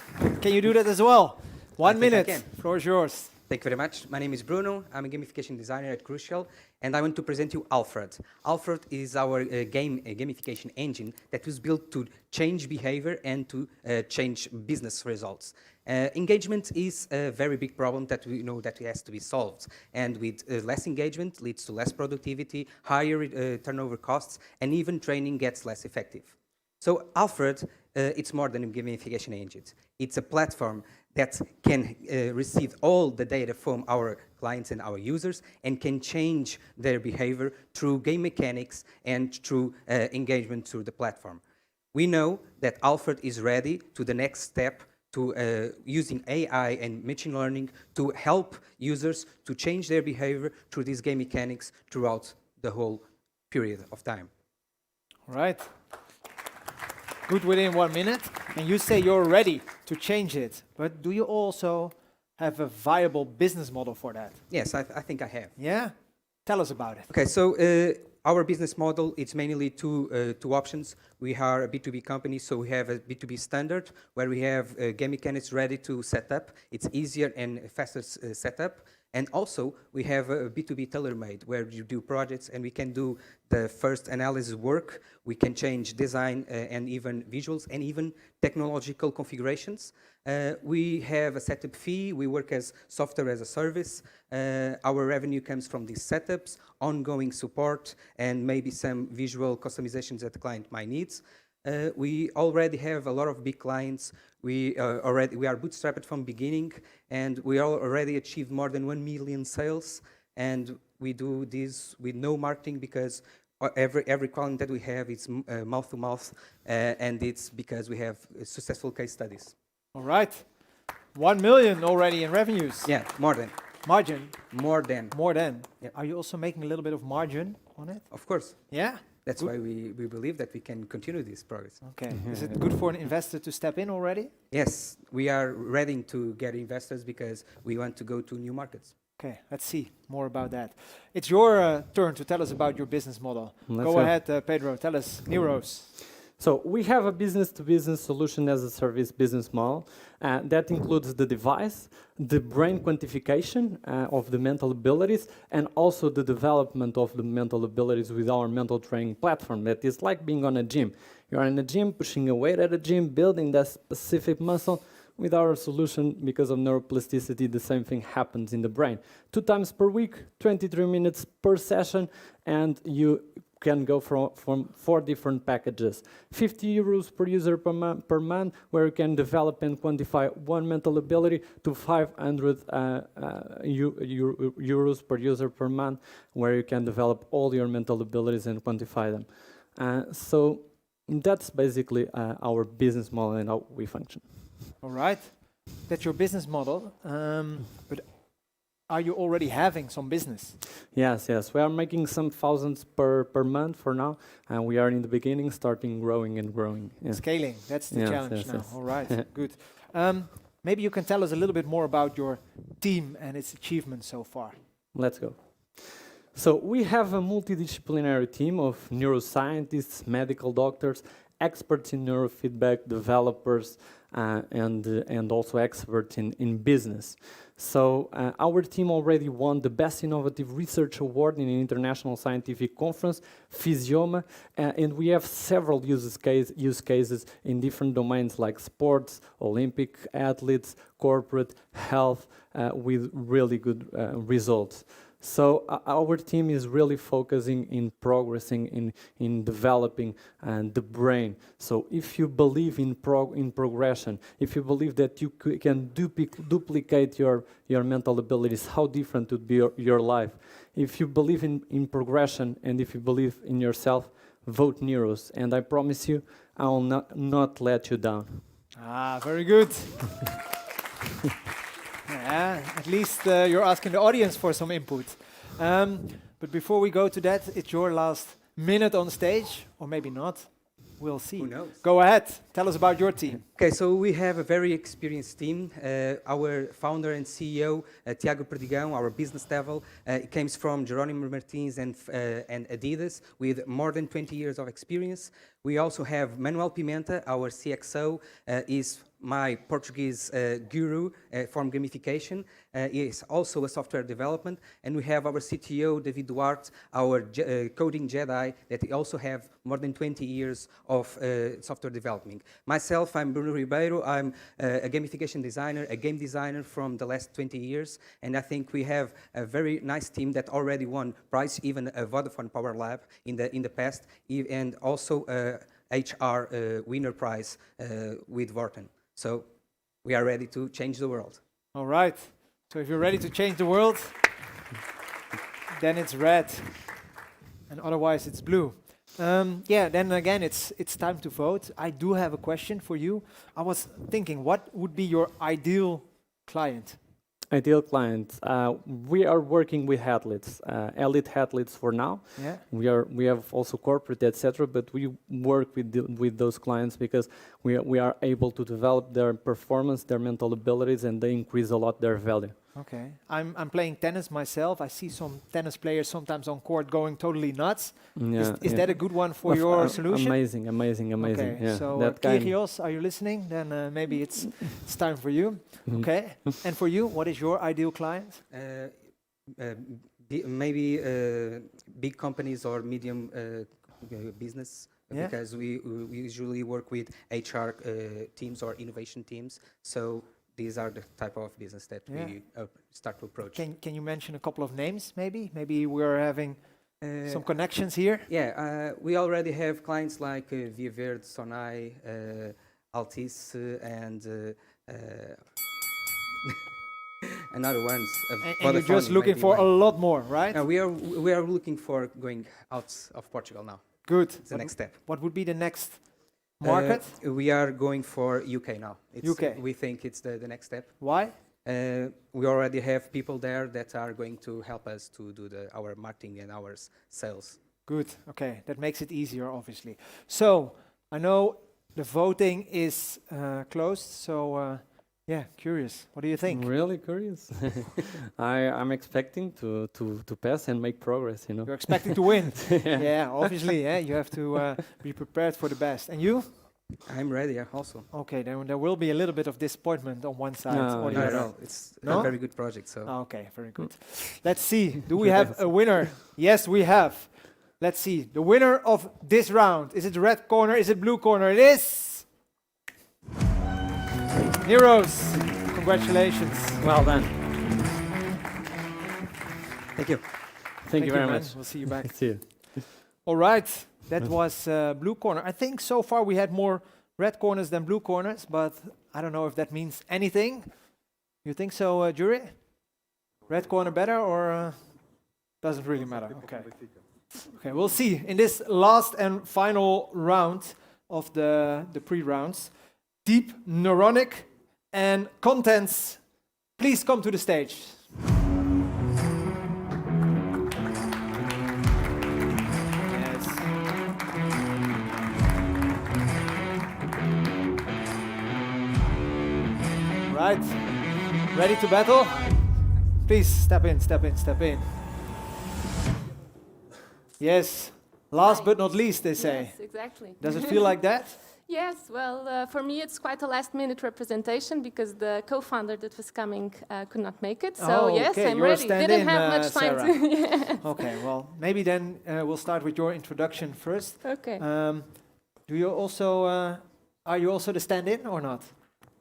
Can you do that as well? 1 minute. Floor is yours. Thank you very much. My name is Bruno. I'm a gamification designer at Crucial, and I want to present you Alfred. Alfred is our gamification engine that was built to change behavior and to change business results. Engagement is a very big problem that we know that has to be solved. And with less engagement leads to less productivity, higher turnover costs, and even training gets less effective. So Alfred, it's more than a gamification engine. It's a platform that can receive all the data from our clients and our users and can change their behavior through game mechanics and through engagement through the platform. We know that Alfred is ready to the next step to using AI and machine learning to help users to change their behavior through these game mechanics throughout the whole period of time. All right. Good within 1 minute. And you say you're ready to change it. But do you also have a viable business model for that? Yes, I think I have. Yeah? Tell us about it. Okay, so our business model, it's mainly two options. We are a B2B company, so we have a B2B standard where we have game mechanics ready to set up. It's easier and faster setup. And also, we have a B2B tailor-made where you do projects and we can do the first analysis work. We can change design and even visuals and even technological configurations. We have a setup fee. We work as software as a service. Our revenue comes from these setups, ongoing support, and maybe some visual customizations that the client might need. We already have a lot of big clients. We are bootstrapped from beginning, and we already achieved more than 1 million sales. And we do this with no marketing because every client that we have is mouth to mouth, and it's because we have successful case studies. All right. 1 million already in revenues. Yeah, more than. Margin? More than. More than. Yeah. Are you also making a little bit of margin on it? Of course. Yeah? That's why we believe that we can continue this progress. Okay. Is it good for an investor to step in already? Yes, we are ready to get investors because we want to go to new markets. Okay, let's see more about that. It's your turn to tell us about your business model. Go ahead, Pedro. Tell us, Neuros. So we have a business-to-business solution as a service business model that includes the device, the brain quantification of the mental abilities, and also the development of the mental abilities with our mental training platform. That is like being on a gym. You are in a gym, pushing a weight at a gym, building that specific muscle. With our solution, because of neuroplasticity, the same thing happens in the brain. 2 times per week, 23 minutes per session, and you can go from 4 different packages. 50 euros per user per month, where you can develop and quantify one mental ability, to 500 euros per user per month, where you can develop all your mental abilities and quantify them. So that's basically our business model and how we function. All right. That's your business model. But are you already having some business? Yes. We are making some thousands per month for now, and we are in the beginning, starting growing and growing. Yeah. Scaling, that's the challenge now. All right, good. Maybe you can tell us a little bit more about your team and its achievements so far. Let's go. So we have a multidisciplinary team of neuroscientists, medical doctors, experts in neurofeedback, developers, and also experts in business. So our team already won the Best Innovative Research Award in an international scientific conference, Physioma, and we have several use cases in different domains like sports, Olympic athletes, corporate, health, with really good results. So our team is really focusing in progressing, in developing the brain. So if you believe in progression, if you believe that you can duplicate your mental abilities, how different would be your life? If you believe in progression and if you believe in yourself, vote Neuros. And I promise you, I will not let you down. Ah, very good. Yeah, at least you're asking the audience for some input. But before we go to that, it's your last minute on stage, or maybe not. We'll see. Who knows? Go ahead. Tell us about your team. Okay, so we have a very experienced team. Our founder and CEO, Tiago Perdigão, our business devil, comes from Jerónimo Martins and Adidas with more than 20 years of experience. We also have Manuel Pimenta, our CXO, is my Portuguese guru from Gamification. He is also a software development. And we have our CTO, David Duarte, our coding Jedi, that he also have more than 20 years of software development. Myself, I'm Bruno Ribeiro. I'm a gamification designer, a game designer from the last 20 years. And I think we have a very nice team that already won prize, even a Vodafone Power Lab in the past, and also HR winner prize with Vorten. So we are ready to change the world. All right. So if you're ready to change the world, then it's red, and otherwise it's blue. Yeah, then again, it's time to vote. I do have a question for you. I was thinking, what would be your ideal client? Ideal client. We are working with athletes, elite athletes for now. Yeah. We have also corporate, etc. But we work with those clients because we are able to develop their performance, their mental abilities, and they increase a lot their value. Okay. I'm playing tennis myself. I see some tennis players sometimes on court going totally nuts. Yeah, is that a good one for your solution? Amazing. Okay. Yeah, So Kyrios, are you listening? Then maybe it's time for you. Okay. And for you, what is your ideal client? Maybe big companies or medium business. Yeah. Because we usually work with HR teams or innovation teams. So these are the type of business that we start to approach. Can you mention a couple of names, maybe? Maybe we're having some connections here. Yeah, we already have clients like Via Verde, Sonai, Altice, and another ones. And you're just looking for a lot more, right? No, we are looking for going out of Portugal now. Good. It's the next step. What would be the next market? We are going for UK now. UK. We think it's the next step. Why? We already have people there that are going to help us to do our marketing and our sales. Good. Okay, that makes it easier, obviously. So I know the voting is closed. So yeah, curious. What do you think? Really curious. I'm expecting to pass and make progress. You know. You're expecting to win. Yeah, obviously. Yeah, you have to be prepared for the best. And you? I'm ready also. Okay, then there will be a little bit of disappointment on one side or the other. No, it's a very good project. So. Okay, very good. Let's see. Do we have a winner? Yes, we have. Let's see. The winner of this round. Is it red corner? Is it blue corner? It is Heroes. Congratulations. Well done. Thank you. Thank you very much. We'll see you back. See you. All right. That was blue corner. I think so far we had more red corners than blue corners, but I don't know if that means anything. You think so, jury? Red corner better or doesn't really matter? Okay. Okay, we'll see. In this last and final round of the pre-rounds, Deep Neuronic and Contents, please come to the stage. Right, ready to battle? Please step in, step in, step in. Yes, last but not least, they say. Yes, exactly. Does it feel like that? Yes, well, for me it's quite a last-minute representation because the co-founder that was coming could not make it. So yes, okay. I'm You're ready. Didn't have much time Sarah. to. Yes. Okay, well, maybe then we'll start with your introduction first. Okay. Do you also, are you also the stand-in or not?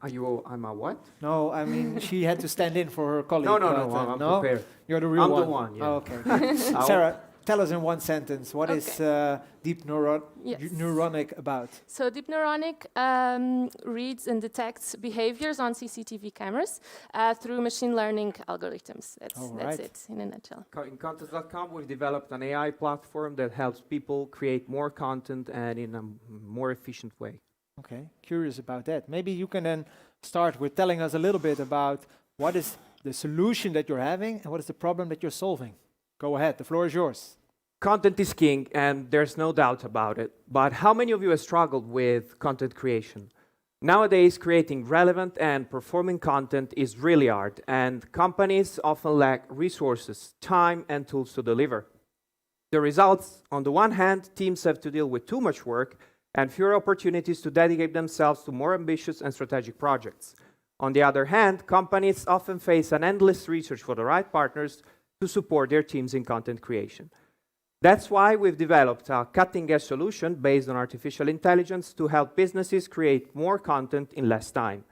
I'm a what? No, I mean, she had to stand in for her colleague. No, but, I'm no? prepared. You're the real I'm one. the one, yeah. Oh, okay. Sarah, tell us in one sentence, what is deep neuronic about? So deep neuronic reads and detects behaviors on CCTV cameras through machine learning algorithms. That's it in a nutshell. In Content.com, we've developed an AI platform that helps people create more content and in a more efficient way. Okay, curious about that. Maybe you can then start with telling us a little bit about what is the solution that you're having and what is the problem that you're solving. Go ahead, the floor is yours. Content is king, and there's no doubt about it. But how many of you have struggled with content creation? Nowadays, creating relevant and performing content is really hard, and companies often lack resources, time, and tools to deliver. The results, on the one hand, teams have to deal with too much work and fewer opportunities to dedicate themselves to more ambitious and strategic projects. On the other hand, companies often face an endless research for the right partners to support their teams in content creation. That's why we've developed a cutting-edge solution based on artificial intelligence to help businesses create more content in less time.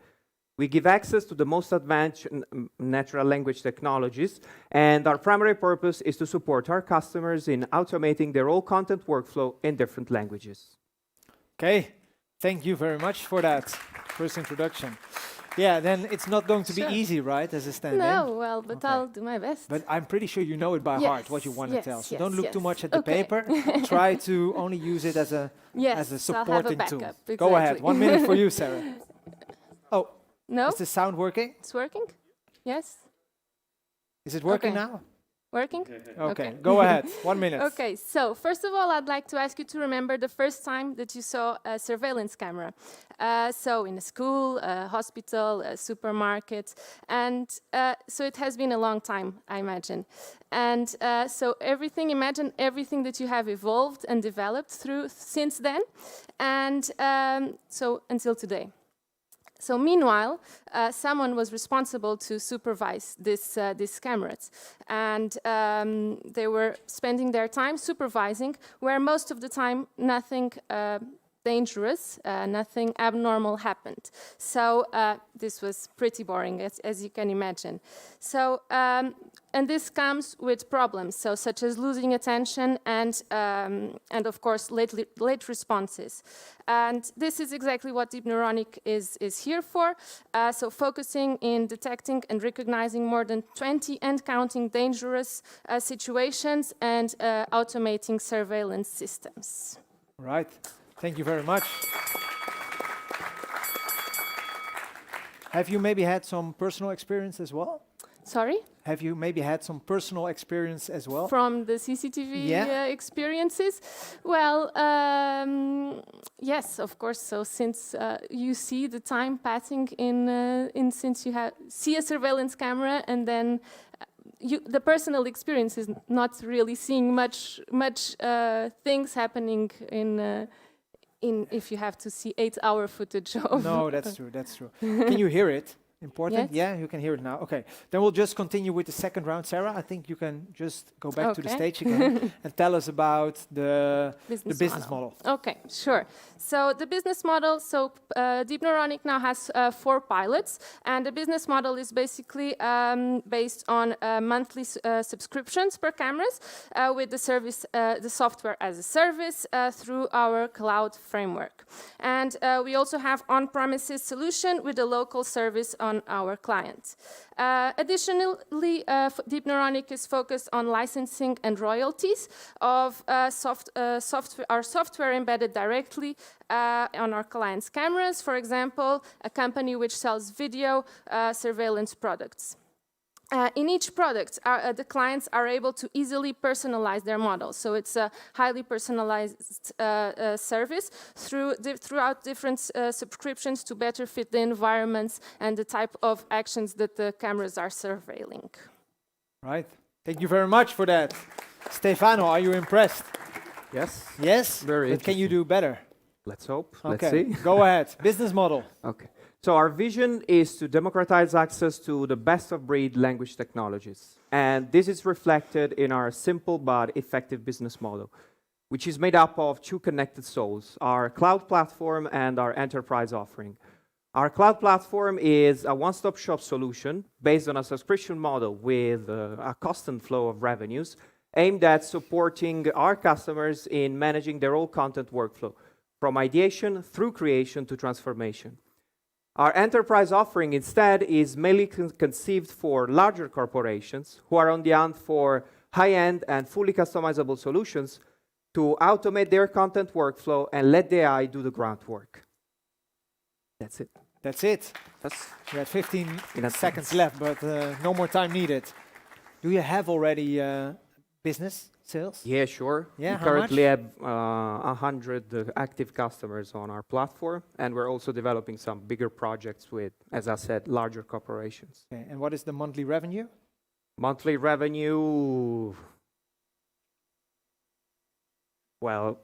We give access to the most advanced natural language technologies, and our primary purpose is to support our customers in automating their whole content workflow in different languages. Okay, thank you very much for that first introduction. Yeah, then it's not going to be easy, right, as a stand-in? No, well, but I'll do my best. But I'm pretty sure you know it by heart, what you want to tell. So don't look too much at the Okay. paper. Try to only use it as a supporting I'll have a tool. backup, Go ahead, exactly. 1 minute for you, Sarah. Oh, No? is the sound working? It's working? Yes? Is it working Okay. now? Working? Okay, go ahead, 1 minute. Okay, so first of all, I'd like to ask you to remember the first time that you saw a surveillance camera. So in a school, a hospital, a supermarket, and so it has been a long time, I imagine. And so imagine everything that you have evolved and developed through since then, and so until today. So meanwhile, someone was responsible to supervise these cameras, and they were spending their time supervising, where most of the time nothing dangerous, nothing abnormal happened. So this was pretty boring, as you can imagine. So and this comes with problems, so such as losing attention and of course late responses. And this is exactly what deep neuronic is here for. So focusing in detecting and recognizing more than 20 and counting dangerous situations and automating surveillance systems. Right. Thank you very much. Have you maybe had some personal experience as well? Sorry? Have you maybe had some personal experience as well? From the CCTV experiences? Well, yes, of course. So since you see the time passing since you see a surveillance camera and then the personal experience is not really seeing much things happening in if you have to see 8-hour footage of. No, that's true. That's true. Can you hear it? Important? Yes. Yeah, you can hear it now. Okay. Then we'll just continue with the second round. Sarah, I think you can just go back to the stage again and tell us about the business model. Okay, sure. So the business model, Deep Neuronic now has 4 pilots, and the business model is basically based on monthly subscriptions per cameras with the service, the software as a service through our cloud framework. And we also have on-premises solution with a local service on our clients. Additionally, Deep Neuronic is focused on licensing and royalties of our software embedded directly on our clients' cameras. For example, a company which sells video surveillance products. In each product, the clients are able to easily personalize their model. So it's a highly personalized service throughout different subscriptions to better fit the environments and the type of actions that the cameras are surveilling. Right. Thank you very much for that. Stefano, are you impressed? Yes. Yes? Very But can you do better? Let's hope. Okay. Let's see. Go ahead. Business model. Okay. So our vision is to democratize access to the best-of-breed language technologies. And this is reflected in our simple but effective business model, which is made up of 2 connected souls, our cloud platform and our enterprise offering. Our cloud platform is a one-stop shop solution based on a subscription model with a constant flow of revenues aimed at supporting our customers in managing their whole content workflow, from ideation through creation to transformation. Our enterprise offering instead is mainly conceived for larger corporations who are on the hunt for high-end and fully customizable solutions to automate their content workflow and let the AI do the groundwork. That's it. That's it. We have 15 seconds left, but no more time needed. Do you have already business sales? Yeah, sure. Yeah, we how currently much? have 100 active customers on our platform, and we're also developing some bigger projects with, as I said, larger corporations. Okay. And what is the monthly revenue? Monthly revenue, well,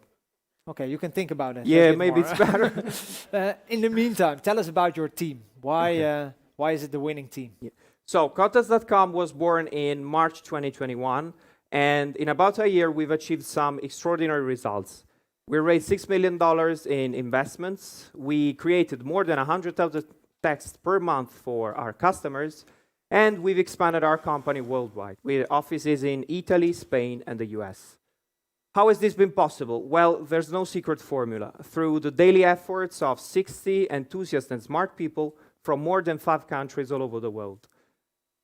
okay, you can think about it. Yeah, maybe it's better. In the meantime, tell us about your team. Why is it the winning team? Yeah. So Contest.com was born in March 2021, and in about a year, we've achieved some extraordinary results. We raised $6 million in investments. We created more than 100,000 texts per month for our customers, and we've expanded our company worldwide with offices in Italy, Spain, and the US. How has this been possible? Well, there's no secret formula. Through the daily efforts of 60 enthusiast and smart people from more than 5 countries all over the world.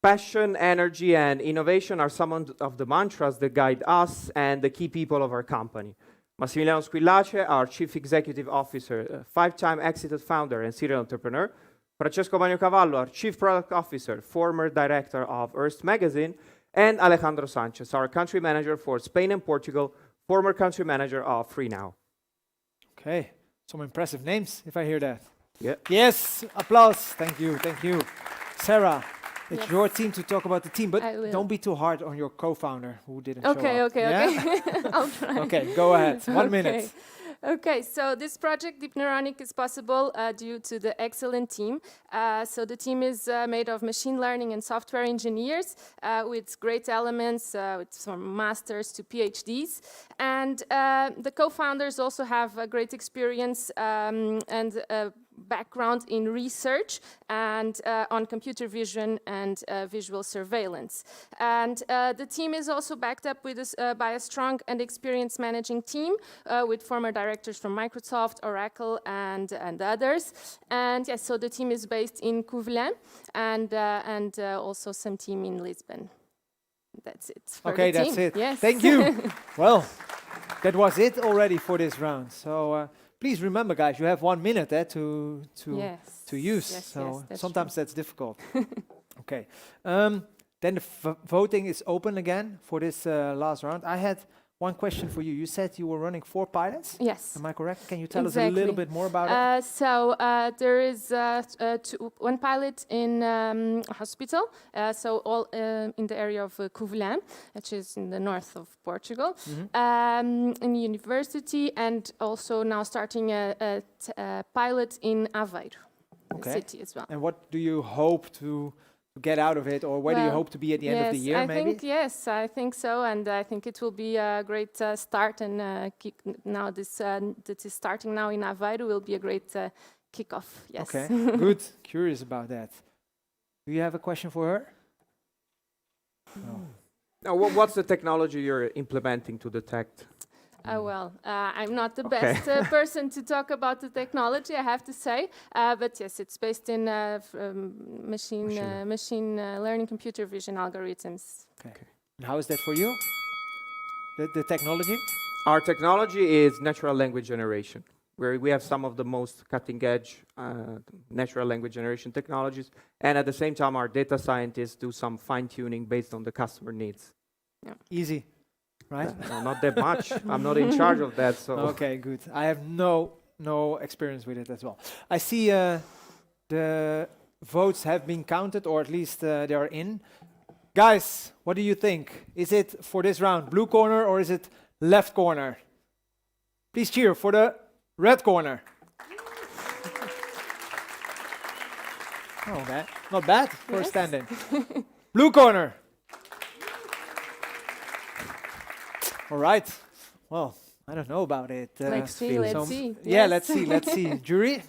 Passion, energy, and innovation are some of the mantras that guide us and the key people of our company. Massimiliano Squillace, our Chief Executive Officer, 5-time exited founder and serial entrepreneur. Francesco Bagnocavallo, our Chief Product Officer, former director of Hearst Magazine. And Alejandro Sanchez, our Country Manager for Spain and Portugal, former Country Manager of FreeNow. Okay, some impressive names, if I hear that. Yeah. Yes, applause. Thank you, thank you. Sarah, it's Yes. your team to talk about the team, but I will. don't be too hard on your co-founder who didn't show Okay, up. okay, Yeah? okay. I'll try. Okay, go ahead. 1 minute. Okay, so this project, Deep Neuronic, is possible due to the excellent team. So the team is made of machine learning and software engineers with great elements, with from masters to PhDs. And the co-founders also have a great experience and background in research and on computer vision and visual surveillance. And the team is also backed up with by a strong and experienced managing team with former directors from Microsoft, Oracle, and others. And yes, so the team is based in Covelin and also some team in Lisbon. That's it. For Okay, the that's team. it. Yes. Thank you. Well, that was it already for this round. So please remember, guys, you have 1 minute to use. Yes, so yes, that's sometimes that's difficult. Okay. Then the voting is open again for this last round. I had one question for you. You said you were running 4 pilots. Yes. Am I correct? Can you tell us a little bit more about it? So there is one pilot in a hospital, so all in the area of Covelin, which is in the north of Portugal, in university, and also now starting a pilot in Aveiro, the city as well. And what do you hope to get out of it, or where do you hope to be at the end of the year, Yes, I think so, and I think it will be a great start, and now this that is starting now in Aveiro will be a great kickoff. Yes. Okay, good. Curious about that. Do you have a question for her? No. Now, what's the technology you're implementing to detect? Well, I'm not the Okay. best person to talk about the technology, I have to say. But yes, it's based in machine learning, computer vision algorithms. Okay. And how is that for you? The technology? Our technology is natural language generation, where we have some of the most cutting-edge natural language generation technologies, and at the same time, our data scientists do some fine-tuning based on the customer needs. Yeah. Easy. Right? No, not that much. I'm not in charge of that. So okay, good. I have no experience with it as well. I see the votes have been counted, or at least they are in. Guys, what do you think? Is it for this round blue corner or is it left corner? Please cheer for the red corner. Oh, not bad for standing. Blue corner. All right. Well, I don't know about it. Let's see. Yeah, Yes. let's see. Jury,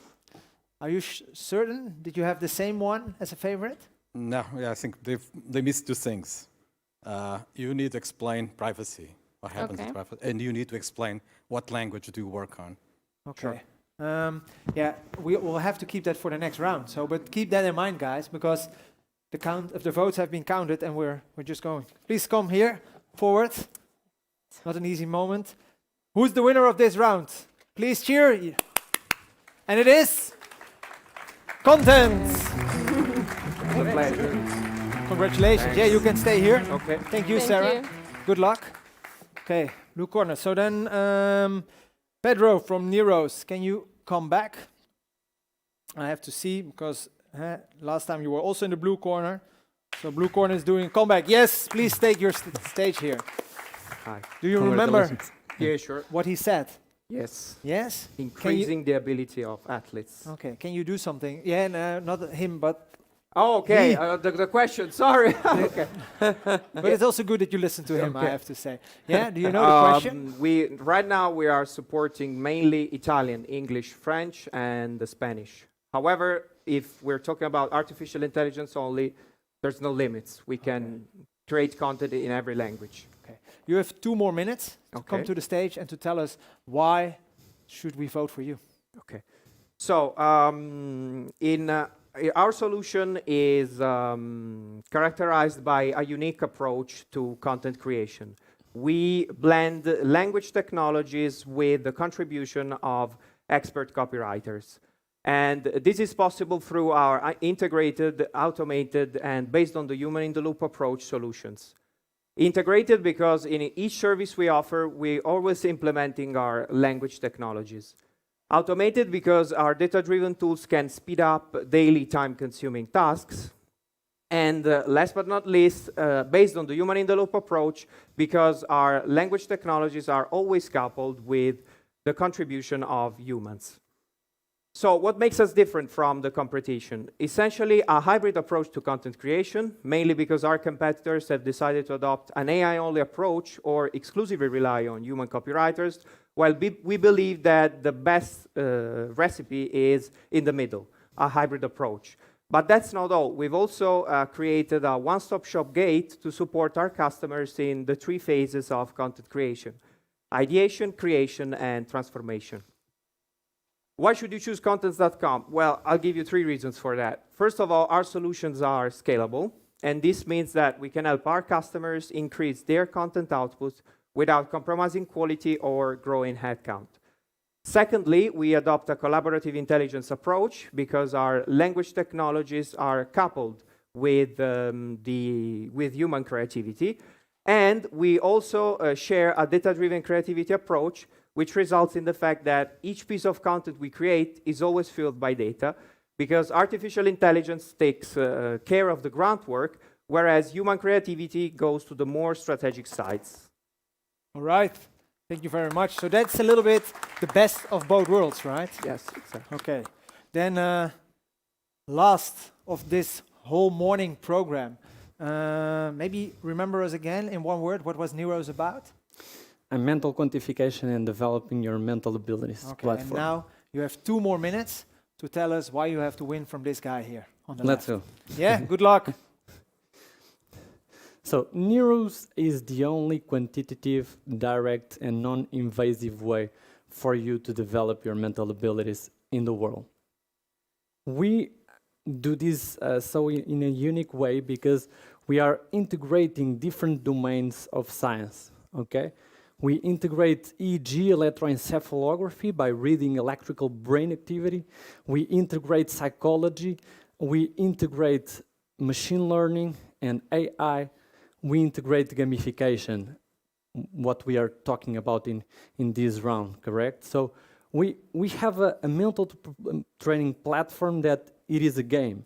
Are you certain? Did you have the same one as a favorite? No, yeah, I think they missed two things. You need to explain privacy, what happens with privacy, and you need to explain what language do you work on. Okay. Yeah, we will have to keep that for the next round. So, but keep that in mind, guys, because the count of the votes have been counted, and we're just going. Please come here, forward. It's not an easy moment. Who's the winner of this round? Please cheer. And it is content. Congratulations. Yeah, you can stay here. Okay. Thank you, Thank Sarah. you. Good luck. Okay, blue corner. So then, Pedro from Neros, can you come back? I have to see, because last time you were also in the blue corner. So blue corner is doing a comeback. Yes, please take your stage here. Hi. Do you remember Yeah, sure. what he said? Yes. Yes? Increasing the ability of athletes. Okay, can you do something? Yeah, no, not him, but... Oh, okay, Me. the question, sorry. Okay. But it's also good that you listen to him, I Okay. have to say. Yeah, do you know the question? Right now we are supporting mainly Italian, English, French, and the Spanish. However, if we're talking about artificial intelligence only, there's no limits. We can create content in every language. Okay. You have 2 more minutes to come to the stage and to tell us why should we vote for you. Okay. So, our solution is characterized by a unique approach to content creation. We blend language technologies with the contribution of expert copywriters. And this is possible through our integrated, automated, and based on the human-in-the-loop approach solutions. Integrated because in each service we offer, we're always implementing our language technologies. Automated because our data-driven tools can speed up daily time-consuming tasks. And last but not least, based on the human-in-the-loop approach, because our language technologies are always coupled with the contribution of humans. So what makes us different from the competition? Essentially, a hybrid approach to content creation, mainly because our competitors have decided to adopt an AI-only approach or exclusively rely on human copywriters, while we believe that the best recipe is in the middle, a hybrid approach. But that's not all. We've also created a one-stop shop gate to support our customers in the 3 phases of content creation: ideation, creation, and transformation. Why should you choose Contents.com? Well, I'll give you 3 reasons for that. First of all, our solutions are scalable, and this means that we can help our customers increase their content output without compromising quality or growing headcount. Secondly, we adopt a collaborative intelligence approach because our language technologies are coupled with human creativity. And we also share a data-driven creativity approach, which results in the fact that each piece of content we create is always fueled by data, because artificial intelligence takes care of the groundwork, whereas human creativity goes to the more strategic sides. All right. Thank you very much. So that's a little bit the best of both worlds, right? Yes, exactly. Okay. Then last of this whole morning program, maybe remember us again in one word, what was Neros about? A mental quantification and developing your mental abilities platform. And now you have 2 more minutes to tell us why you have to win from this guy here on the Let's left. go. Yeah, good luck. So Neros is the only quantitative, direct, and non-invasive way for you to develop your mental abilities in the world. We do this in a unique way because we are integrating different domains of science, okay? We integrate EEG, electroencephalography, by reading electrical brain activity. We integrate psychology. We integrate machine learning and AI. We integrate gamification, what we are talking about in this round, correct? So we have a mental training platform that it is a game.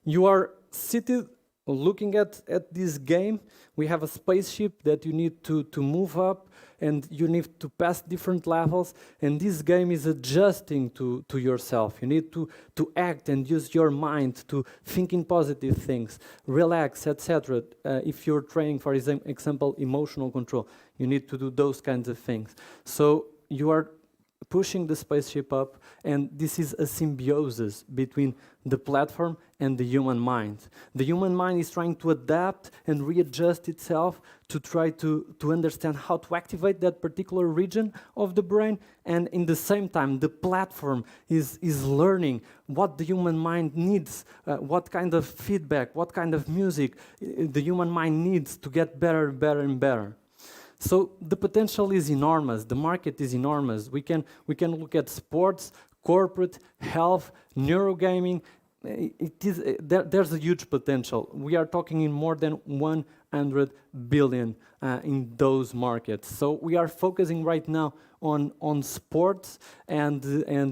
You are seated looking at this game. We have a spaceship that you need to move up, and you need to pass different levels, and this game is adjusting to yourself. You need to act and use your mind to think in positive things, relax, etc. If you're training, for example, emotional control, you need to do those kinds of things. So you are pushing the spaceship up, and this is a symbiosis between the platform and the human mind. The human mind is trying to adapt and readjust itself to try to understand how to activate that particular region of the brain, and in the same time, the platform is learning what the human mind needs, what kind of feedback, what kind of music the human mind needs to get better, better, and better. So the potential is enormous. The market is enormous. We can look at sports, corporate, health, neurogaming. There's a huge potential. We are talking in more than 100 billion in those markets. So we are focusing right now on sports, and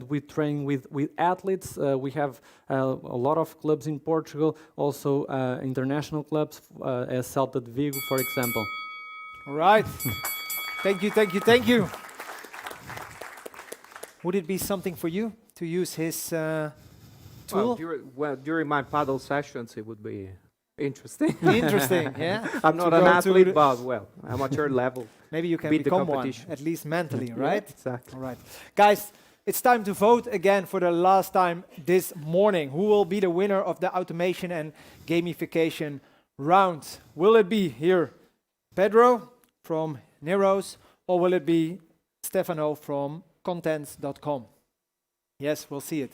we train with athletes. We have a lot of clubs in Portugal, also international clubs, as Celta de Vigo, for example. All right. Thank you, thank you, thank you. Would it be something for you to use his tool? During my paddle sessions, it would be interesting. Interesting, yeah. I'm not an athlete, but well, amateur level. Maybe you can beat the become one, competition. at least mentally, right? Yeah, exactly. All right. Guys, it's time to vote again for the last time this morning. Who will be the winner of the automation and gamification round? Will it be here, Pedro from Neros, or will it be Stefano from contents.com? Yes, we'll see it.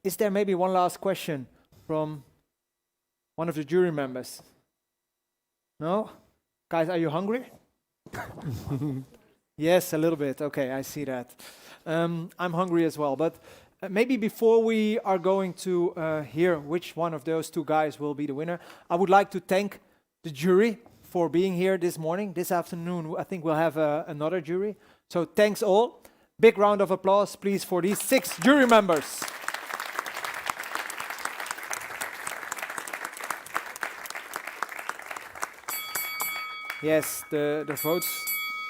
Is there maybe one last question from one of the jury members? No? Guys, are you hungry? Yes, a little bit. Okay, I see that. I'm hungry as well, but maybe before we are going to hear which one of those two guys will be the winner, I would like to thank the jury for being here this morning. This afternoon, I think we'll have another jury. So thanks all. Big round of applause, please, for these 6 jury members. Yes, the votes,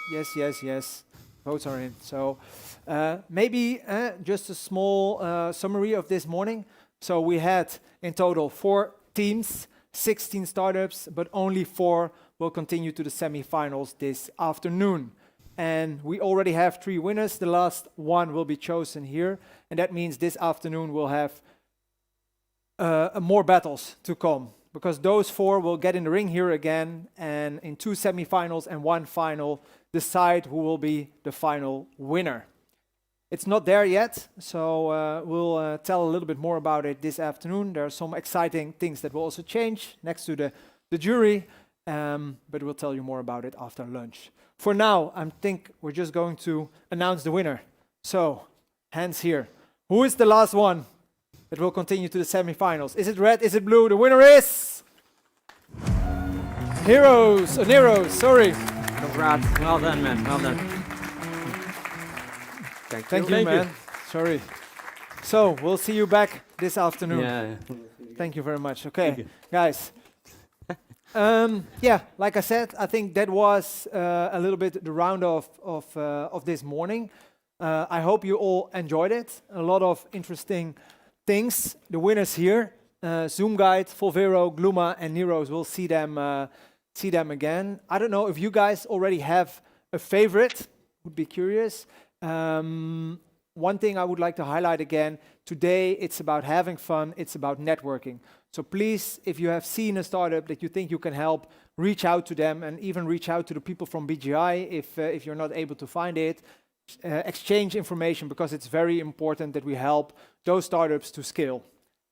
yes, votes are in. So maybe just a small summary of this morning. So we had in total 4 teams, 16 startups, but only 4 will continue to the semi-finals this afternoon. And we already have 3 winners. The last one will be chosen here. And that means this afternoon we'll have more battles to come, because those 4 will get in the ring here again, and in 2 semi-finals and 1 final decide who will be the final winner. It's not there yet, so we'll tell a little bit more about it this afternoon. There are some exciting things that will also change next to the jury, but we'll tell you more about it after lunch. For now, I think we're just going to announce the winner. So, hands here. Who is the last one that will continue to the semi-finals? Is it red? Is it blue? The winner is Neros, sorry. Congrats. Well done, man, well done. Thank you, man. Sorry. So, we'll see you back this afternoon. Yeah. Thank you very much. Okay, guys. Yeah, like I said, I think that was a little bit the round of this morning. I hope you all enjoyed it. A lot of interesting things. The winners here, Zoom Guide, Volvero, Gluma, and Neros. We'll see them again. I don't know if you guys already have a favorite. Would be curious. One thing I would like to highlight again, today it's about having fun, it's about networking. So please, if you have seen a startup that you think you can help, reach out to them, and even reach out to the people from BGI if you're not able to find it. Exchange information, because it's very important that we help those startups to scale.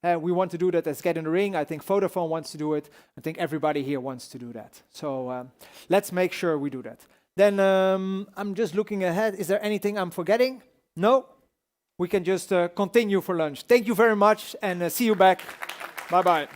We want to do that as Get in the Ring. I think Vodafone wants to do it. I think everybody here wants to do that. So let's make sure we do that. Then I'm just looking ahead. Is there anything I'm forgetting? No? We can just continue for lunch. Thank you very much, and see you back. Bye-bye.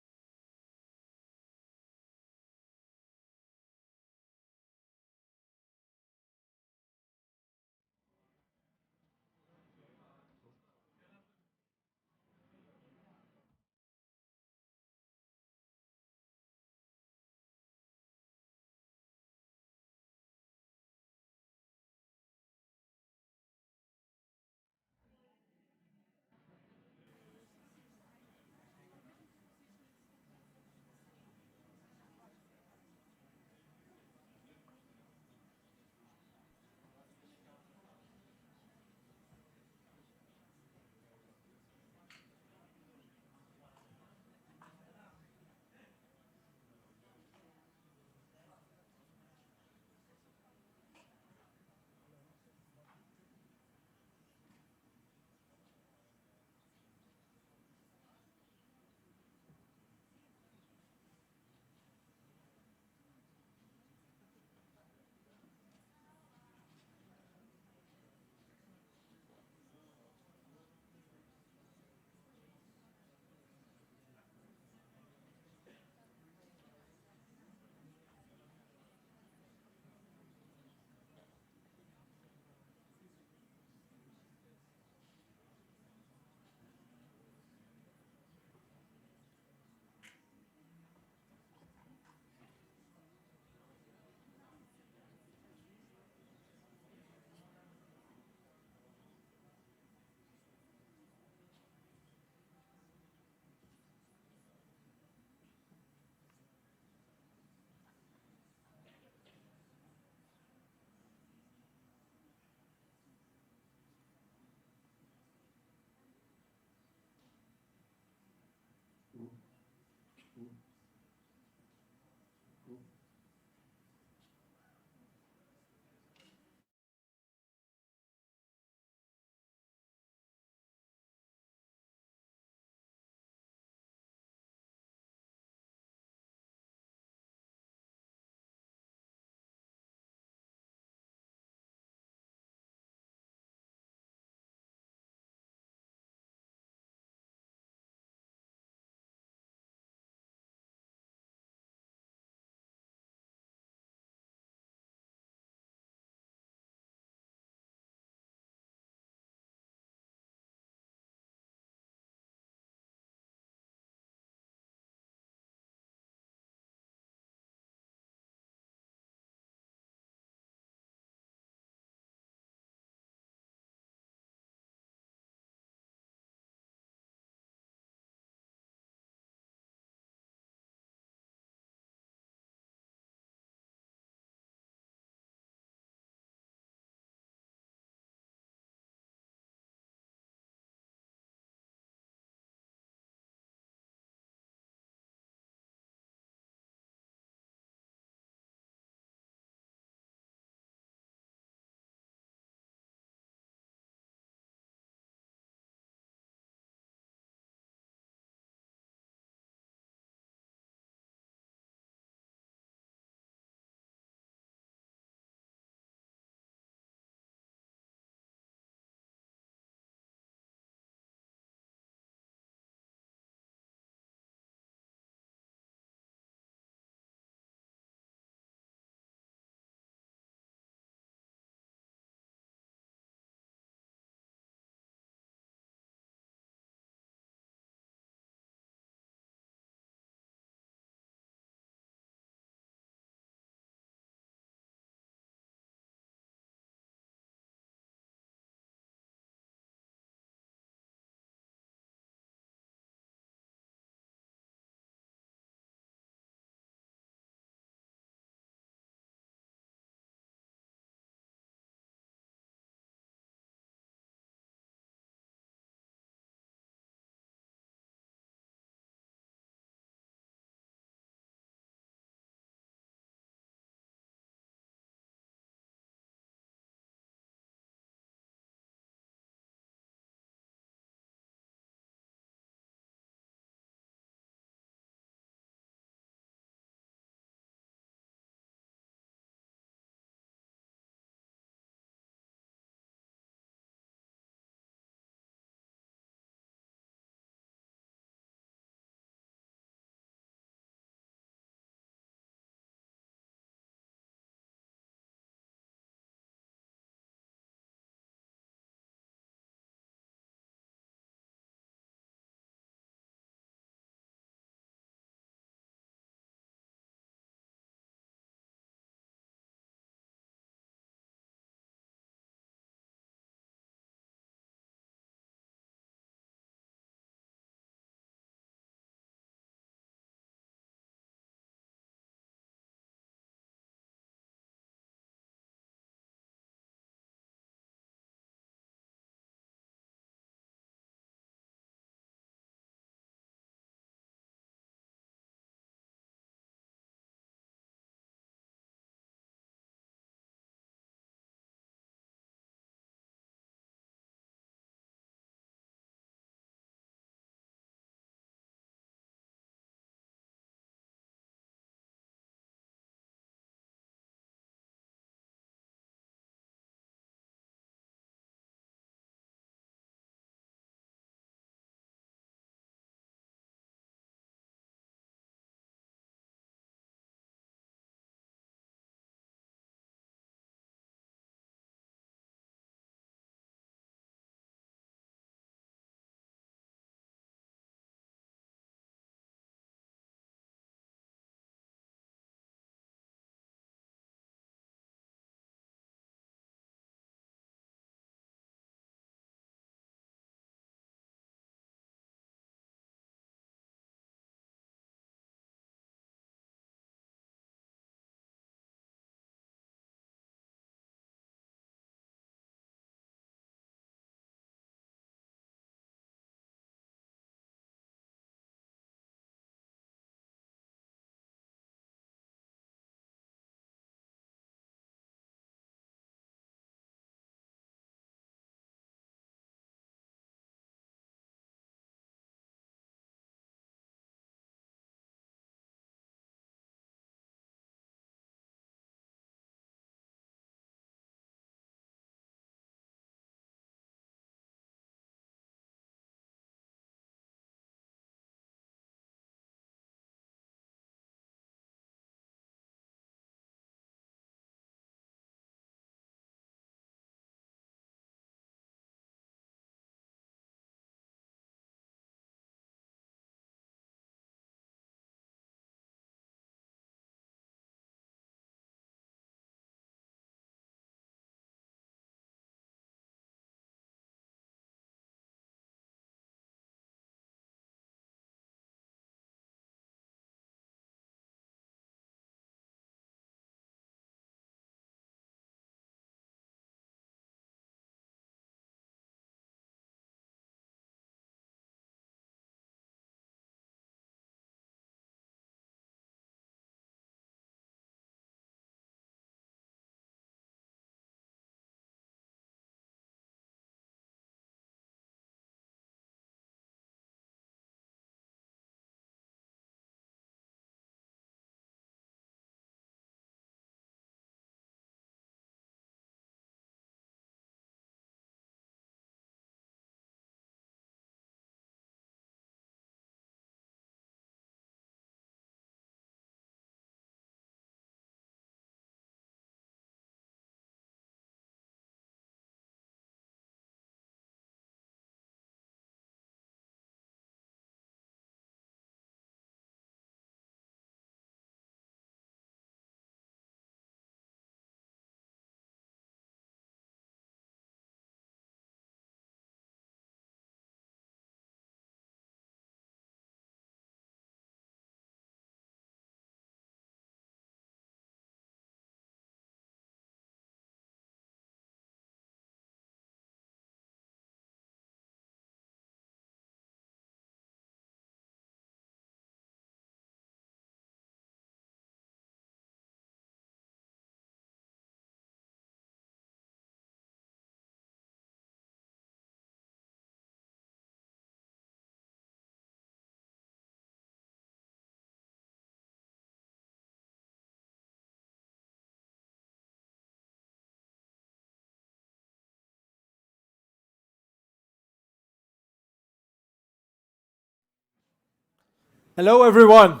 Hello, everyone.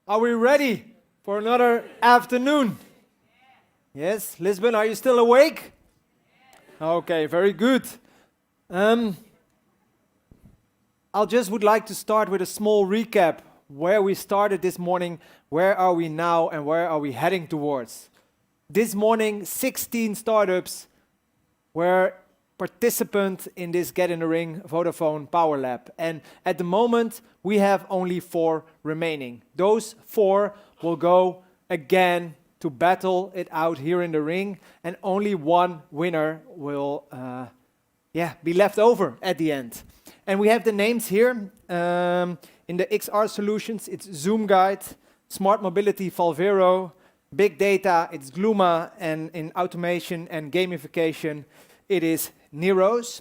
Are we ready for another afternoon? Yes, Lisbon, are you still awake? Okay, very good. I'll just would like to start with a small recap where we started this morning, where are we now, and where are we heading towards. This morning, 16 startups were participants in this Get in the Ring Vodafone Power Lab. And at the moment, we have only 4 remaining. Those 4 will go again to battle it out here in the ring, and only 1 winner will be left over at the end. And we have the names here. In the XR solutions, it's Zoom Guide, Smart Mobility, Valvero, Big Data, it's Gluma, and in automation and gamification, it is Neros.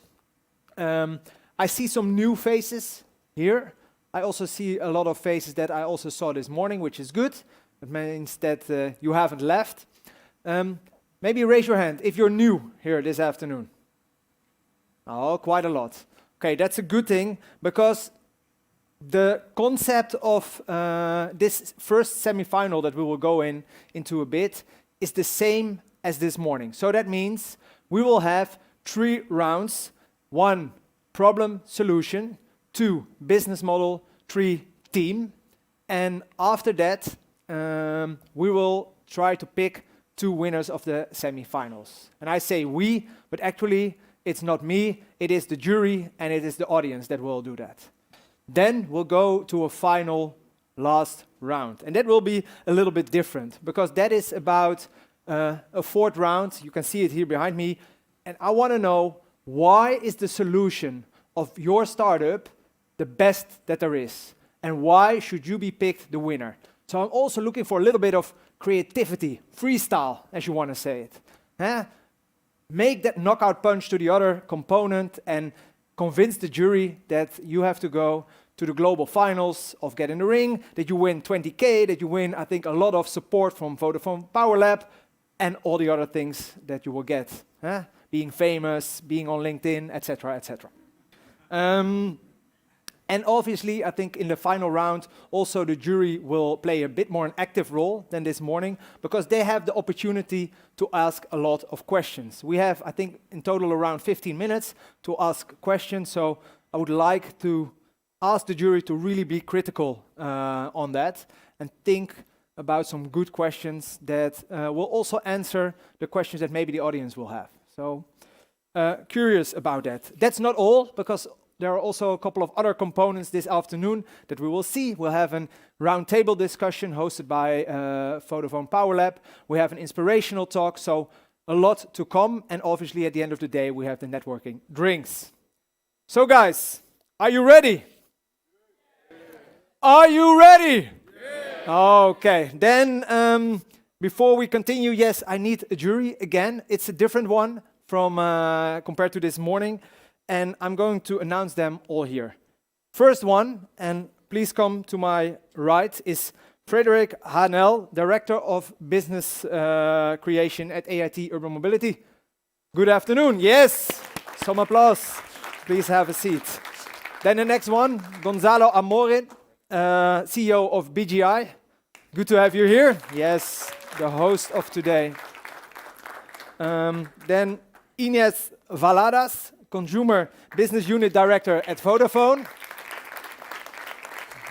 I see some new faces here. I also see a lot of faces that I also saw this morning, which is good. It means that you haven't left. Maybe raise your hand if you're new here this afternoon. Oh, quite a lot. Okay, that's a good thing, because the concept of this first semi-final that we will go into a bit is the same as this morning. So that means we will have 3 rounds: 1 problem solution, 2 business model, 3 team, and after that we will try to pick 2 winners of the semi-finals. And I say we, but actually it's not me, it is the jury and it is the audience that will do that. Then we'll go to a final last round. And that will be a little bit different, because that is about a 4th round. You can see it here behind me. And I want to know, why is the solution of your startup the best that there is? And why should you be picked the winner? So I'm also looking for a little bit of creativity, freestyle, as you want to say it. Make that knockout punch to the other component and convince the jury that you have to go to the global finals of Get in the Ring, that you win 20K, that you win, I think, a lot of support from Vodafone Power Lab, and all the other things that you will get. Being famous, being on LinkedIn, etc., etc. And obviously, I think in the final round, also the jury will play a bit more an active role than this morning, because they have the opportunity to ask a lot of questions. We have, I think, in total around 15 minutes to ask questions, so I would like to ask the jury to really be critical on that and think about some good questions that will also answer the questions that maybe the audience will have. So, curious about that. That's not all, because there are also a couple of other components this afternoon that we will see. We'll have a roundtable discussion hosted by Vodafone Power Lab. We have an inspirational talk, so a lot to come. And obviously, at the end of the day, we have the networking drinks. So guys, are you ready? Are you ready? Okay, then before we continue, yes, I need a jury again. It's a different one from compared to this morning. And I'm going to announce them all here. First one, and please come to my right, is Frederick Hanel, Director of Business Creation at EIT Urban Mobility. Good afternoon. Yes, some applause. Please have a seat. Then the next one, Gonzalo Amorin, CEO of BGI. Good to have you here. Yes, the host of today. Then Ines Valadas, Consumer Business Unit Director at Vodafone.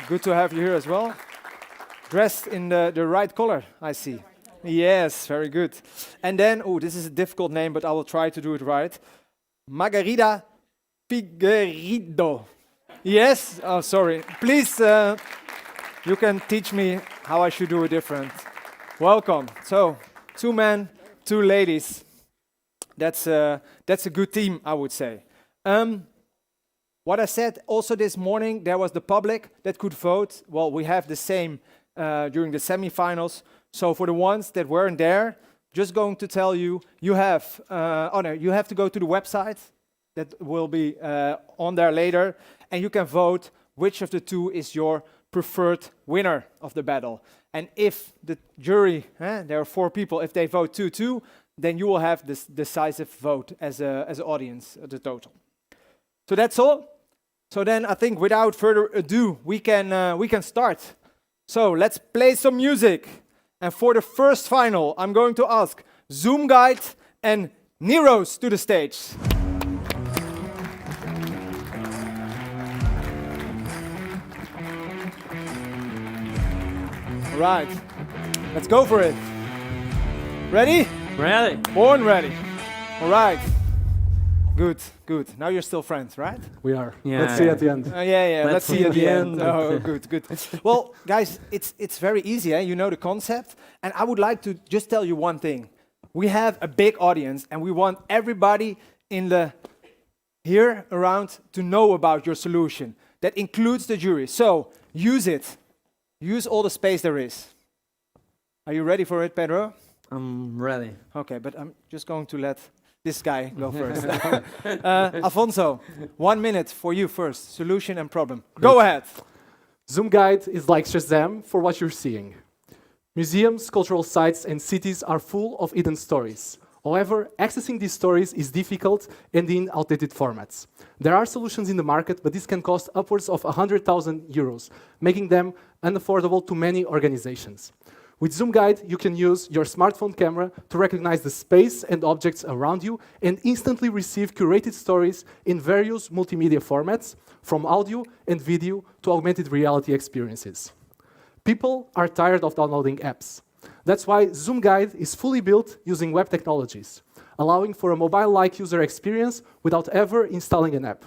Good to have you here as well. Dressed in the right color, I see. Yes, very good. And then, this is a difficult name, but I will try to do it right. Margarida Figueiredo. Yes, oh, sorry. Please, you can teach me how I should do it different. Welcome. So, 2 men, 2 ladies. That's a good team, I would say. What I said also this morning, there was the public that could vote. Well, we have the same during the semifinals. So for the ones that weren't there, just going to tell you, you have to go to the website that will be on there later, and you can vote which of the 2 is your preferred winner of the battle. And if the jury, there are 4 people, if they vote 2-2, then you will have this decisive vote as an audience, the total. So that's all. So then I think without further ado, we can start. So let's play some music. And for the first final, I'm going to ask Zoom Guide and Neros to the stage. All right, let's go for it. Ready? Ready. Born ready. All right. Good, good. Now you're still friends, right? We are. Yeah. Let's see at the end. Yeah. Let's see at the end. Oh, Good. good. Well, guys, it's very easy. You know the concept. And I would like to just tell you one thing. We have a big audience, and we want everybody here around to know about your solution. That includes the jury. So use it. Use all the space there is. Are you ready for it, Pedro? I'm ready. Okay, but I'm just going to let this guy go first. Alfonso, 1 minute for you first. Solution and problem. Go ahead. Zoom Guide is like Shazam for what you're seeing. Museums, cultural sites, and cities are full of hidden stories. However, accessing these stories is difficult and in outdated formats. There are solutions in the market, but this can cost upwards of 100,000 euros, making them unaffordable to many organizations. With Zoom Guide, you can use your smartphone camera to recognize the space and objects around you and instantly receive curated stories in various multimedia formats, from audio and video to augmented reality experiences. People are tired of downloading apps. That's why Zoom Guide is fully built using web technologies, allowing for a mobile-like user experience without ever installing an app.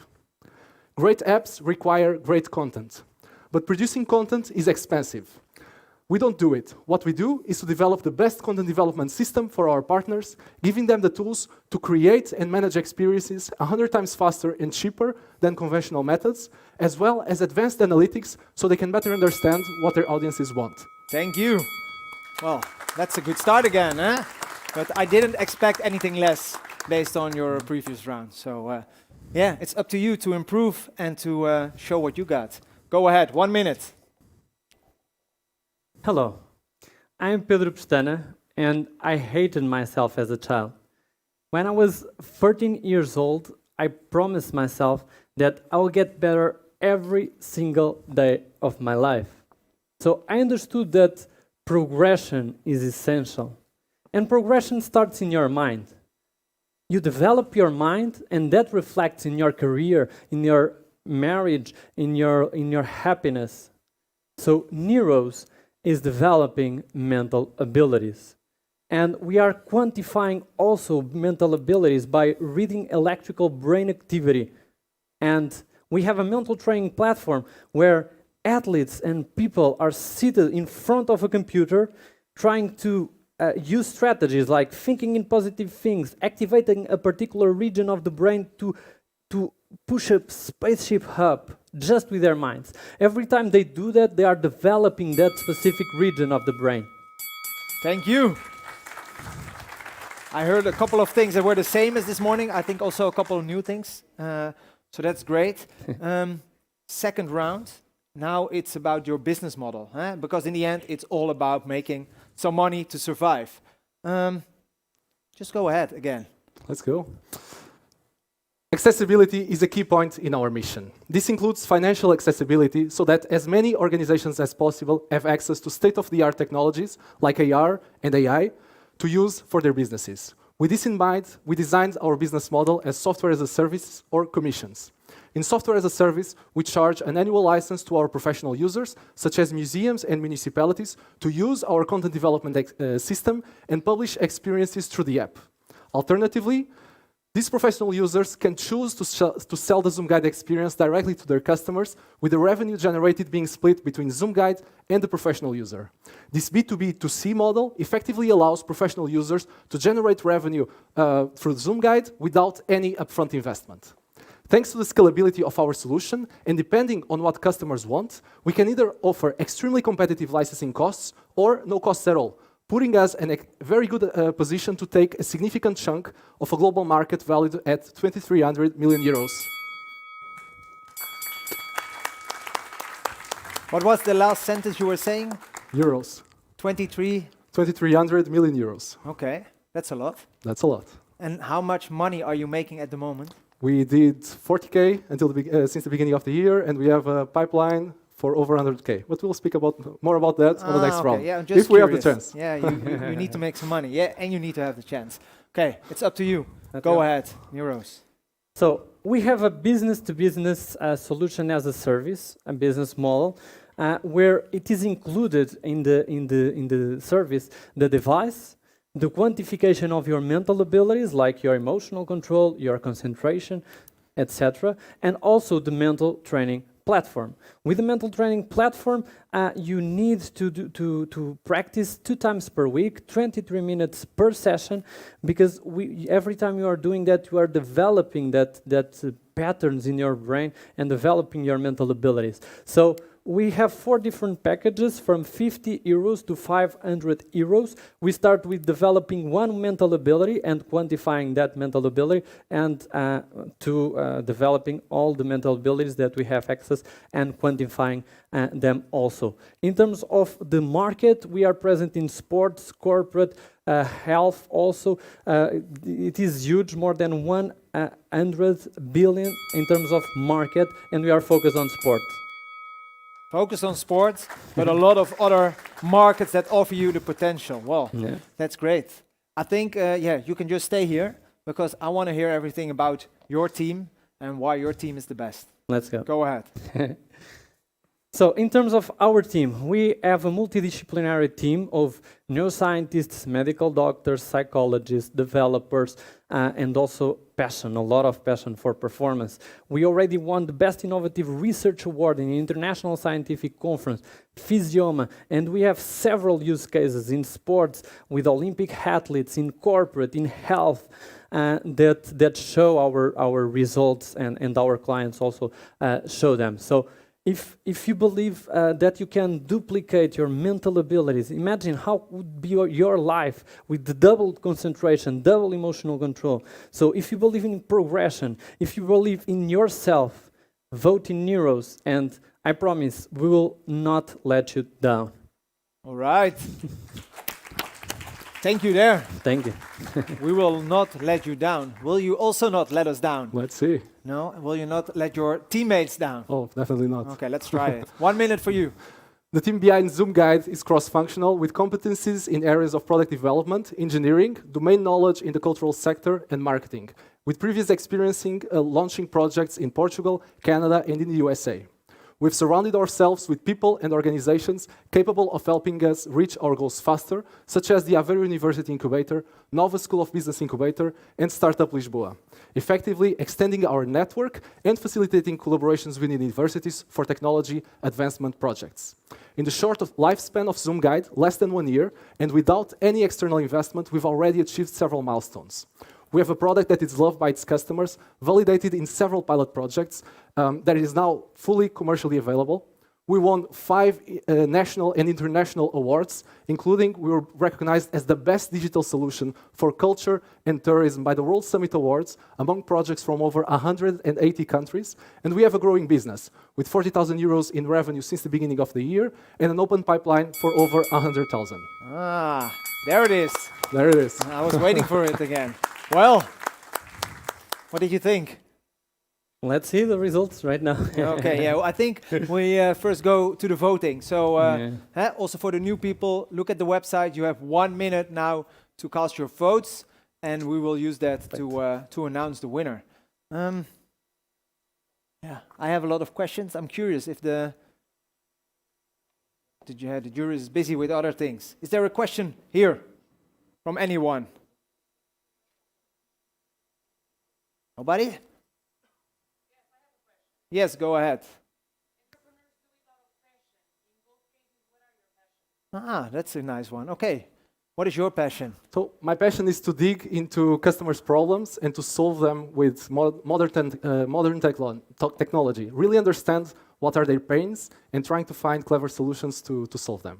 Great apps require great content, but producing content is expensive. We don't do it. What we do is to develop the best content development system for our partners, giving them the tools to create and manage experiences 100 times faster and cheaper than conventional methods, as well as advanced analytics so they can better understand what their audiences want. Thank you. Well, that's a good start again, huh? But I didn't expect anything less based on your previous round. So, yeah, it's up to you to improve and to show what you got. Go ahead, 1 minute. Hello, I'm Pedro Pestana, and I hated myself as a child. When I was 13 years old, I promised myself that I will get better every single day of my life. So I understood that progression is essential. And progression starts in your mind. You develop your mind, and that reflects in your career, in your marriage, in your happiness. So Neros is developing mental abilities. And we are quantifying also mental abilities by reading electrical brain activity. And we have a mental training platform where athletes and people are seated in front of a computer trying to use strategies like thinking in positive things, activating a particular region of the brain to push a spaceship up just with their minds. Every time they do that, they are developing that specific region of the brain. Thank you. I heard a couple of things that were the same as this morning. I think also a couple of new things. So that's great. Second round. Now it's about your business model, huh? Because in the end, it's all about making some money to survive. Just go ahead again. Let's go. Accessibility is a key point in our mission. This includes financial accessibility so that as many organizations as possible have access to state-of-the-art technologies like AR and AI to use for their businesses. With this in mind, we designed our business model as software as a service or commissions. In software as a service, we charge an annual license to our professional users, such as museums and municipalities, to use our content development system and publish experiences through the app. Alternatively, these professional users can choose to sell the Zoom Guide experience directly to their customers, with the revenue generated being split between Zoom Guide and the professional user. This B2B2C model effectively allows professional users to generate revenue through Zoom Guide without any upfront investment. Thanks to the scalability of our solution, and depending on what customers want, we can either offer extremely competitive licensing costs or no costs at all, putting us in a very good position to take a significant chunk of a global market valued at 2,300 million euros. What was the last sentence you were saying? Euros. 2,300 million euros. Okay, that's a lot. That's a lot. And how much money are you making at the moment? We did 40K since the beginning of the year, and we have a pipeline for over 100K. But we'll speak more about that on the next round, Yeah, I'm just if we have the curious. chance. Yeah, you need to make some money. Yeah, and you need to have the chance. Okay, it's up to you. Okay. Go ahead, Neuros. So we have a business-to-business solution as a service, a business model, where it is included in the service the device, the quantification of your mental abilities, like your emotional control, your concentration, etc., and also the mental training platform. With the mental training platform, you need to practice 2 times per week, 23 minutes per session, because every time you are doing that, you are developing that patterns in your brain and developing your mental abilities. So we have 4 different packages from 50 euros to 500 euros. We start with developing 1 mental ability and quantifying that mental ability, and to developing all the mental abilities that we have access and quantifying them also. In terms of the market, we are present in sports, corporate, health also. It is huge, more than 100 billion in terms of market, and we are focused on sports. Focus on sports, but a lot of other markets that offer you the potential. Well, that's great. I think, you can just stay here, because I want to hear everything about your team and why your team is the best. Let's go. Go ahead. So in terms of our team, we have a multidisciplinary team of neuroscientists, medical doctors, psychologists, developers, and also passion, a lot of passion for performance. We already won the Best Innovative Research Award in the International Scientific Conference, Physioma, and we have several use cases in sports with Olympic athletes, in corporate, in health, that show our results, and our clients also show them. So if you believe that you can duplicate your mental abilities, imagine how would be your life with the double concentration, double emotional control. So if you believe in progression, if you believe in yourself, vote in Neuros, and I promise we will not let you down. All right. Thank you there. Thank you. We will not let you down. Will you also not let us down? Let's see. No? Will you not let your teammates down? Oh, definitely not. Okay, let's try it. 1 minute for you. The team behind Zoom Guide is cross-functional with competencies in areas of product development, engineering, domain knowledge in the cultural sector, and marketing, with previous experiencing launching projects in Portugal, Canada, and in the USA. We've surrounded ourselves with people and organizations capable of helping us reach our goals faster, such as the Aveiro University Incubator, Nova School of Business Incubator, and Startup Lisboa, effectively extending our network and facilitating collaborations within universities for technology advancement projects. In the short lifespan of Zoom Guide, less than 1 year, and without any external investment, we've already achieved several milestones. We have a product that is loved by its customers, validated in several pilot projects, that is now fully commercially available. We won 5 national and international awards, including we were recognized as the best digital solution for culture and tourism by the World Summit Awards among projects from over 180 countries. And we have a growing business with 40,000 euros in revenue since the beginning of the year and an open pipeline for over 100,000. Ah, there it is. There it is. I was waiting for it again. Well, what did you think? Let's see the results right now. Okay, yeah, well, I think we first go to the voting. So also for the new people, look at the website. You have 1 minute now to cast your votes, and we will use that to announce the winner. Yeah, I have a lot of questions. I'm curious if the jury is busy with other things. Is there a question here from anyone? Nobody? Yes, go ahead. Ah, that's a nice one. Okay. What is your passion? So my passion is to dig into customers' problems and to solve them with modern technology. Really understand what are their pains and trying to find clever solutions to solve them.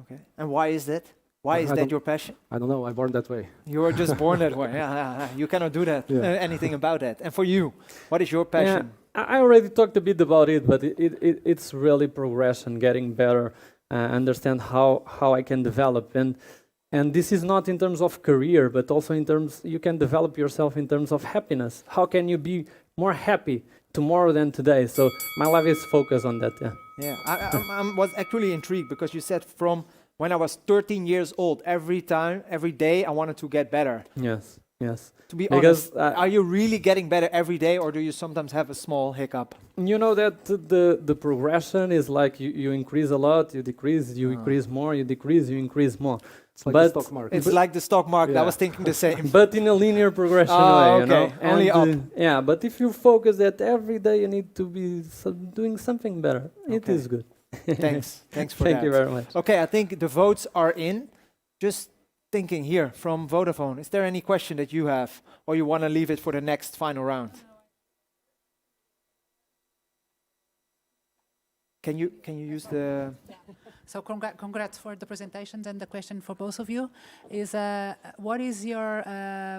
Okay. And why is that? Why is that your passion? I don't know. I'm born that way. You were just born that way. Yeah. You cannot do that. Anything about that. And for you, what is your passion? Yeah, I already talked a bit about it, but it's really progression, getting better, understand how I can develop. And And this is not in terms of career, but also in terms, you can develop yourself in terms of happiness. How can you be more happy tomorrow than today? So my life is focused on that, yeah. Yeah, I was actually intrigued because you said from when I was 13 years old, every day, I wanted to get better. Yes, yes. To be Because, honest, are you really getting better every day, or do you sometimes have a small hiccup? You know that the progression is like you increase a lot, you decrease, you increase more, you decrease, you increase more. It's like the stock market. It's like the stock market. I was thinking the same. But in a linear progression way, you know. Only up. Yeah, but if you focus that every day you need to be doing something better, it is good. Thanks for that. Thank you very much. Okay, I think the votes are in. Just thinking here from Vodafone, is there any question that you have, or you want to leave it for the next final round? Can you use the... So congrats for the presentations, and the question for both of you is, what is your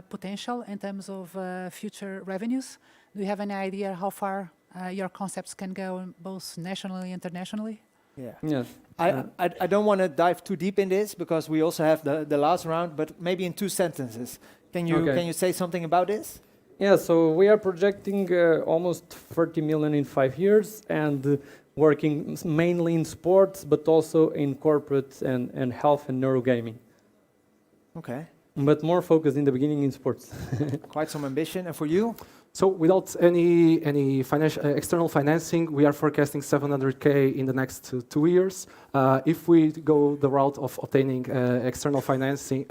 potential in terms of future revenues? Do you have any idea how far your concepts can go both nationally and internationally? Yeah. Yes. I don't want to dive too deep in this because we also have the last round, but maybe in 2 sentences. Can you say something about this? Yeah, so we are projecting almost 30 million in 5 years, and working mainly in sports, but also in corporate and health and neurogaming. Okay. But more focused in the beginning in sports. Quite some ambition. And for you? So without any external financing, we are forecasting 700K in the next 2 years. If we go the route of obtaining external financing,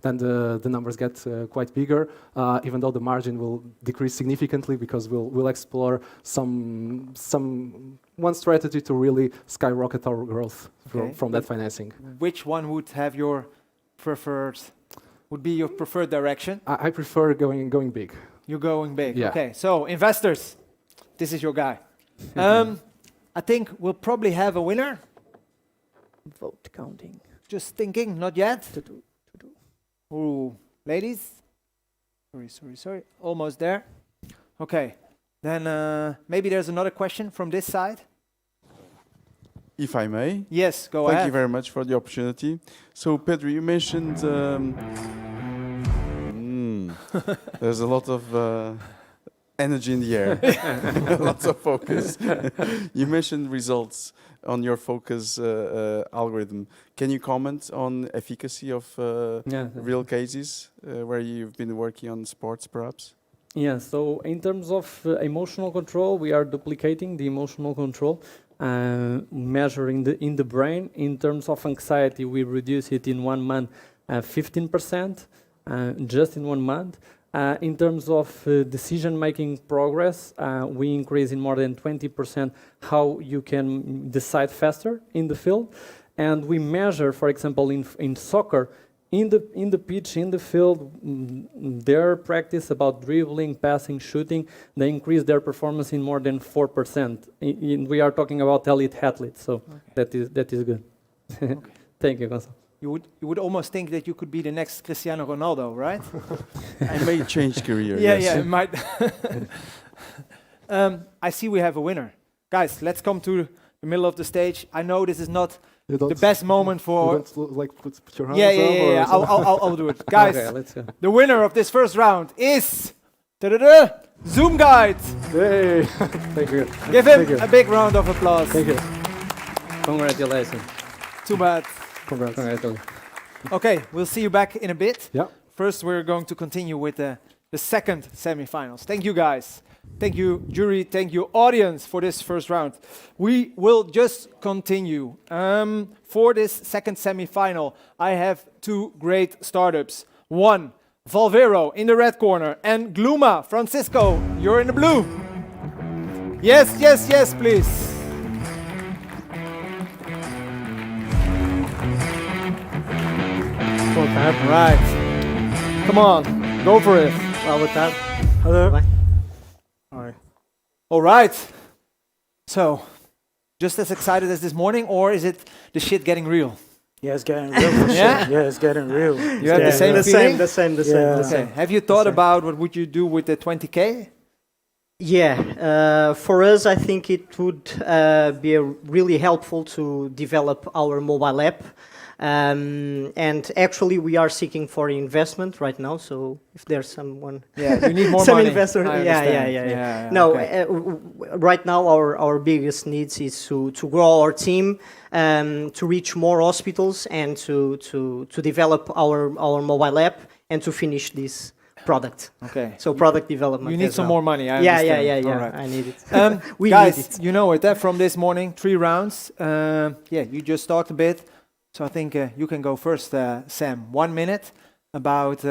then the numbers get quite bigger, even though the margin will decrease significantly because we'll explore one strategy to really skyrocket our growth from that financing. Which one would have your would be your preferred direction? I prefer going big. You're going big. Yeah. Okay, so investors, this is your guy. I think we'll probably have a winner. Vote counting. Just thinking, not yet. Ooh, ladies. Sorry. Almost there. Okay, then maybe there's another question from this side. If I may. Yes, go ahead. Thank you very much for the opportunity. So, Pedro, you mentioned there's a lot of energy in the air, lots of focus. You mentioned results on your focus algorithm. Can you comment on efficacy of real cases where you've been working on sports, perhaps? Yeah, so in terms of emotional control, we are duplicating the emotional control, measuring in the brain. In terms of anxiety, we reduce it in 1 month 15%, just in 1 month. In terms of decision-making progress, we increase in more than 20% how you can decide faster in the field. And we measure, for example, in soccer, in the pitch, in the field, their practice about dribbling, passing, shooting, they increase their performance in more than 4%. We are talking about elite athletes, so that is good. Okay. Thank you, Gonçalo. You would almost think that you could be the next Cristiano Ronaldo, right? I may change career. Yeah, yes. yeah, it might. I see we have a winner. Guys, let's come to the middle of the stage. I know this is not the best moment for... You don't like put your hands yeah. I'll do it. Guys, okay, let's go. The winner of this first round is... Zoom Guide. Hey, thank you. Give him a big round of applause. Thank you. Congratulations. Too bad. Congratulations. Okay, we'll see you back in a bit. Yeah. First, we're going to continue with the second semifinals. Thank you, guys. Thank you, jury. Thank you, audience, for this first round. We will just continue. For this second semifinal, I have 2 great startups. One, Valvero in the red corner, and Gluma, Francisco, you're in the blue. Yes, please. Right. Come on, go for it. Hello. All right. So, just as excited as this morning, or is it the shit getting real? Yeah, it's getting real for sure. Yeah, it's getting real. You have the same feeling? The same. Have you thought about what would you do with the 20K? Yeah, for us, I think it would be really helpful to develop our mobile app. And actually, we are seeking for investment right now. So if there's someone, yeah, you need more some money. investor, I yeah. understand. No, okay. right now our biggest needs is to grow our team, to reach more hospitals, and to develop our mobile app, and to finish this product. Okay. So product development. You need as some well. more money. I Yeah. understand. All All right. right. I need it. We need guys, it. you know it. From this morning, 3 rounds. Yeah, you just talked a bit. So I think you can go first, Sam. 1 minute about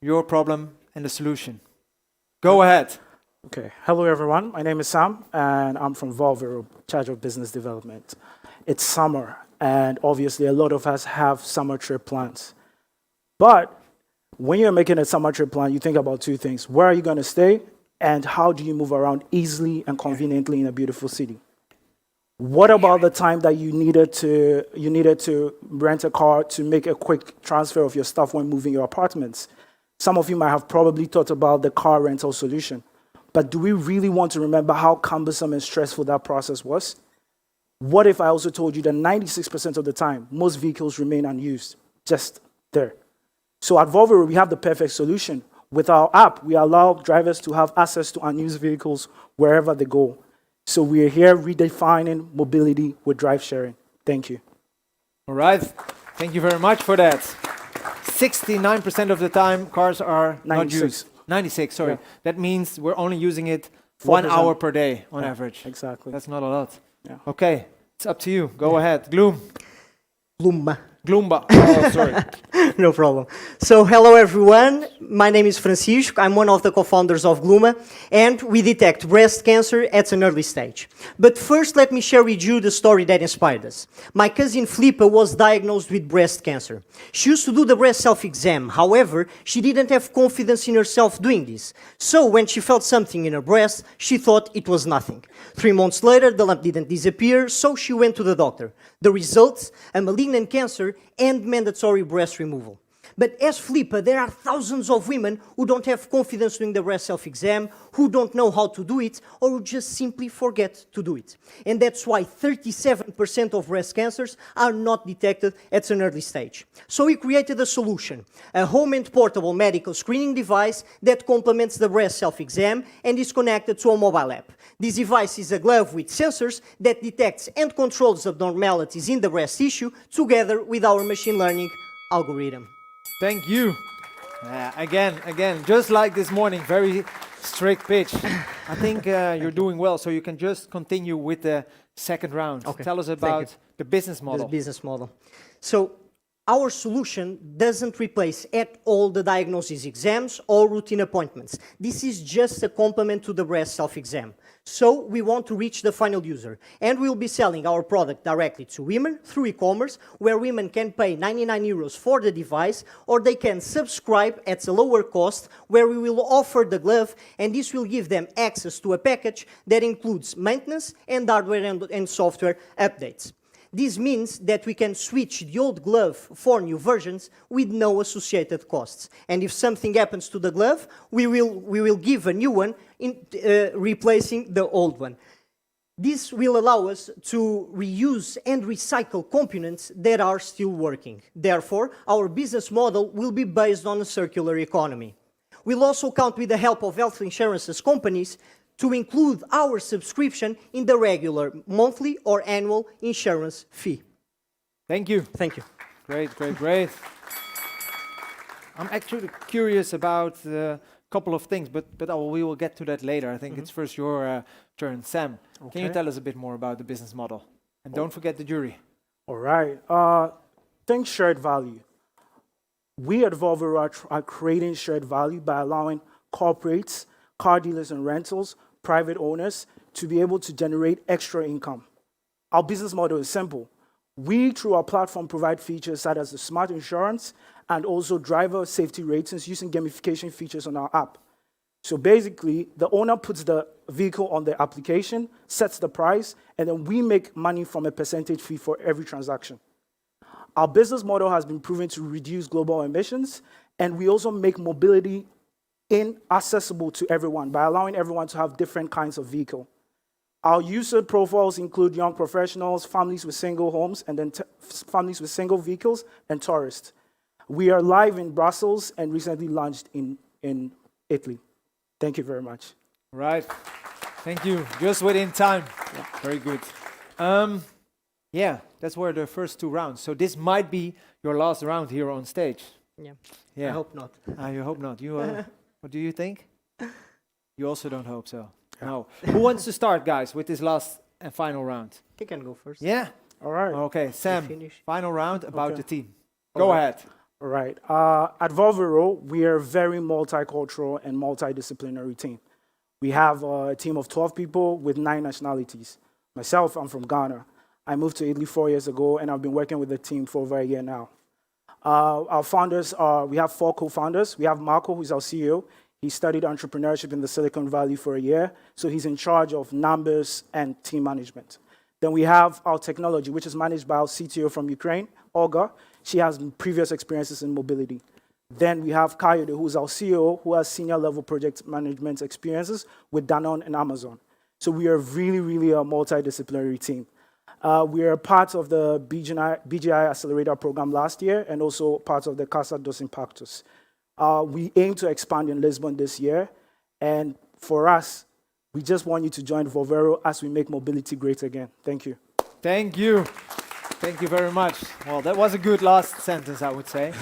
your problem and the solution. Go ahead. Okay. Hello, everyone. My name is Sam, and I'm from Volvo, charge of business development. It's summer, and obviously a lot of us have summer trip plans. But when you're making a summer trip plan, you think about 2 things. Where are you going to stay, and how do you move around easily and conveniently in a beautiful city? What about the time that you needed to rent a car to make a quick transfer of your stuff when moving your apartments? Some of you might have probably thought about the car rental solution. But do we really want to remember how cumbersome and stressful that process was? What if I also told you that 96% of the time, most vehicles remain unused, just there? So at Volvo, we have the perfect solution. With our app, we allow drivers to have access to unused vehicles wherever they go. So we are here redefining mobility with drive sharing. Thank you. All right. Thank you very much for that. 69% of the time, cars are not 96. used. 96, sorry. Yeah. That means we're only using it 4%. 1 hour per day on Yeah, average. Exactly. That's not a lot. Yeah. Okay, it's up to you. Go ahead. Gloomba. Gloomba. Oh, sorry. No problem. So, hello everyone. My name is Francisco. I'm one of the co-founders of Glooma, and we detect breast cancer at an early stage. But first, let me share with you the story that inspired us. My cousin Flipa was diagnosed with breast cancer. She used to do the breast self-exam. However, she didn't have confidence in herself doing this. So, when she felt something in her breast, she thought it was nothing. 3 months later, the lump didn't disappear, so she went to the doctor. The results? A malignant cancer and mandatory breast removal. But as Flipa, there are thousands of women who don't have confidence doing the breast self-exam, who don't know how to do it, or who just simply forget to do it. And that's why 37% of breast cancers are not detected at an early stage. So we created a solution, a home and portable medical screening device that complements the breast self-exam and is connected to a mobile app. This device is a glove with sensors that detects and controls abnormalities in the breast tissue together with our machine learning algorithm. Thank you. Again, just like this morning, very strict pitch. I think you're doing well, so you can just continue with the second round. Okay. Tell us about the business model. The business model. So our solution doesn't replace at all the diagnosis exams or routine appointments. This is just a complement to the breast self-exam. So we want to reach the final user, and we'll be selling our product directly to women through e-commerce, where women can pay 99 euros for the device, or they can subscribe at a lower cost, where we will offer the glove, and this will give them access to a package that includes maintenance and hardware and software updates. This means that we can switch the old glove for new versions with no associated costs. And if something happens to the glove, we will give a new one, replacing the old one. This will allow us to reuse and recycle components that are still working. Therefore, our business model will be based on a circular economy. We'll also count with the help of health insurance companies to include our subscription in the regular monthly or annual insurance fee. Thank you. Thank you. Great. I'm actually curious about a couple of things, but we will get to that later. I think it's first your turn. Sam, can you tell us a bit more about the business model? And don't forget the jury. All right. Think shared value. We at Volvo are creating shared value by allowing corporates, car dealers and rentals, private owners to be able to generate extra income. Our business model is simple. We, through our platform, provide features such as the smart insurance and also driver safety ratings using gamification features on our app. So basically, the owner puts the vehicle on the application, sets the price, and then we make money from a percentage fee for every transaction. Our business model has been proven to reduce global emissions, and we also make mobility accessible to everyone by allowing everyone to have different kinds of vehicle. Our user profiles include young professionals, families with single homes, and then families with single vehicles, and tourists. We are live in Brussels and recently launched in Italy. Thank you very much. Right. Thank you. Just within time. Yeah. Very good. Yeah, that's were the first 2 rounds. So this might be your last round here on stage. Yeah. I hope not. You hope not. You, what do you think? You also don't hope so. No. Who wants to start, guys, with this last and final round? You can go first. Yeah. All right. Okay, Sam. Final round about the team. Go All ahead. All right. At Volvero, we are a very multicultural and multidisciplinary team. We have a team of 12 people with 9 nationalities. Myself, I'm from Ghana. I moved to Italy 4 years ago, and I've been working with the team for over a year now. Our founders are, we have 4 co-founders. We have Marco, who's our CEO. He studied entrepreneurship in the Silicon Valley for a year, so he's in charge of numbers and team management. Then we have our technology, which is managed by our CTO from Ukraine, Olga. She has previous experiences in mobility. Then we have Coyote, who's our CEO, who has senior level project management experiences with Danone and Amazon. So we are really a multidisciplinary team. We are part of the BGI Accelerator program last year and also part of the Casa dos Impactos. We aim to expand in Lisbon this year. And for us, we just want you to join Volvero as we make mobility great again. Thank you. Thank you. Thank you very much. Well, that was a good last sentence, I would say.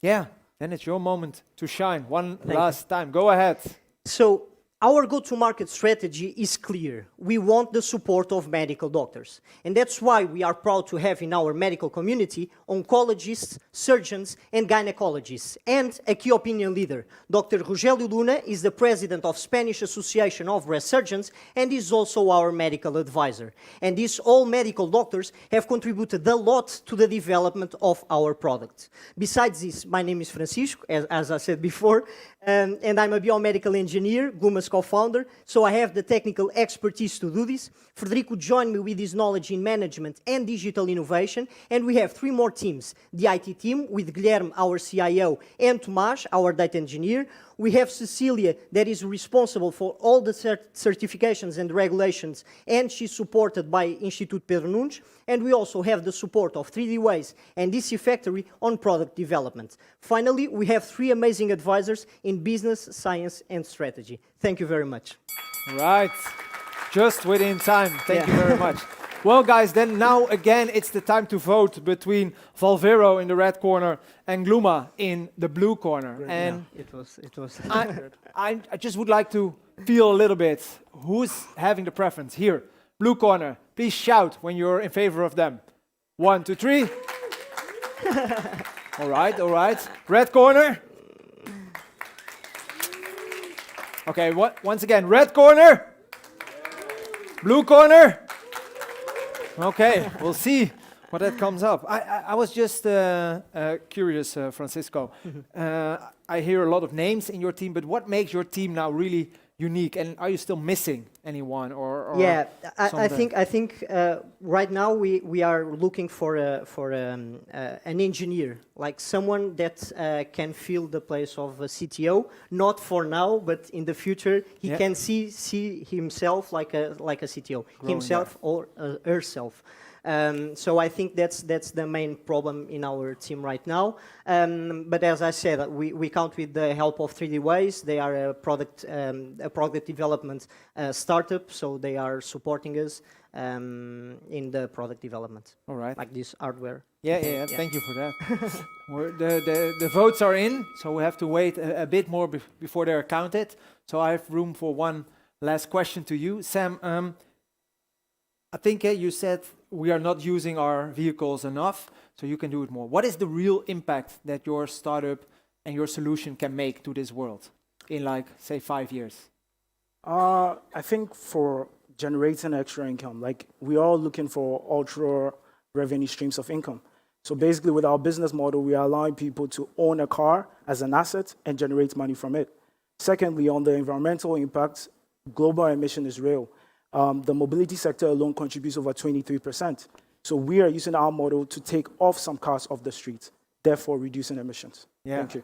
Yeah, then it's your moment to shine. One last time. Go ahead. So our go-to-market strategy is clear. We want the support of medical doctors. And that's why we are proud to have in our medical community oncologists, surgeons, and gynecologists, and a key opinion leader. Dr. Rogelio Luna is the president of Spanish Association of Breast Surgeons and is also our medical advisor. And these all medical doctors have contributed a lot to the development of our product. Besides this, my name is Francisco, as I said before, and I'm a biomedical engineer, Guma's co-founder, so I have the technical expertise to do this. Frederico joined me with his knowledge in management and digital innovation, and we have 3 more teams. The IT team with Guilherme, our CIO, and Tomás, our data engineer. We have Cecilia, that is responsible for all the certifications and regulations, and she's supported by Instituto Pedro Nunes. And we also have the support of 3D Ways and DC Factory on product development. Finally, we have 3 amazing advisors in business, science, and strategy. Thank you very much. Right. Just within time. Thank you very much. Well, guys, then now again, it's the time to vote between Volvero in the red corner and Gluma in the blue corner. And it was. I just would like to feel a little bit who's having the preference here. Blue corner, please shout when you're in favor of them. 1, 2, 3. All right. Red corner. Okay, once again, red corner. Blue corner. Okay, we'll see what that comes up. I was just curious, Francisco. I hear a lot of names in your team, but what makes your team now really unique? And are you still missing anyone? Yeah, I think right now we are looking for an engineer, like someone that can fill the place of a CTO. Not for now, but in the future he can see himself like a CTO, himself or herself. So I think that's the main problem in our team right now. But as I said, we count with the help of 3D Ways. They are a product development startup, so they are supporting us in the product development. All right. Like this hardware. Yeah. Thank you for that. The votes are in, so we have to wait a bit more before they are counted. So I have room for one last question to you, Sam. I think you said we are not using our vehicles enough, so you can do it more. What is the real impact that your startup and your solution can make to this world in, like, say, 5 years? I think for generating extra income, like we are all looking for ultra revenue streams of income. So basically with our business model, we are allowing people to own a car as an asset and generate money from it. Secondly, on the environmental impact, global emission is real. The mobility sector alone contributes over 23%. So we are using our model to take off some cars off the street, therefore reducing emissions. Yeah. Thank you.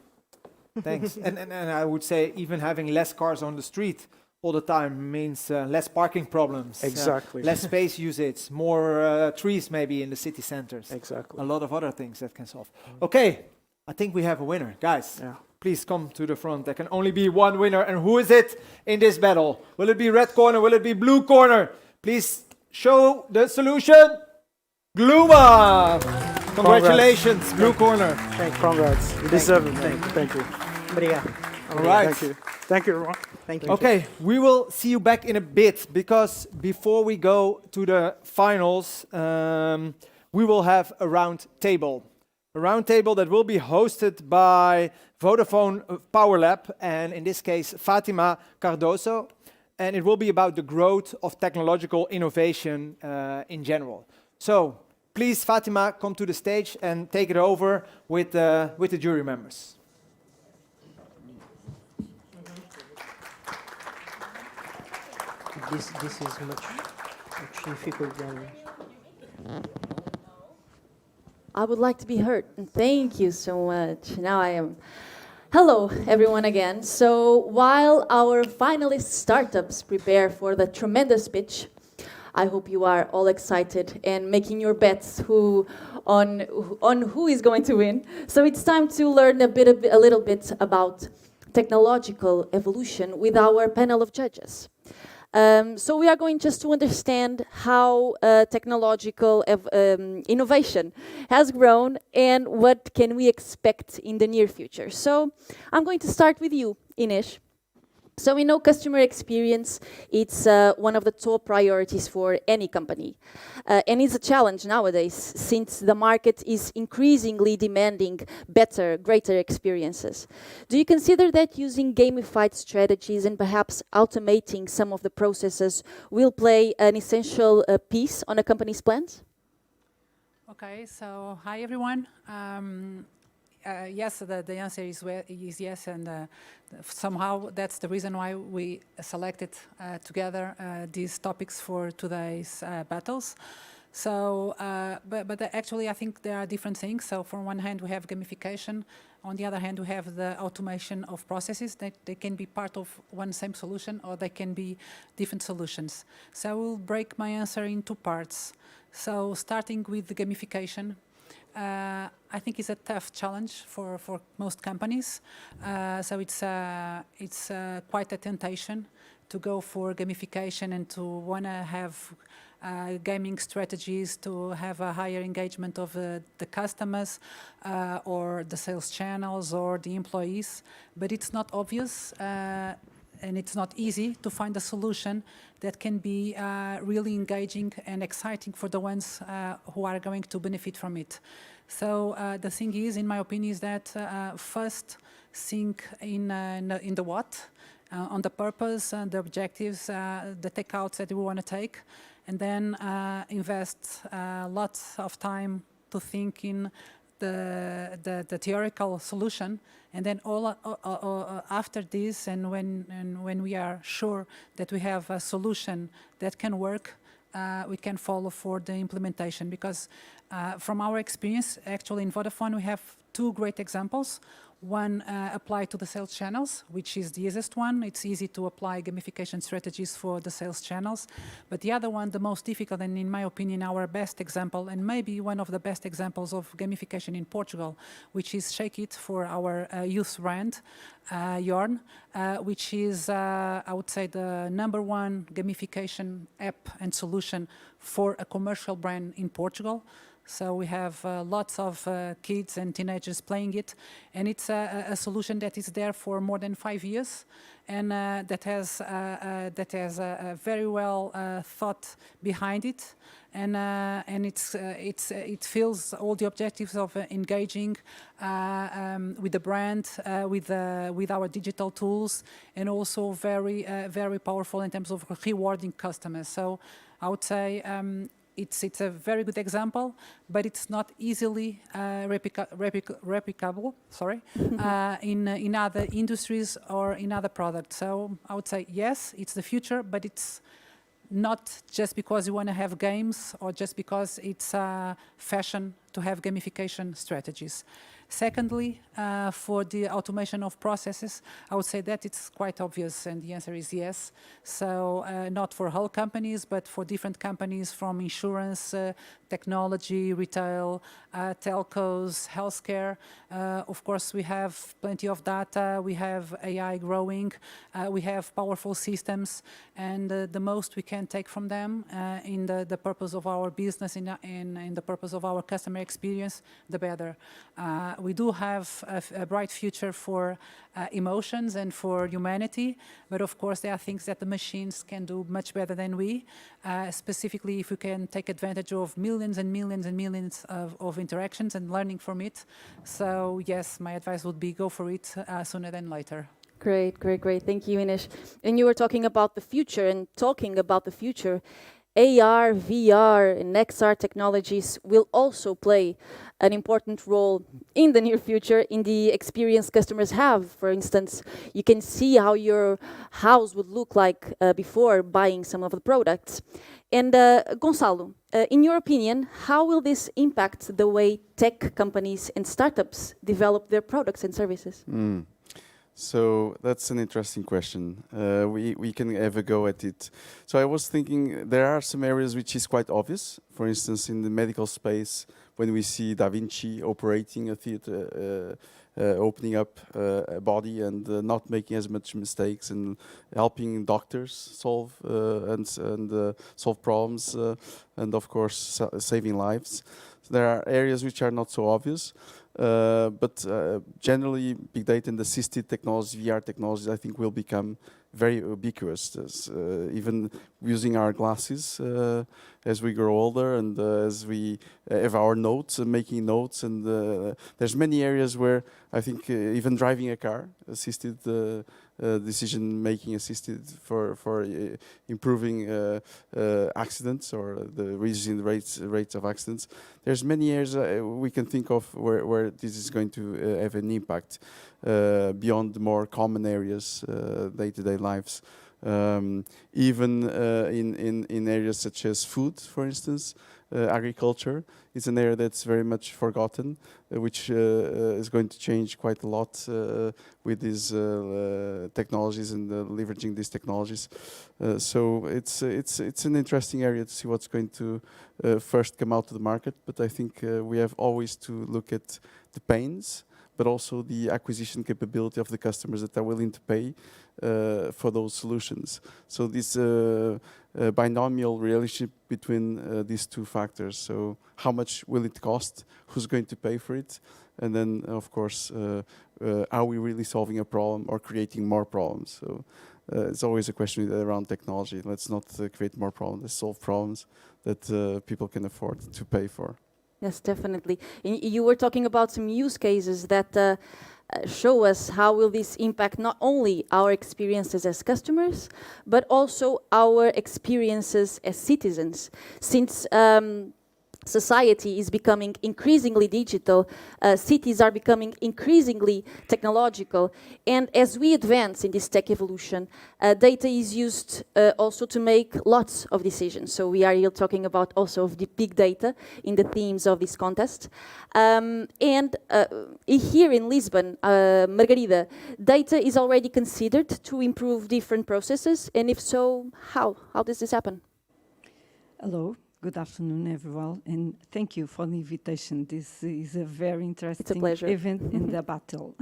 Thanks. And I would say even having less cars on the street all the time means less parking problems, Exactly. less space usage, more trees maybe in the city centers. Exactly. A lot of other things that can solve. Okay, I think we have a winner. Guys, please come to the front. There can only be one winner. And who is it in this battle? Will it be red corner? Will it be blue corner? Please show the solution. Gluma! Congratulations, blue corner. Congrats. You deserve it. Thank you. All right. Thank you. Thank you, everyone. Thank you. Okay, we will see you back in a bit, because before we go to the finals, we will have a round table. A round table that will be hosted by Vodafone Power Lab, and in this case, Fatima Cardoso. And it will be about the growth of technological innovation in general. So, please, Fatima, come to the stage and take it over with the jury members. This is much difficult than. I would like to be heard. Thank you so much. Now I am. Hello, everyone again. So while our finalist startups prepare for the tremendous pitch, I hope you are all excited and making your bets on who is going to win. So it's time to learn a little bit about technological evolution with our panel of judges. So we are going just to understand how technological innovation has grown and what can we expect in the near future. So I'm going to start with you, Ines. So we know customer experience, it's one of the top priorities for any company. And it's a challenge nowadays, since the market is increasingly demanding better, greater experiences. Do you consider that using gamified strategies and perhaps automating some of the processes will play an essential piece on a company's plans? Okay, so hi everyone. Yes, the answer is yes, and somehow that's the reason why we selected together these topics for today's battles. So, but actually I think there are different things. So from one hand we have gamification, on the other hand we have the automation of processes that they can be part of one same solution or they can be different solutions. So I will break my answer in two parts. So starting with the gamification. I think it's a tough challenge for most companies. So it's quite a temptation to go for gamification and to want to have gaming strategies to have a higher engagement of the customers or the sales channels or the employees. But it's not obvious and it's not easy to find a solution that can be really engaging and exciting for the ones who are going to benefit from it. So the thing is, in my opinion, is that first think in the what, on the purpose and the objectives, the takeouts that we want to take, and then invest lots of time to think in the theoretical solution, and then after this, and when we are sure that we have a solution that can work, we can follow for the implementation. Because from our experience, actually in Vodafone, we have two great examples. One applied to the sales channels, which is the easiest one. It's easy to apply gamification strategies for the sales channels. But the other one, the most difficult, and in my opinion, our best example, and maybe one of the best examples of gamification in Portugal, which is Shake It for our youth brand, Yorn, which is, I would say, the #1 gamification app and solution for a commercial brand in Portugal. So we have lots of kids and teenagers playing it, and it's a solution that is there for more than 5 years, and that has a very well thought behind it, and it fills all the objectives of engaging with the brand, with our digital tools, and also very powerful in terms of rewarding customers. So I would say. It's a very good example, but it's not easily replicable. Sorry, in other industries or in other products. So I would say yes, it's the future, but it's not just because you want to have games or just because it's fashion to have gamification strategies. Secondly, for the automation of processes, I would say that it's quite obvious, and the answer is yes. So not for whole companies, but for different companies from insurance, technology, retail, telcos, healthcare. Of course, we have plenty of data, we have AI growing, we have powerful systems, and the most we can take from them in the purpose of our business, in the purpose of our customer experience, the better. We do have a bright future for emotions and for humanity, but of course there are things that the machines can do much better than we, specifically if we can take advantage of millions and millions and millions of interactions and learning from it. So yes, my advice would be go for it sooner than later. Great, great, great. Thank you, Ines. And you were talking about the future, and talking about the future, AR, VR, and XR technologies will also play an important role in the near future in the experience customers have. For instance, you can see how your house would look like before buying some of the products. And Gonçalo, in your opinion, how will this impact the way tech companies and startups develop their products and services? So that's an interesting question. We can have a go at it. So I was thinking there are some areas which is quite obvious. For instance, in the medical space, when we see Da Vinci operating a theater, opening up a body and not making as much mistakes and helping doctors solve solve problems and of course saving lives. So there are areas which are not so obvious. But generally, big data and assisted technology, VR technologies, I think will become very ubiquitous. Even using our glasses as we grow older and as we have our notes and making notes. And there's many areas where I think even driving a car, assisted decision-making assisted for improving accidents or reducing the rates of accidents. There's many areas we can think of where this is going to have an impact beyond the more common areas, day-to-day lives. Even in areas such as food, for instance, agriculture is an area that's very much forgotten, which is going to change quite a lot with these technologies and leveraging these technologies. So it's an interesting area to see what's going to first come out to the market. But I think we have always to look at the pains, but also the acquisition capability of the customers that are willing to pay for those solutions. So this binomial relationship between these two factors. So how much will it cost? Who's going to pay for it? And then, of course, are we really solving a problem or creating more problems? So it's always a question around technology. Let's not create more problems. Let's solve problems that people can afford to pay for. Yes, definitely. You were talking about some use cases that show us how will this impact not only our experiences as customers, but also our experiences as citizens. Since society is becoming increasingly digital, cities are becoming increasingly technological, and as we advance in this tech evolution, data is used also to make lots of decisions. So we are here talking about also of the big data in the themes of this contest. And here in Lisbon, Margarida, data is already considered to improve different processes, and if so, how? How does this happen? Hello. Good afternoon, everyone, and thank you for the invitation. This is a very interesting event in the battle.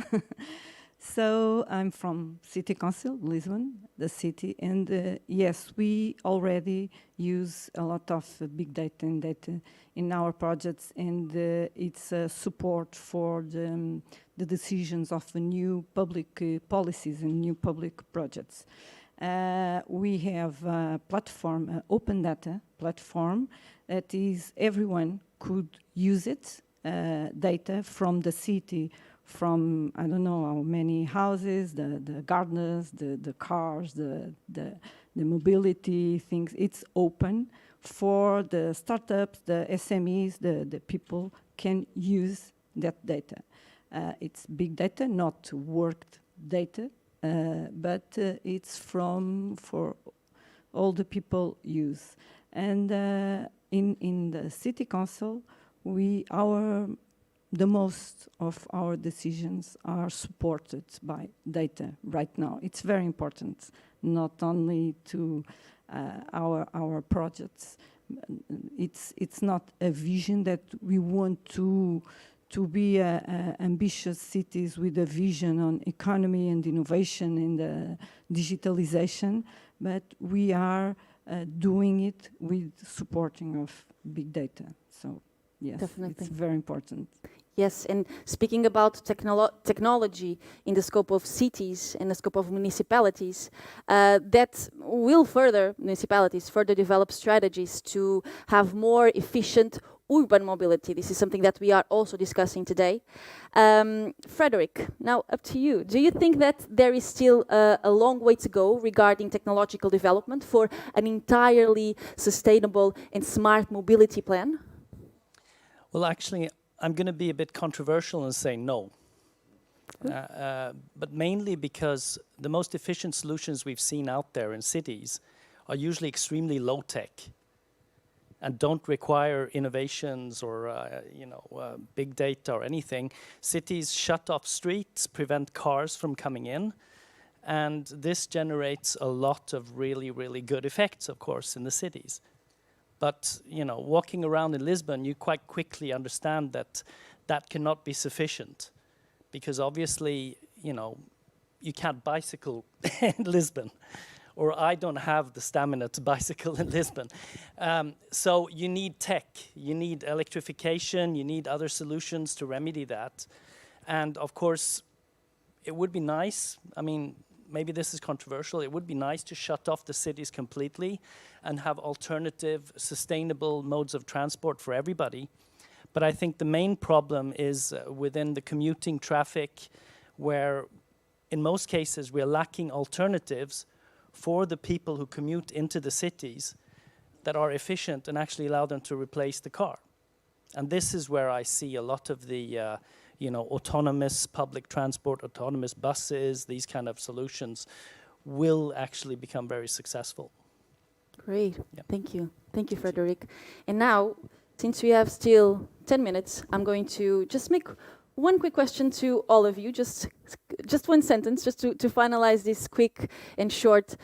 So I'm from City Council, Lisbon, the city, and yes, we already use a lot of big data and data in our projects, and it's support for the decisions of the new public policies and new public projects. We have a platform, an open data platform, that is everyone could use it, data from the city, from I don't know how many houses, the gardeners, the cars, the mobility things. It's open for the startups, the SMEs, the people can use that data. It's big data, not worked data. But it's for all the people use. And in the city council, our the most of our decisions are supported by data right now. It's very important, not only to our projects. It's not a vision that we want to be ambitious cities with a vision on economy and innovation and digitalization, but we are doing it with supporting of big data. So yes, Definitely. it's very important. Yes, and speaking about technology in the scope of cities and the scope of municipalities, that will municipalities further develop strategies to have more efficient urban mobility. This is something that we are also discussing today. Frederick, now up to you. Do you think that there is still a long way to go regarding technological development for an entirely sustainable and smart mobility plan? Well, actually, I'm going to be a bit controversial and say no. But mainly because the most efficient solutions we've seen out there in cities are usually extremely low-tech and don't require innovations or big data or anything. Cities shut off streets, prevent cars from coming in, and this generates a lot of really, really good effects, of course, in the cities. But walking around in Lisbon, you quite quickly understand that that cannot be sufficient, because obviously, you can't bicycle in Lisbon, or I don't have the stamina to bicycle in Lisbon. So you need tech, you need electrification, you need other solutions to remedy that. And of course, it would be nice, maybe this is controversial, it would be nice to shut off the cities completely and have alternative, sustainable modes of transport for everybody. But I think the main problem is within the commuting traffic, where in most cases we're lacking alternatives for the people who commute into the cities that are efficient and actually allow them to replace the car. And this is where I see a lot of the autonomous public transport, autonomous buses, these kind of solutions will actually become very successful. Great, thank you. Thank you, Frederick. And now, since we have still 10 minutes, I'm going to just make one quick question to all of you, just one sentence, just to finalize this quick and short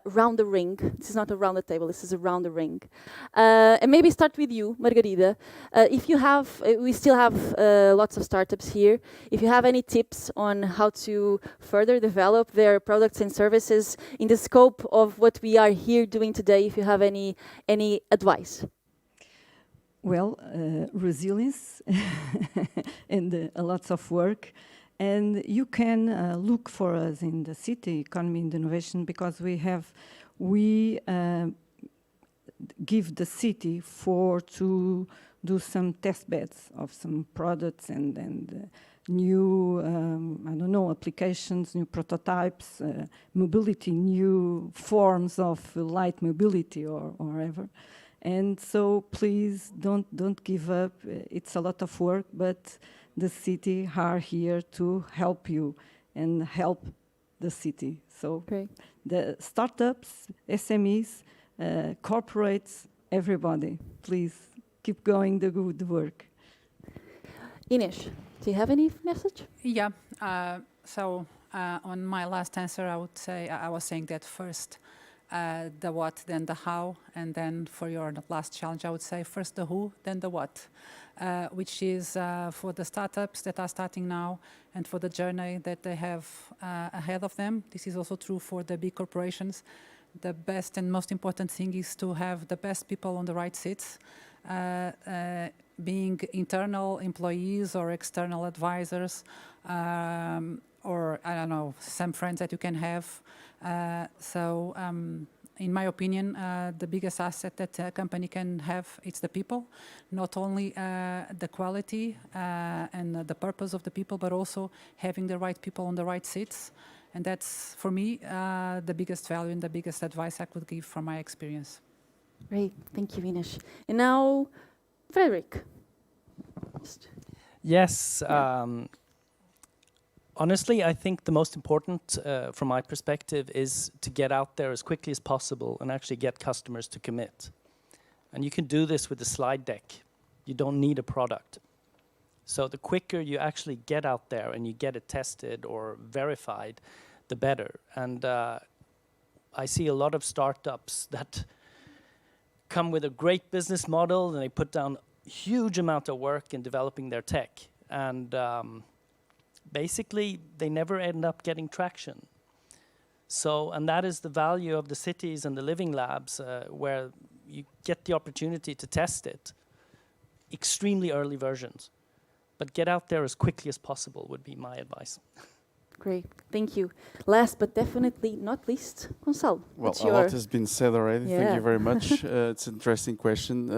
round the ring. This is not around the table, this is around the ring. And maybe start with you, Margarida. If you have, we still have lots of startups here. If you have any tips on how to further develop their products and services in the scope of what we are here doing today, if you have any advice. Well, resilience and lots of work. And you can look for us in the city economy and innovation, because we give the city to do some test beds of some products and new, applications, new prototypes, mobility, new forms of light mobility or whatever. And so please don't give up. It's a lot of work, but the city are here to help you and help the city. So the startups, SMEs, corporates, everybody, please keep going the good work. Ines, do you have any message? Yeah. On my last answer, I would say I was saying that first. The what, then the how, and then for your last challenge, I would say first the who, then the what, which is for the startups that are starting now and for the journey that they have ahead of them. This is also true for the big corporations. The best and most important thing is to have the best people on the right seats, being internal employees or external advisors, or I don't know, some friends that you can have. In my opinion, the biggest asset that a company can have, it's the people, not only the quality and the purpose of the people, but also having the right people on the right seats. And that's, for me, the biggest value and the biggest advice I could give from my experience. Great, thank you, Ines. And now, Frederick. Yes. Honestly, I think the most important, from my perspective, is to get out there as quickly as possible and actually get customers to commit. And you can do this with a slide deck. You don't need a product. So the quicker you actually get out there and you get it tested or verified, the better. And I see a lot of startups that come with a great business model and they put down a huge amount of work in developing their tech. And basically, they never end up getting traction. So, and that is the value of the cities and the living labs where you get the opportunity to test it. Extremely early versions. But get out there as quickly as possible would be my advice. Great, thank you. Last but definitely not least, Gonçalo. Well, a lot has been said already. Yeah. Thank you very much. It's an interesting question.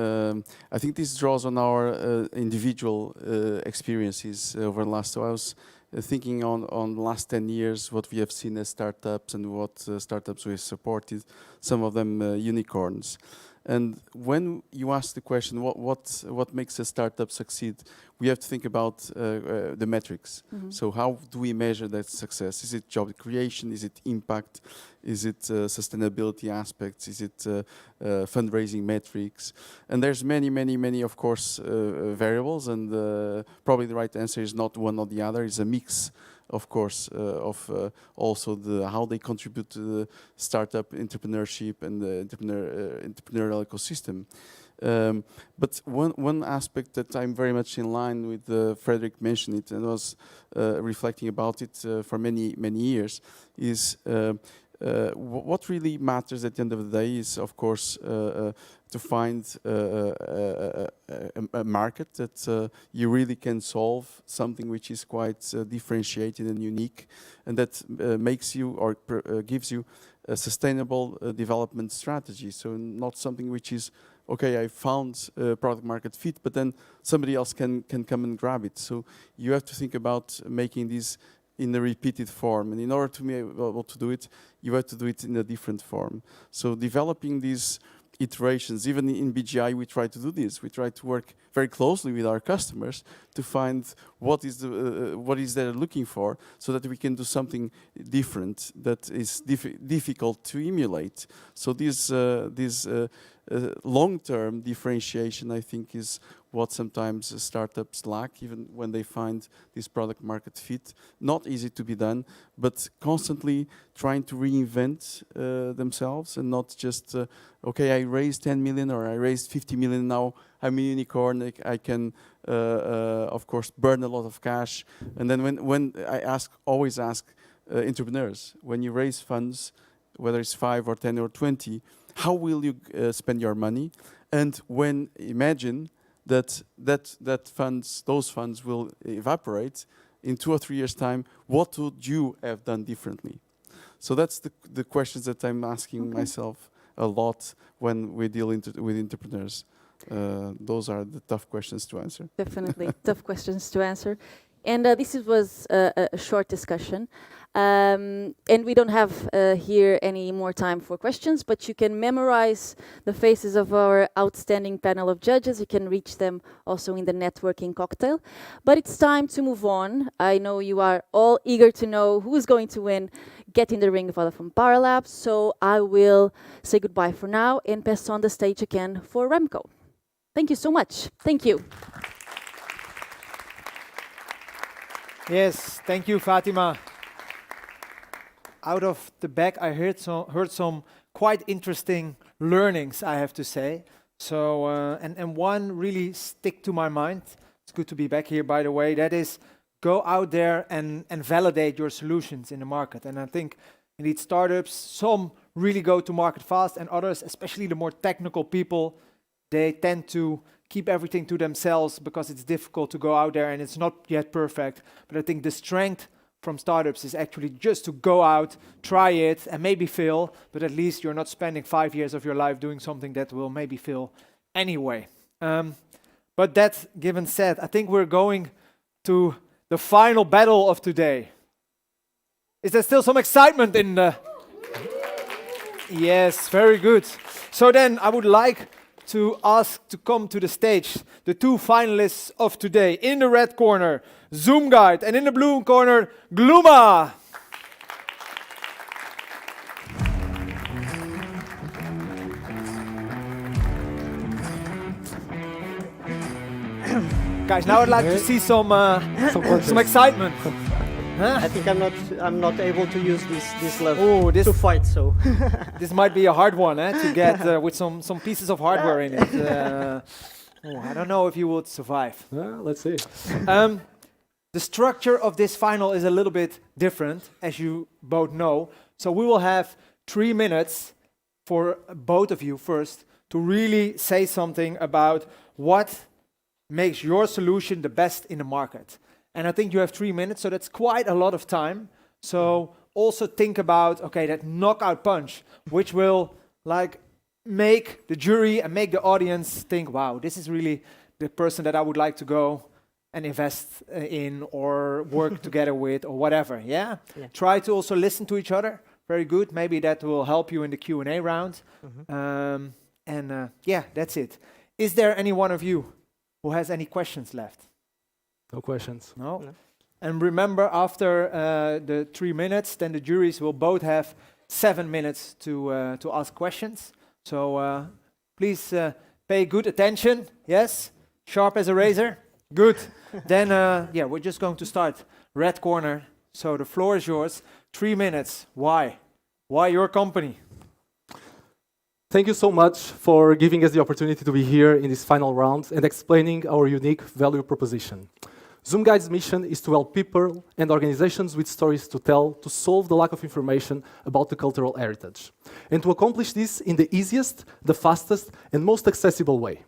I think this draws on our individual experiences over the last 2 hours. Thinking on the last 10 years, what we have seen as startups and what startups we have supported, some of them unicorns. And when you ask the question, what makes a startup succeed, we have to think about the metrics. Mm-hmm. So how do we measure that success? Is it job creation? Is it impact? Is it sustainability aspects? Is it fundraising metrics? And there's many, of course, variables. And probably the right answer is not one or the other. It's a mix, of course, of also how they contribute to the startup entrepreneurship and the entrepreneurial ecosystem. But one aspect that I'm very much in line with, Frederick mentioned it and was reflecting about it for many years, is what really matters at the end of the day is, of course, to find a market that you really can solve something which is quite differentiated and unique, and that makes you or gives you a sustainable development strategy. So not something which is, okay, I found product market fit, but then somebody else can come and grab it. So you have to think about making this in a repeated form. And in order to be able to do it, you have to do it in a different form. So developing these iterations, even in BGI, we try to do this. We try to work very closely with our customers to find what is they're looking for, so that we can do something different that is difficult to emulate. So this long-term differentiation, I think, is what sometimes startups lack, even when they find this product market fit. Not easy to be done, but constantly trying to reinvent themselves and not just, okay, I raised 10 million or I raised 50 million, now I'm a unicorn, I can, of course, burn a lot of cash. And then when I always ask entrepreneurs, when you raise funds, whether it's 5 or 10 or 20, how will you spend your money? And when imagine that those funds will evaporate in 2 or 3 years' time, what would you have done differently? So that's the questions that I'm asking myself a lot when we deal with entrepreneurs. Those are the tough questions to answer. Definitely tough questions to answer. And this was a short discussion. And we don't have here any more time for questions, but you can memorize the faces of our outstanding panel of judges. You can reach them also in the networking cocktail. But it's time to move on. I know you are all eager to know who is going to win Get in the Ring Vodafone Power Lab. So I will say goodbye for now and pass on the stage again for Remco. Thank you so much. Thank you. Yes, thank you, Fatima. Out of the back, I heard some quite interesting learnings, I have to say. So, and one really stick to my mind. It's good to be back here, by the way. That is, go out there and validate your solutions in the market. And I think indeed startups, some really go to market fast, and others, especially the more technical people, they tend to keep everything to themselves because it's difficult to go out there and it's not yet perfect. But I think the strength from startups is actually just to go out, try it, and maybe fail, but at least you're not spending 5 years of your life doing something that will maybe fail anyway. But that given said, I think we're going to the final battle of today. Is there still some excitement in the... Yes, very good. So then I would like to ask to come to the stage the 2 finalists of today. In the red corner, Zoom Guide, and in the blue corner, Gluma. Guys, now I'd like to see some excitement. I think I'm not able to use this level Oh, to fight. So this might be a hard one to get with some pieces of hardware in it. I don't know if you would survive. Let's see. The structure of this final is a little bit different, as you both know. So we will have 3 minutes for both of you first to really say something about what makes your solution the best in the market. And I think you have 3 minutes, so that's quite a lot of time. So also think about, okay, that knockout punch, which will like make the jury and make the audience think, wow, this is really the person that I would like to go and invest in or work together with or whatever, yeah? Try to also listen to each other. Very good. Maybe that will help you in the Q&A round. Yeah, that's it. Is there any one of you who has any questions left? No questions. No? And remember, after the 3 minutes, then the juries will both have 7 minutes to ask questions. So please pay good attention. Yes? Sharp as a razor? Good. Then, yeah, we're just going to start. Red corner. So the floor is yours. 3 minutes. Why? Why your company? Thank you so much for giving us the opportunity to be here in this final round and explaining our unique value proposition. Zoomguide's mission is to help people and organizations with stories to tell to solve the lack of information about the cultural heritage, and to accomplish this in the easiest, the fastest, and most accessible way.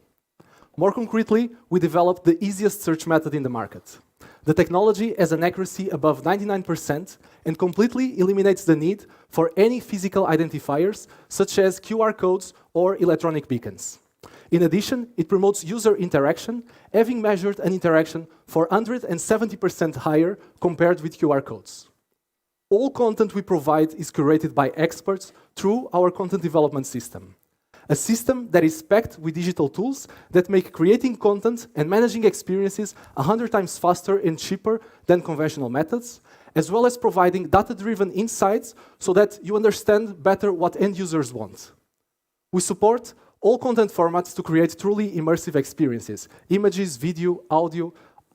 More concretely, we developed the easiest search method in the market. The technology has an accuracy above 99% and completely eliminates the need for any physical identifiers, such as QR codes or electronic beacons. In addition, it promotes user interaction, having measured an interaction 470% higher compared with QR codes. All content we provide is curated by experts through our content development system. A system that is packed with digital tools that make creating content and managing experiences 100 times faster and cheaper than conventional methods, as well as providing data-driven insights so that you understand better what end users want. We support all content formats to create truly immersive experiences: images, video, audio,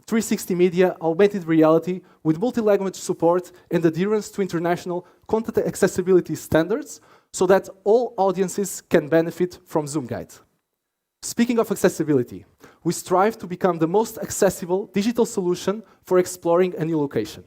360 media, augmented reality, with multi-language support and adherence to international content accessibility standards, so that all audiences can benefit from ZoomGuide. Speaking of accessibility, we strive to become the most accessible digital solution for exploring a new location.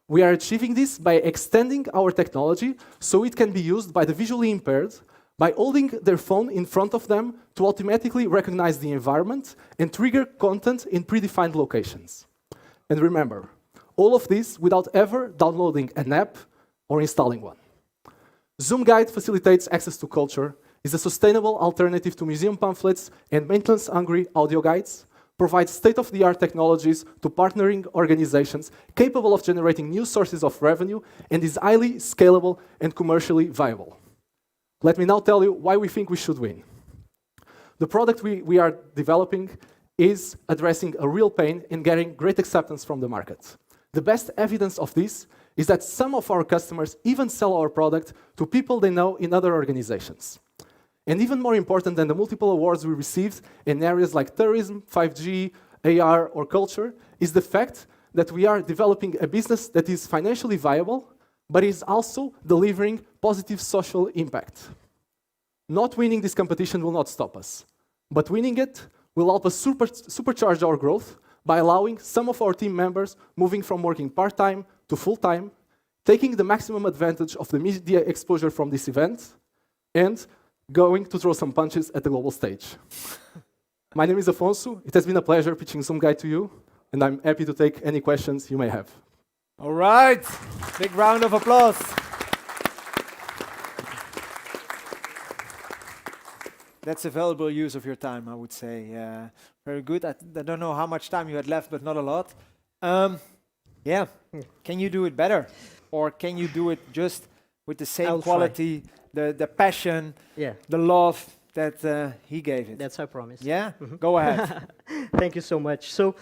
We are achieving this by extending our technology so it can be used by the visually impaired, by holding their phone in front of them to automatically recognize the environment and trigger content in predefined locations. And remember, all of this without ever downloading an app or installing one. ZoomGuide facilitates access to culture, is a sustainable alternative to museum pamphlets and maintenance-hungry audio guides, provides state-of-the-art technologies to partnering organizations capable of generating new sources of revenue, and is highly scalable and commercially viable. Let me now tell you why we think we should win. The product we are developing is addressing a real pain and getting great acceptance from the market. The best evidence of this is that some of our customers even sell our product to people they know in other organizations. And even more important than the multiple awards we received in areas like tourism, 5G, AR, or culture, is the fact that we are developing a business that is financially viable, but is also delivering positive social impact. Not winning this competition will not stop us, but winning it will help us supercharge our growth by allowing some of our team members moving from working part-time to full-time, taking the maximum advantage of the media exposure from this event, and going to throw some punches at the global stage. My name is Afonso. It has been a pleasure pitching ZoomGuide to you, and I'm happy to take any questions you may have. All right, big round of applause. That's a valuable use of your time, I would say. Very good. I don't know how much time you had left, but not a lot. Yeah, can you do it better? Or can you do it just with the same quality, the passion, the love that he gave it? That's our promise. Yeah? Go ahead. Thank you so much. So,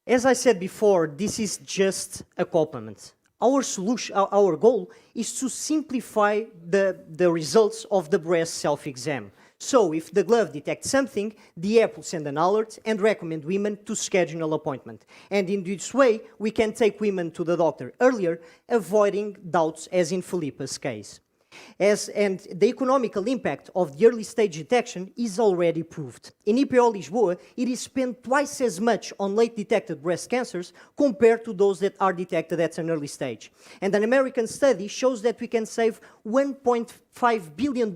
as I said before, this is just a complement. Our solution, our goal is to simplify the results of the breast self-exam. So if the glove detects something, the app will send an alert and recommend women to schedule an appointment. And in this way, we can take women to the doctor earlier, avoiding doubts as in Felipe's case. And the economical impact of the early stage detection is already proved. In IPO Lisboa, it is spent twice as much on late detected breast cancers compared to those that are detected at an early stage. And an American study shows that we can save $1.5 billion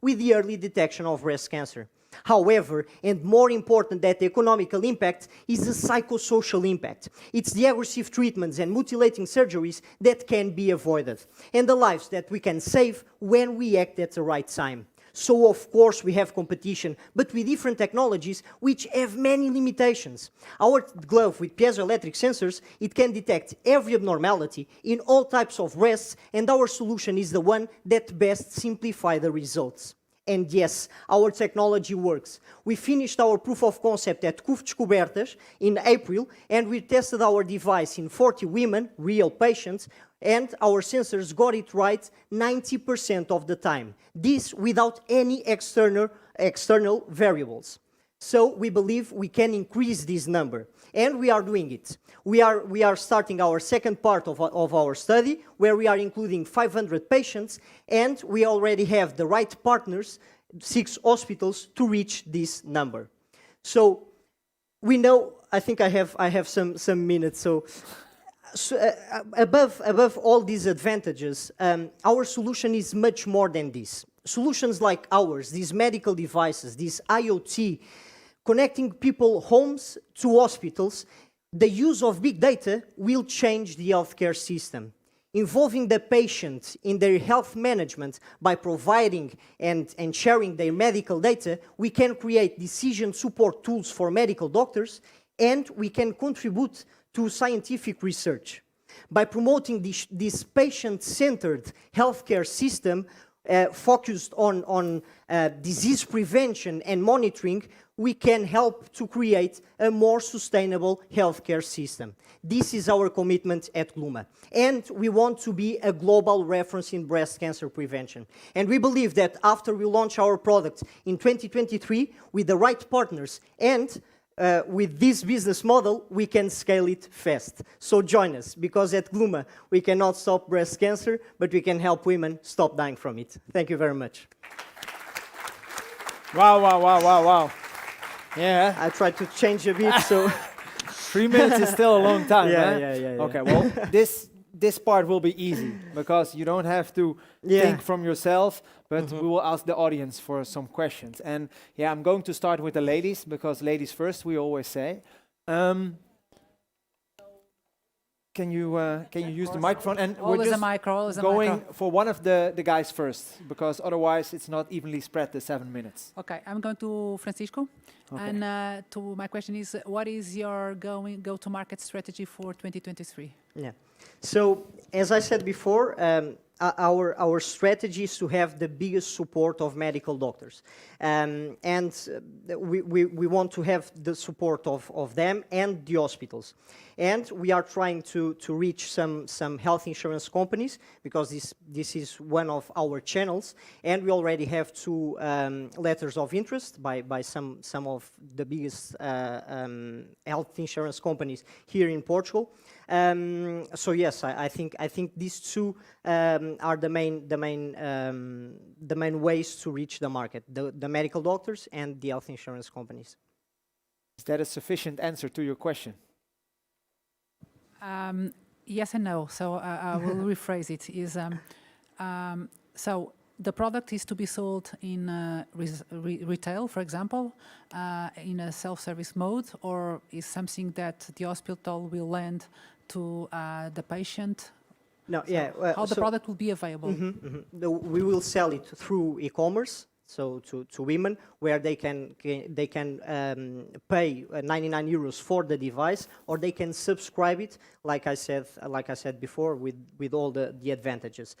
with the early detection of breast cancer. However, and more important than the economical impact, is the psychosocial impact. It's the aggressive treatments and mutilating surgeries that can be avoided, and the lives that we can save when we act at the right time. So, of course, we have competition, but with different technologies which have many limitations. Our glove with piezoelectric sensors, it can detect every abnormality in all types of breasts, and our solution is the one that best simplifies the results. And yes, our technology works. We finished our proof of concept at CUF Descobertas in April, and we tested our device in 40 women, real patients, and our sensors got it right 90% of the time. This without any external variables. So we believe we can increase this number, and we are doing it. We are starting our second part of our study, where we are including 500 patients, and we already have the right partners, 6 hospitals, to reach this number. So we know, I think I have some minutes, so above all these advantages, our solution is much more than this. Solutions like ours, these medical devices, these IoT, connecting people homes to hospitals, the use of big data will change the healthcare system. Involving the patient in their health management by providing and sharing their medical data, we can create decision support tools for medical doctors, and we can contribute to scientific research. By promoting this patient-centered healthcare system focused on disease prevention and monitoring, we can help to create a more sustainable healthcare system. This is our commitment at Gluma. And we want to be a global reference in breast cancer prevention. And we believe that after we launch our product in 2023, with the right partners and with this business model, we can scale it fast. So join us, because at Gluma, we cannot stop breast cancer, but we can help women stop dying from it. Thank you very much. Wow. Yeah. I tried to change a bit, so... 3 minutes is still a long time, yeah. Okay, well, this part will be easy, because you don't have to think from yourself, but we will ask the audience for some questions. And yeah, I'm going to start with the ladies, because ladies first, we always say. Can you use the microphone? And Always we're a micro, just going for one of the guys first, because otherwise it's not evenly spread, the 7 minutes. Okay, I'm going to Francisco. Okay. And my question is, what is your go-to-market strategy for 2023? Yeah. So, as I said before, our strategy is to have the biggest support of medical doctors. And we want to have the support of them and the hospitals. And we are trying to reach some health insurance companies, because this is one of our channels. And we already have 2 letters of interest by some of the biggest health insurance companies here in Portugal. So yes, I think these 2 are the main ways to reach the market: the medical doctors and the health insurance companies. Is that a sufficient answer to your question? Yes and no. So I will rephrase it. So the product is to be sold in retail, for example, in a self-service mode, or is something that the hospital will lend to the patient? No, so yeah. How the product will be available? We will sell it through e-commerce, so to women, where they can pay 99 euros for the device, or they can subscribe it, like I said before, with all the advantages.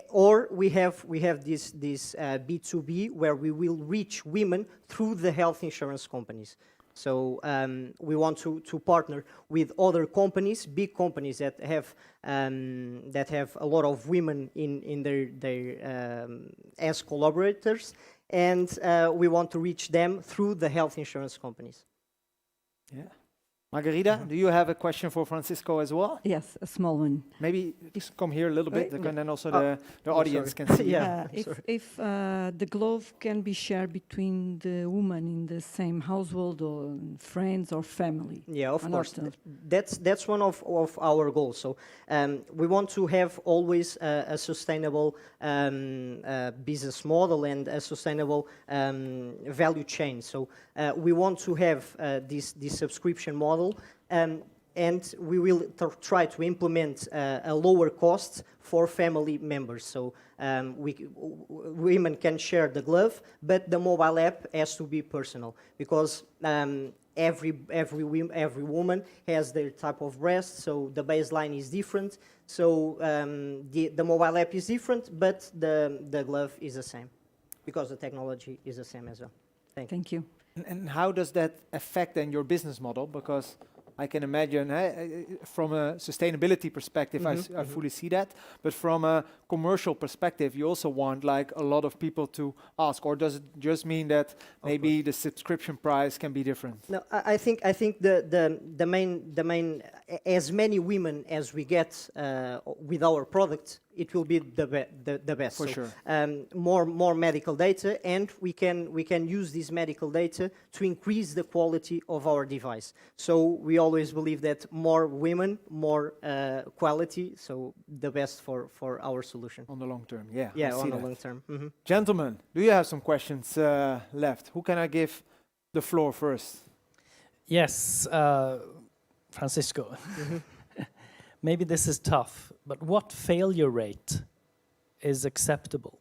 Or we have this B2B, where we will reach women through the health insurance companies. So we want to partner with other companies, big companies that have a lot of women in their as collaborators, and we want to reach them through the health insurance companies. Yeah. Margarida, do you have a question for Francisco as well? Yes, a small one. Maybe just come here a little bit, and then also the audience sorry. can see. Yeah. If the glove can be shared between the woman in the same household or friends or family. Yeah, of course. That's one of our goals. So we want to have always a sustainable business model and a sustainable value chain. So we want to have this subscription model, and we will try to implement a lower cost for family members. So women can share the glove, but the mobile app has to be personal, because every woman has their type of breast, so the baseline is different. So the mobile app is different, but the glove is the same, because the technology is the same as well. Thank you. And how does that affect then your business model? Because I can imagine from a sustainability perspective, I fully see that. But from a commercial perspective, you also want like a lot of people to ask, or does it just mean that maybe the subscription price can be different? No, I think the main as many women as we get with our product, it will be the best. For so, sure. More medical data, and we can use this medical data to increase the quality of our device. So we always believe that more women, more quality, so the best for our solution. On the long term, yeah. Yeah, I see on the that. long term. Mm-hmm. Gentlemen, do you have some questions left? Who can I give the floor first? Yes, Francisco. Maybe this is tough, but what failure rate is acceptable?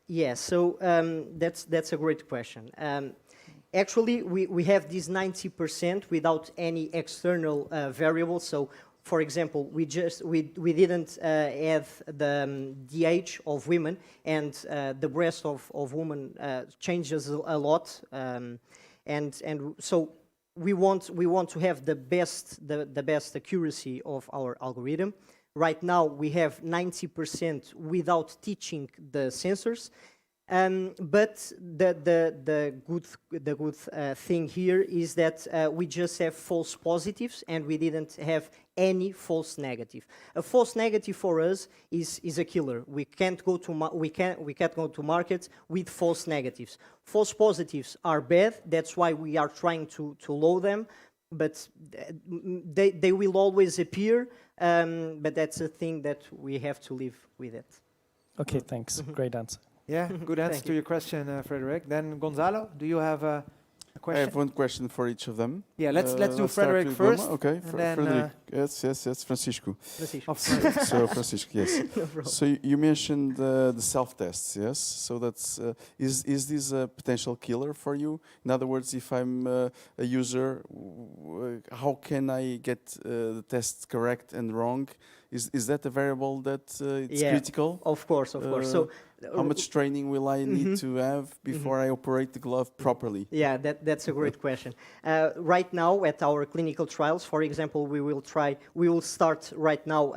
Yeah, so that's a great question. Actually, we have this 90% without any external variables. So, for example, we didn't have the age of women, and the breast of women changes a lot, and so we want to have the best accuracy of our algorithm. Right now, we have 90% without teaching the sensors. But the good thing here is that we just have false positives, and we didn't have any false negative. A false negative for us is a killer. We can't go to market with false negatives. False positives are bad. That's why we are trying to lower them. But they will always appear. But that's a thing that we have to live with it. Okay, thanks. Great answer. Yeah, good answer to your question, Frederick. Then Gonzalo, do you have a question? I have one question for each of them. Yeah, let's do start Frederick with first. Goma. Okay, then, Frederick. Yes, Francisco. So Francisco, yes. No so you mentioned the self-tests, yes. So that's is this a potential killer for you? In other words, if I'm a user, how can I get the tests correct and wrong? Is that a variable that it's critical? Of course. So, how much training will I need to have before I operate the glove properly? Yeah, that's a great question. Right now, at our clinical trials, for example, we will start right now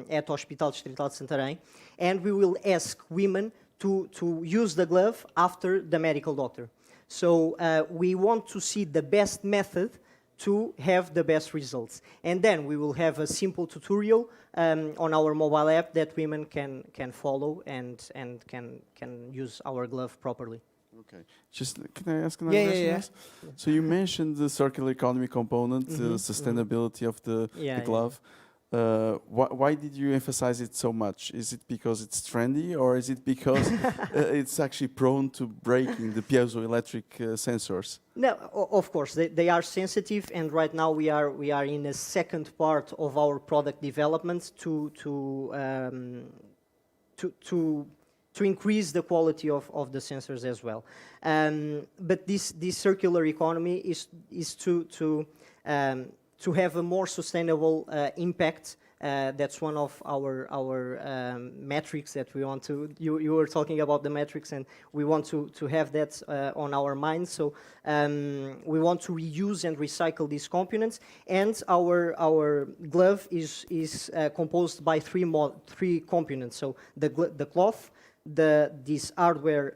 at Hospital Distrital de Santarém, and we will ask women to use the glove after the medical doctor. So we want to see the best method to have the best results. And then we will have a simple tutorial on our mobile app that women can follow and can use our glove properly. Okay. Just can I ask another question? Yeah. So you mentioned the circular economy component, the sustainability of the glove. Why did you emphasize it so much? Is it because it's trendy, or is it because it's actually prone to breaking the piezoelectric sensors? No, of course they are sensitive, and right now we are in a second part of our product development to increase the quality of the sensors as well. But this circular economy is to have a more sustainable impact. That's one of our metrics that we want to. You were talking about the metrics, and we want to have that on our minds. So we want to reuse and recycle these components. And our glove is composed by three components. So the cloth, this hardware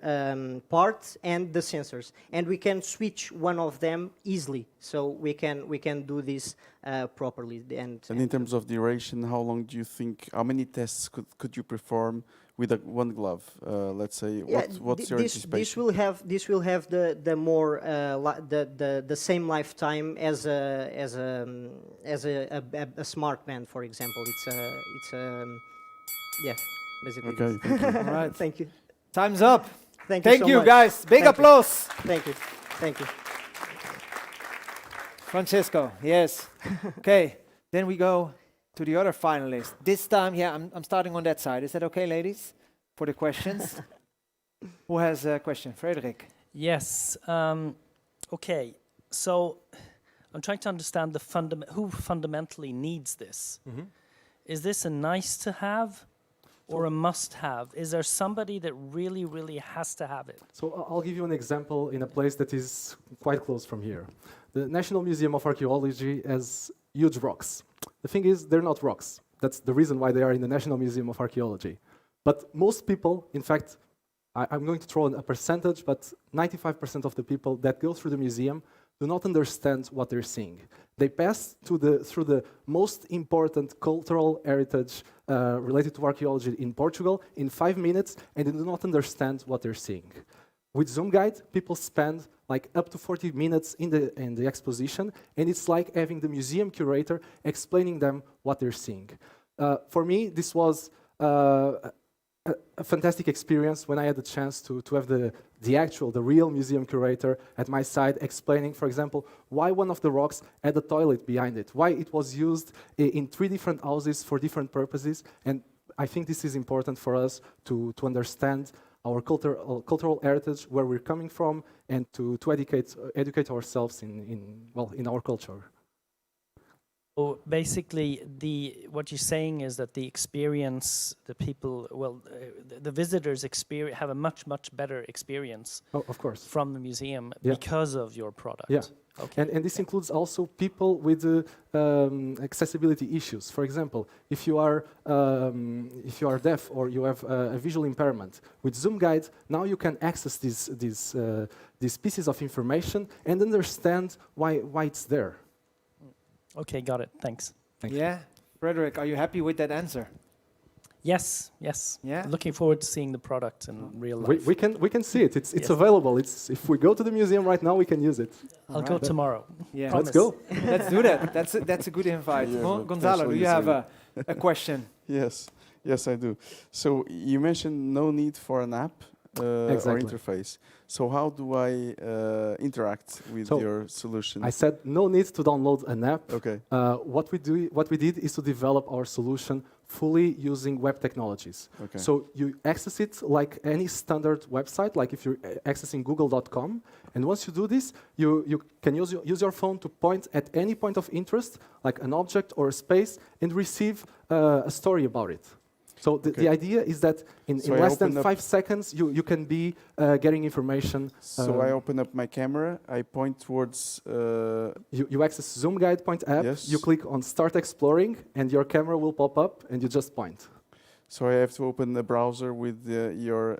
part and the sensors, and we can switch one of them easily. So we can do this properly. And in terms of duration, how long do you think? How many tests could you perform with one glove? Let's say, what's your anticipation? This will have the more the same lifetime as a smart band, for example. Yeah, basically. Okay, thank you. All right. Thank you. Time's up. Thank you so much. guys. Big Thank applause. You. Thank you. Thank you. Francisco, yes. Okay, then we go to the other finalists. This time, I'm starting on that side. Is that okay, ladies, for the questions? Who has a question? Frederick. Yes. Okay. So I'm trying to understand who fundamentally needs this. Mm-hmm. Is this a nice to have or a must have? Is there somebody that really, really has to have it? So I'll give you an example in a place that is quite close from here. The National Museum of Archaeology has huge rocks. The thing is, they're not rocks. That's the reason why they are in the National Museum of Archaeology. But most people, in fact, I'm going to throw in a percentage, but 95% of the people that go through the museum do not understand what they're seeing. They pass through the most important cultural heritage related to archaeology in Portugal in 5 minutes, and they do not understand what they're seeing. With Zoom Guide, people spend like up to 40 minutes in the exposition, and it's like having the museum curator explaining them what they're seeing. For me, this was a fantastic experience when I had the chance to have the real museum curator at my side explaining, for example, why one of the rocks had a toilet behind it, why it was used in 3 different houses for different purposes. And I think this is important for us to understand our cultural heritage, where we're coming from, and to educate ourselves in our culture. So basically, what you're saying is that the experience, the visitors have a much better experience. Oh, of course. From the museum because of your product. Yeah. Okay. And this includes also people with accessibility issues. For example, if you are deaf or you have a visual impairment, with Zoom Guide now you can access these pieces of information and understand why it's there. Okay, got it. Thanks. Yeah, Frederick, are you happy with that answer? Yes. Yeah. Looking forward to seeing the product in real life. We can see it. It's available. If we go to the museum right now, we can use it. I'll go tomorrow. Yeah, let's go. Let's do that. That's a good invite. Yeah, Gonzalo, do you have a question? Yes, I do. So you mentioned no need for an app or interface. So how do I interact with your solution? I said no need to download an app. Okay. What we did is to develop our solution fully using web technologies. Okay. So you access it like any standard website, like if you're accessing google.com. And once you do this, you can use your phone to point at any point of interest, like an object or a space, and receive a story about it. So the idea is that in less than 5 seconds, you can be getting information. So I open up my camera, I point towards... You access Zoom Guide Point app, yes. You click on Start Exploring, and your camera will pop up, and you just point. So I have to open the browser with your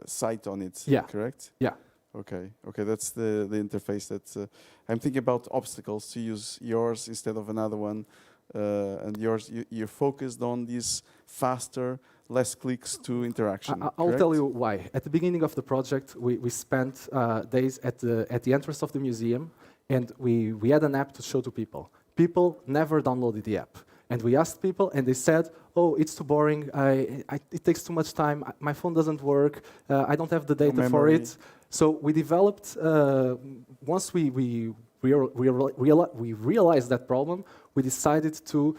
site on it, correct? Yeah. Okay, that's the interface. I'm thinking about obstacles, to use yours instead of another one. And yours, you're focused on these faster, less clicks to interaction. I'll tell you why. At the beginning of the project, we spent days at the entrance of the museum, and we had an app to show to people. People never downloaded the app. And we asked people, and they said, oh, it's too boring, it takes too much time, my phone doesn't work, I don't have the data for it. So we developed, once we realized that problem, we decided to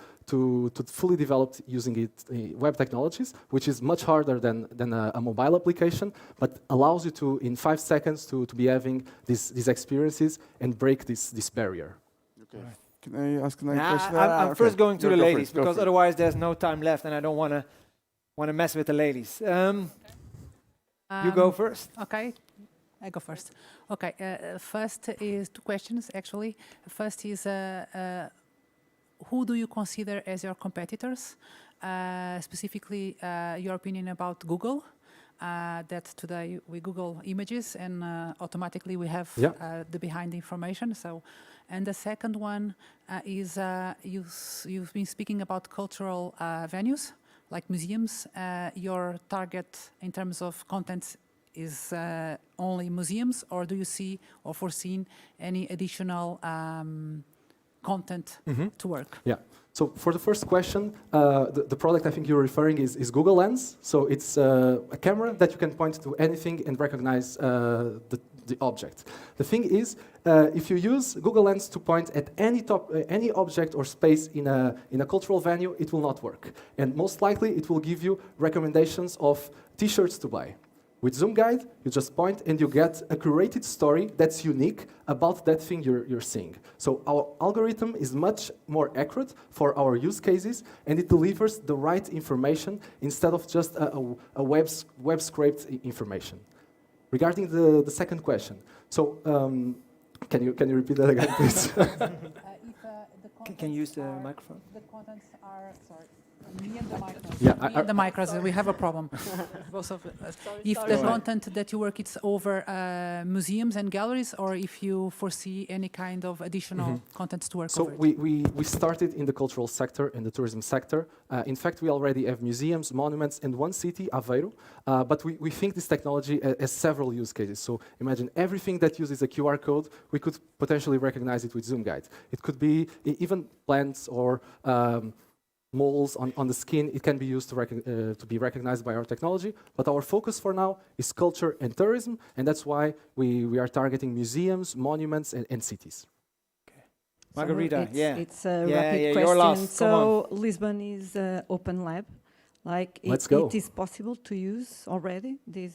fully develop using it web technologies, which is much harder than a mobile application, but allows you to, in 5 seconds, to be having these experiences and break this barrier. Okay. Can I ask another question? I'm first going to the ladies, because otherwise there's no time left, and I don't want to mess with the ladies. You go first. Okay. I go first. Okay, first is 2 questions, actually. First is, who do you consider as your competitors? Specifically, your opinion about Google. that today we Google images and automatically we have the behind information. So, and the second one is you've been speaking about cultural venues like museums. Your target in terms of content is only museums, or do you see or foreseen any additional content to work? Yeah. So for the first question, the product I think you're referring is Google Lens. So it's a camera that you can point to anything and recognize the object. The thing is, if you use Google Lens to point at any object or space in a cultural venue, it will not work. And most likely, it will give you recommendations of T-shirts to buy. With Zoom Guide, you just point and you get a curated story that's unique about that thing you're seeing. So our algorithm is much more accurate for our use cases, and it delivers the right information instead of just a web-scraped information. Regarding the second question, so can you repeat that again, please? Can you use the microphone? The contents are, sorry, me and the micros. Yeah, me and the micros, we have a problem. Both of us. If the content that you work, it's over museums and galleries, or if you foresee any kind of additional contents to work over. So we started in the cultural sector, in the tourism sector. In fact, we already have museums, monuments in one city, Aveiro, but we think this technology has several use cases. So imagine everything that uses a QR code, we could potentially recognize it with Zoom Guide. It could be even plants or moles on the skin. It can be used to be recognized by our technology, but our focus for now is culture and tourism, and that's why we are targeting museums, monuments, and cities. Margarita, it's a rapid question. Your last. So Lisbon is open lab. Like it is possible to use already this.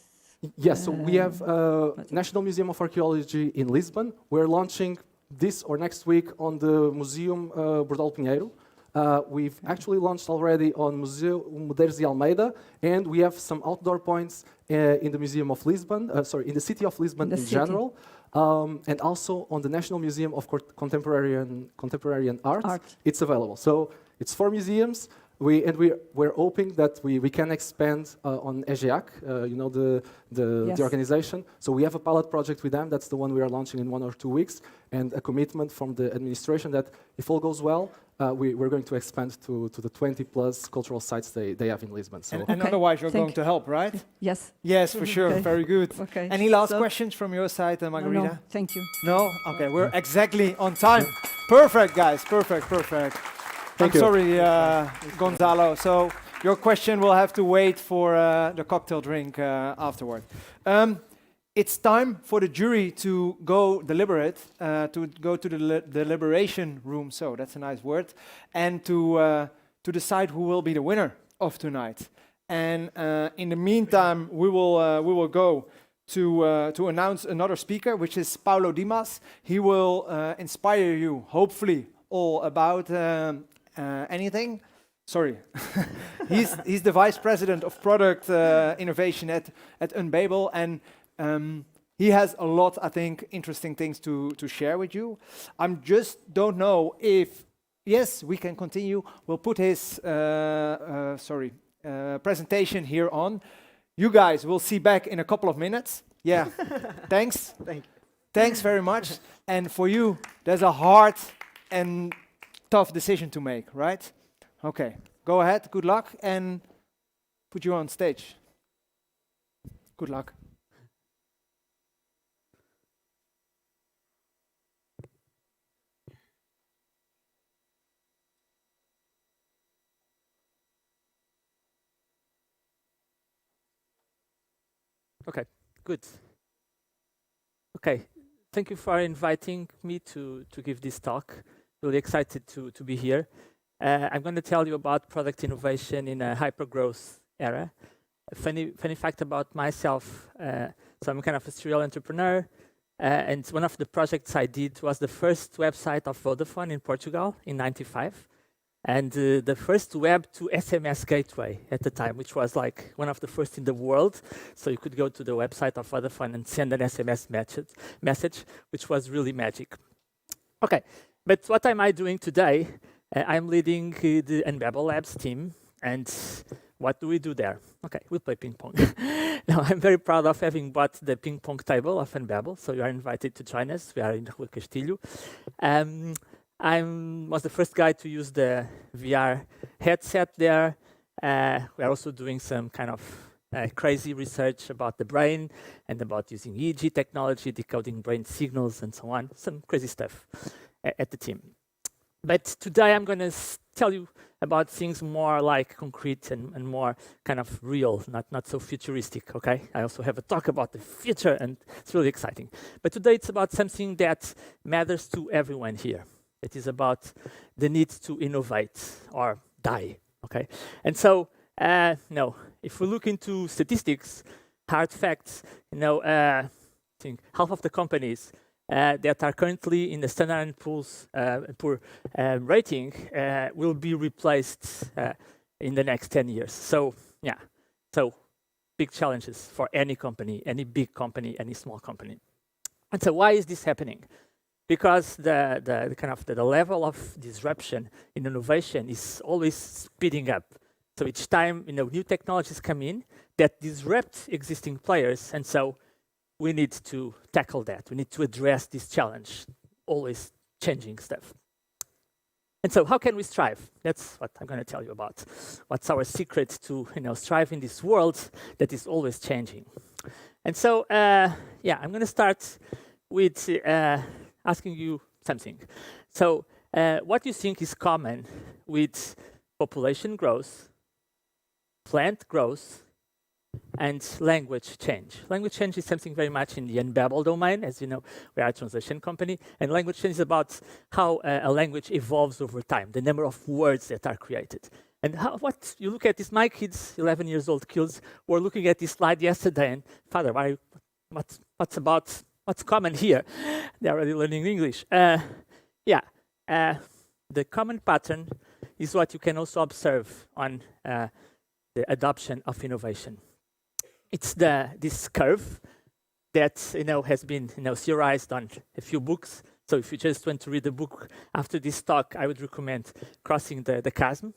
Yes, so we have National Museum of Archaeology in Lisbon. We're launching this or next week on the Museum Bordal Pinheiro. We've actually launched already on Museu Medeiros de Almeida, and we have some outdoor points in the Museum of Lisbon, in the city of Lisbon in general, and also on the National Museum of Contemporary Art. It's available. So it's for museums. We're hoping that we can expand on EGEAC, the organization. So we have a pilot project with them. That's the one we are launching in 1 or 2 weeks, and a commitment from the administration that if all goes well, we're going to expand to the 20+ cultural sites they have in Lisbon. So and otherwise, you're going to help, right? Yes. Yes, for sure. Okay. Very good. Okay. Any last questions from your side, Margarita? No, thank you. No? Okay, we're exactly on time. Perfect, guys. Perfect. Thank you. Sorry, Gonzalo. So your question will have to wait for the cocktail drink afterward. It's time for the jury to go deliberate, to go to the deliberation room. So that's a nice word, and to decide who will be the winner of tonight. And in the meantime, we will go to announce another speaker, which is Paulo Dimas. He will inspire you, hopefully, all about anything. Sorry, he's the vice president of product innovation at Unbabel, and he has a lot, I think, interesting things to share with you. I just don't know if, yes, we can continue. We'll put his presentation here on. You guys will see back in a couple of minutes. Yeah, thanks. Thanks very much. And for you, there's a hard and tough decision to make, right? Okay, go ahead. Good luck, and put you on stage. Good luck. Okay, good. Okay, thank you for inviting me to give this talk. Really excited to be here. I'm going to tell you about product innovation in a hyper-growth era. A funny fact about myself, so I'm kind of a serial entrepreneur, and one of the projects I did was the first website of Vodafone in Portugal in '95. And the first web to SMS gateway at the time, which was like one of the first in the world. So you could go to the website of Vodafone and send an SMS message, which was really magic. Okay, but what am I doing today? I'm leading the Unbabel Labs team. And what do we do there? Okay, we play ping pong. Now, I'm very proud of having bought the ping pong table of Babel, so you are invited to join us. We are in Rua Castilho. I was the first guy to use the VR headset there. We are also doing some kind of crazy research about the brain and about using EEG technology, decoding brain signals, and so on. Some crazy stuff at the team. But today I'm going to tell you about things more like concrete and more kind of real, not so futuristic, okay? I also have a talk about the future, and it's really exciting. But today it's about something that matters to everyone here. It is about the need to innovate or die, okay? And so, no, if we look into statistics, hard facts, I think half of the companies that are currently in the Standard & Poor's rating will be replaced in the next 10 years. So, yeah, so big challenges for any company, any big company, any small company. And so why is this happening? Because the level of disruption in innovation is always speeding up. So each time new technologies come in that disrupt existing players, and so we need to tackle that. We need to address this challenge, always changing stuff. And so how can we strive? That's what I'm going to tell you about. What's our secret to strive in this world that is always changing? And so, yeah, I'm going to start with asking you something. So what do you think is common with population growth, plant growth, and language change? Language change is something very much in the Babel domain. As you know, we are a translation company, and language change is about how a language evolves over time, the number of words that are created. And what you look at is my kids, 11 years old kids, were looking at this slide yesterday, and Father, what's common here? They're already learning English. Yeah, the common pattern is what you can also observe on the adoption of innovation. It's this curve that has been theorized on a few books. So if you just want to read a book after this talk, I would recommend Crossing the Chasm.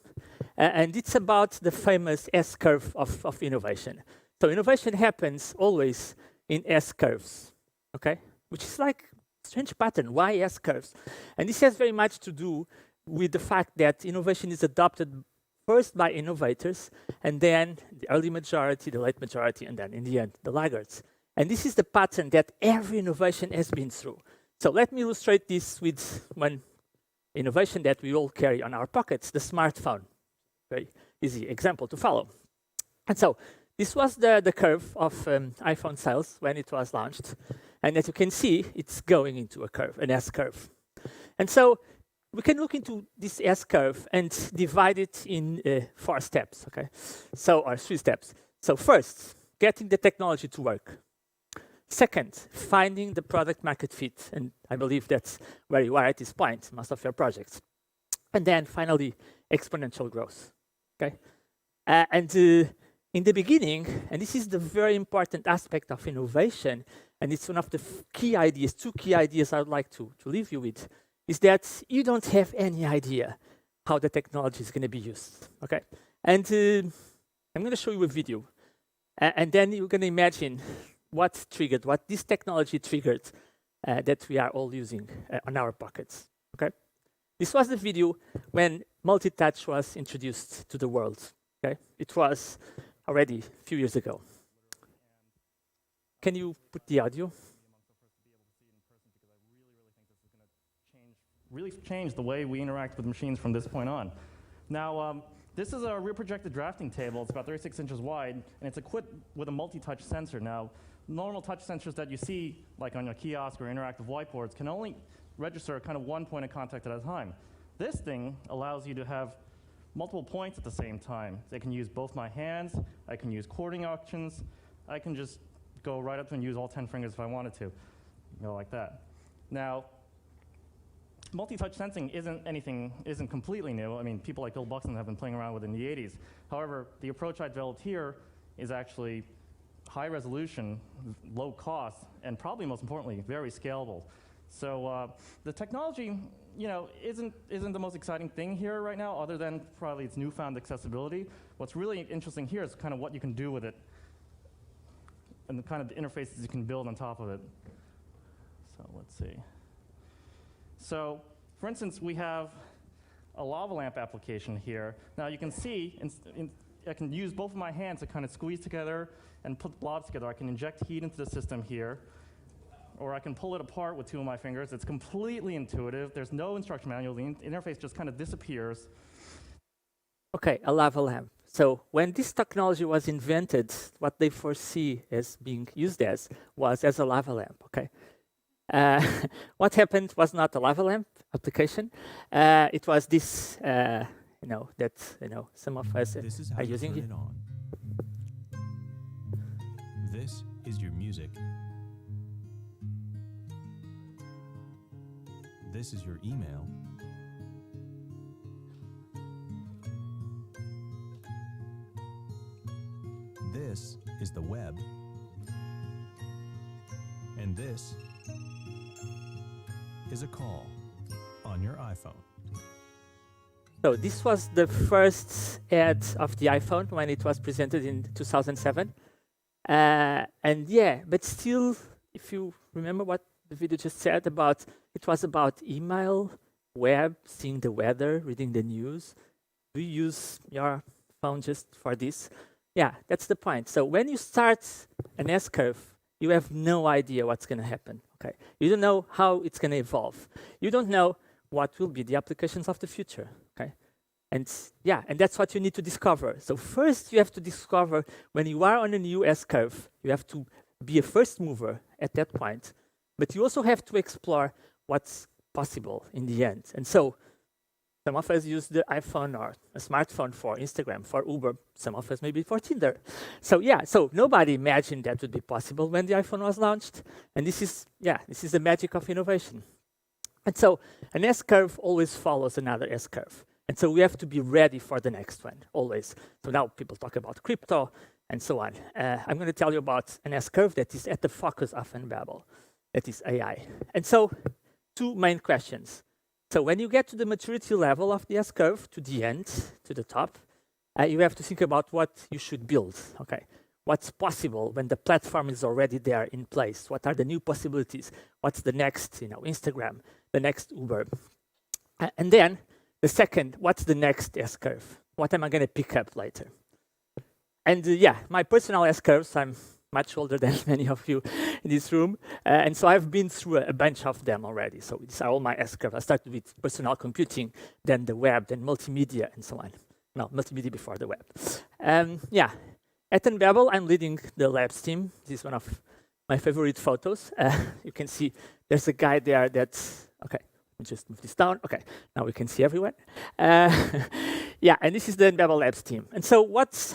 And it's about the famous S-curve of innovation. So innovation happens always in S-curves, okay? Which is like a strange pattern. Why S-curves? And this has very much to do with the fact that innovation is adopted first by innovators, and then the early majority, the late majority, and then in the end, the laggards. And this is the pattern that every innovation has been through. So let me illustrate this with one innovation that we all carry on our pockets, the smartphone. Very easy example to follow. And so this was the curve of iPhone sales when it was launched. And as you can see, it's going into a curve, an S-curve. And so we can look into this S-curve and divide it in 4 steps, okay? So, or 3 steps. So first, getting the technology to work. Second, finding the product market fit. And I believe that's where you are at this point, most of your projects. And then finally, exponential growth, okay? And in the beginning, and this is the very important aspect of innovation, and it's one of the key ideas, 2 key ideas I would like to leave you with, is that you don't have any idea how the technology is going to be used, okay? And I'm going to show you a video, and then you're going to imagine what this technology triggered that we are all using on our pockets, okay? This was the video when multi-touch was introduced to the world, okay? It was already a few years ago. Can you put the audio? Really change the way we interact with machines from this point on. Now, this is a rear projected drafting table. It's about 36 inches wide, and it's equipped with a multi-touch sensor. Now, normal touch sensors that you see, like on a kiosk or interactive whiteboards, can only register kind of one point of contact at a time. This thing allows you to have multiple points at the same time. I can use both my hands, I can use chording options, I can just go right up and use all 10 fingers if I wanted to, go like that. Now, multi-touch sensing isn't completely new. I mean, people like Bill Buxton have been playing around with it in the 80s. However, the approach I developed here is actually high resolution, low cost, and probably most importantly, very scalable. So the technology isn't the most exciting thing here right now, other than probably its newfound accessibility. What's really interesting here is kind of what you can do with it, and the kind of interfaces you can build on top of it. So let's see. So, for instance, we have a lava lamp application here. Now you can see, I can use both of my hands to kind of squeeze together and put blobs together. I can inject heat into the system here, or I can pull it apart with 2 of my fingers. It's completely intuitive. There's no instruction manual. The interface just kind of disappears. Okay, a lava lamp. So when this technology was invented, what they foresee as being used as was as a lava lamp, okay? What happened was not a lava lamp application. It was this, that some of us are using it. This is your music. This is your email. This is the web. And this is a call on your iPhone. So this was the first ad of the iPhone when it was presented in 2007. And yeah, but still, if you remember what the video just said about, it was about email, web, seeing the weather, reading the news. Do you use your phone just for this? Yeah, that's the point. So when you start an S-curve, you have no idea what's going to happen. Okay, you don't know how it's going to evolve. You don't know what will be the applications of the future. Okay, and yeah, and that's what you need to discover. So first, you have to discover when you are on a new S-curve, you have to be a first mover at that point. But you also have to explore what's possible in the end. And so some of us use the iPhone or a smartphone for Instagram, for Uber. Some of us maybe for Tinder. So yeah, so nobody imagined that would be possible when the iPhone was launched. And this is the magic of innovation. And so an S-curve always follows another S-curve. And so we have to be ready for the next one, always. So now people talk about crypto and so on. I'm going to tell you about an S-curve that is at the focus of Unbabel. That is AI. And so 2 main questions. So when you get to the maturity level of the S-curve, to the end, to the top, you have to think about what you should build. Okay, what's possible when the platform is already there in place? What are the new possibilities? What's the next, Instagram, the next Uber? And then the second, what's the next S-curve? What am I going to pick up later? And yeah, my personal S-curves, I'm much older than many of you in this room. And so I've been through a bunch of them already. So these are all my S-curves. I started with personal computing, then the web, then multimedia, and so on. No, multimedia before the web. Yeah, at Unbabel, I'm leading the labs team. This is one of my favorite photos. You can see there's a guy there that's, okay, just move this down. Okay, now we can see everyone. Yeah, and this is the Unbabel Labs team. And so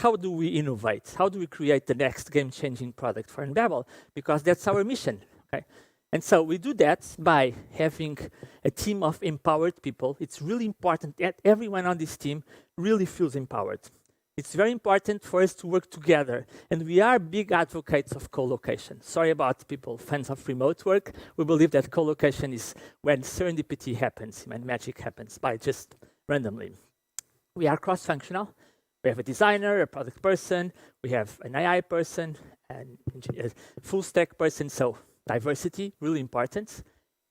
how do we innovate? How do we create the next game-changing product for Unbabel? Because that's our mission, okay? And so we do that by having a team of empowered people. It's really important that everyone on this team really feels empowered. It's very important for us to work together. And we are big advocates of co-location. Sorry about people, fans of remote work. We believe that co-location is when serendipity happens, when magic happens, by just randomly. We are cross-functional. We have a designer, a product person, we have an AI person, and a full-stack person, so diversity, really important.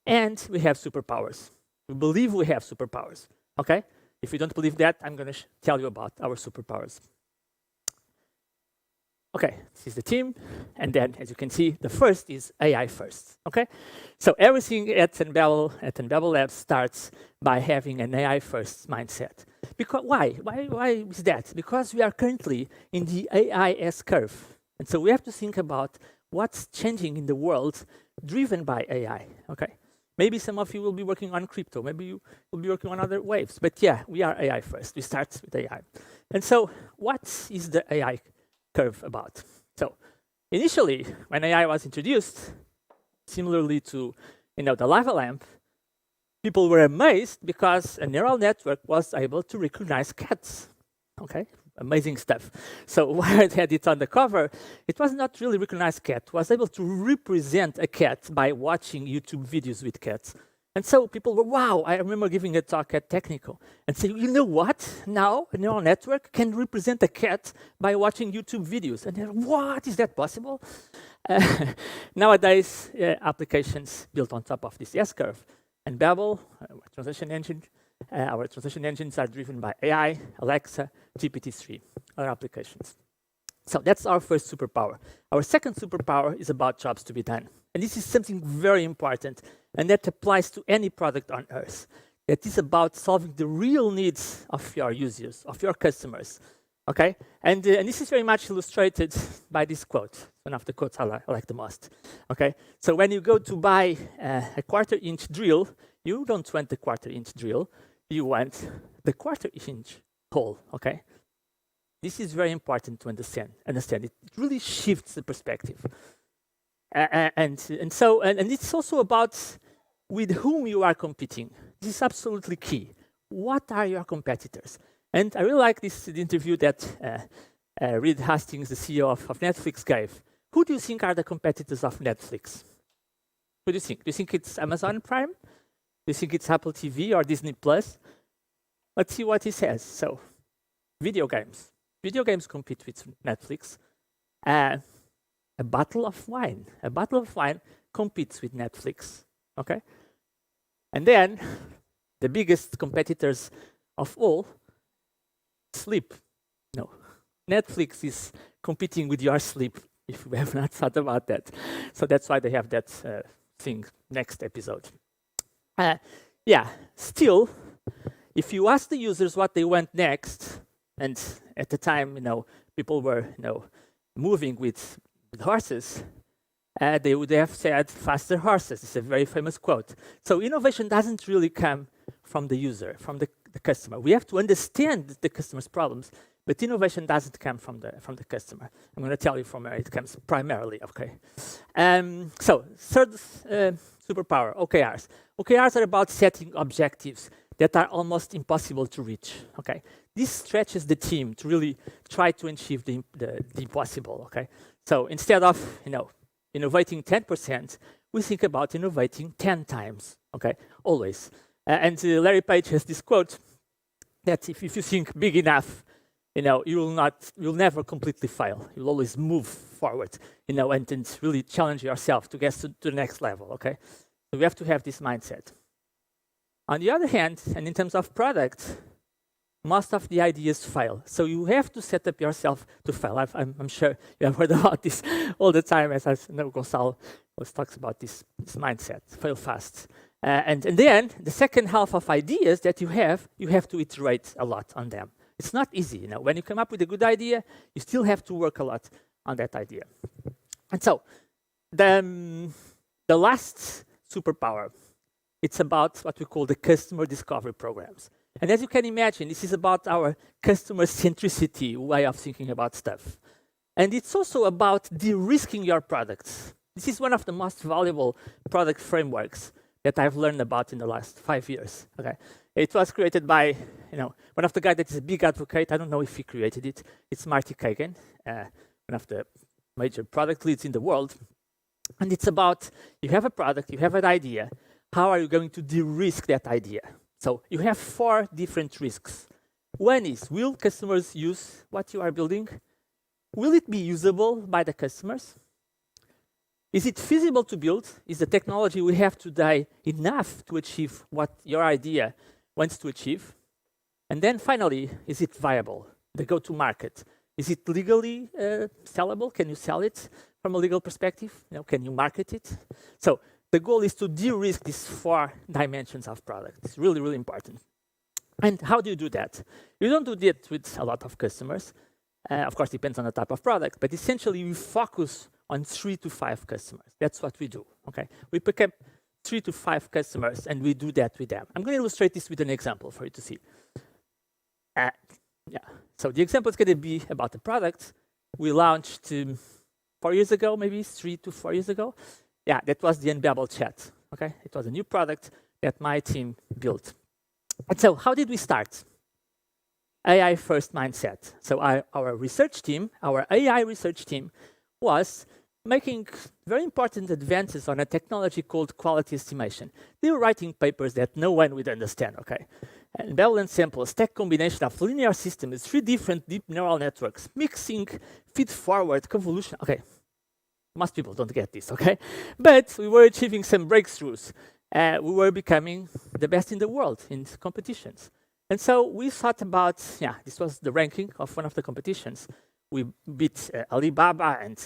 And we have superpowers. We believe we have superpowers, okay? If you don't believe that, I'm going to tell you about our superpowers. Okay, this is the team. And then, as you can see, the first is AI first, okay? So everything at Unbabel Labs starts by having an AI first mindset. Because why? Why is that? Because we are currently in the AI S-curve. And so we have to think about what's changing in the world driven by AI, okay? Maybe some of you will be working on crypto. Maybe you will be working on other waves. But yeah, we are AI first. We start with AI. And so what is the AI curve about? So initially, when AI was introduced, similarly to the lava lamp, people were amazed because a neural network was able to recognize cats. Okay, amazing stuff. So where it had it on the cover, it was not really recognize cat. It was able to represent a cat by watching YouTube videos with cats. And so people were, wow, I remember giving a talk at Technical and saying, you know what? Now a neural network can represent a cat by watching YouTube videos. And they're, what, is that possible? Nowadays, applications built on top of this S-curve. And Babel, our translation engines are driven by AI, Alexa, GPT-3, other applications. So that's our first superpower. Our second superpower is about jobs to be done. And this is something very important, and that applies to any product on Earth. That is about solving the real needs of your users, of your customers. Okay? And this is very much illustrated by this quote, one of the quotes I like the most. Okay? So when you go to buy a quarter-inch drill, you don't want the quarter-inch drill, you want the quarter-inch hole. Okay? This is very important to understand. It really shifts the perspective. And it's also about with whom you are competing. This is absolutely key. What are your competitors? And I really like the interview that Reed Hastings, the CEO of Netflix, gave. Who do you think are the competitors of Netflix? Who do you think? Do you think it's Amazon Prime? Do you think it's Apple TV or Disney Plus? Let's see what he says. So, video games. Video games compete with Netflix. A bottle of wine. A bottle of wine competes with Netflix. Okay? And then, the biggest competitors of all, sleep. No. Netflix is competing with your sleep, if you have not thought about that. So that's why they have that thing next episode. Still, if you ask the users what they want next, and at the time, people were, moving with horses, they would have said faster horses. It's a very famous quote. So innovation doesn't really come from the user, from the customer. We have to understand the customer's problems, but innovation doesn't come from the customer. I'm going to tell you from where it comes primarily. Okay. So third superpower, OKRs. OKRs are about setting objectives that are almost impossible to reach. Okay. This stretches the team to really try to achieve the impossible. Okay. So instead of innovating 10%, we think about innovating 10 times. Okay, always. And Larry Page has this quote that if you think big enough, you'll never completely fail. You'll always move forward, and really challenge yourself to get to the next level. Okay, so we have to have this mindset. On the other hand, and in terms of product, most of the ideas fail. So you have to set up yourself to fail. I'm sure you have heard about this all the time, as I know Gonçalo always talks about this mindset, fail fast. And then the second half of ideas that you have to iterate a lot on them. It's not easy. When you come up with a good idea, you still have to work a lot on that idea. And so the last superpower, it's about what we call the customer discovery programs. And as you can imagine, this is about our customer centricity way of thinking about stuff. And it's also about de-risking your products. This is one of the most valuable product frameworks that I've learned about in the last 5 years. Okay, it was created by one of the guys that is a big advocate. I don't know if he created it. It's Marty Kagan, one of the major product leads in the world. And it's about you have a product, you have an idea. How are you going to de-risk that idea? So you have 4 different risks. One is, will customers use what you are building? Will it be usable by the customers? Is it feasible to build? Is the technology we have today enough to achieve what your idea wants to achieve? And then finally, is it viable? The go-to-market. Is it legally sellable? Can you sell it from a legal perspective? Can you market it? So the goal is to de-risk these 4 dimensions of product. It's really, really important. And how do you do that? You don't do that with a lot of customers. Of course, it depends on the type of product, but essentially we focus on 3 to 5 customers. That's what we do. Okay, we pick up 3 to 5 customers and we do that with them. I'm going to illustrate this with an example for you to see. So the example is going to be about the product we launched 4 years ago, maybe 3 to 4 years ago. That was the Unbabel chat. Okay, it was a new product that my team built. And so, how did we start? AI first mindset. So our research team, our AI research team, was making very important advances on a technology called quality estimation. They were writing papers that no one would understand, okay? And Bell and Sample, a stack combination of linear systems, 3 different deep neural networks, mixing, feed-forward, convolution. Okay, most people don't get this, okay? But we were achieving some breakthroughs. We were becoming the best in the world in competitions. And so we thought about, this was the ranking of one of the competitions. We beat Alibaba and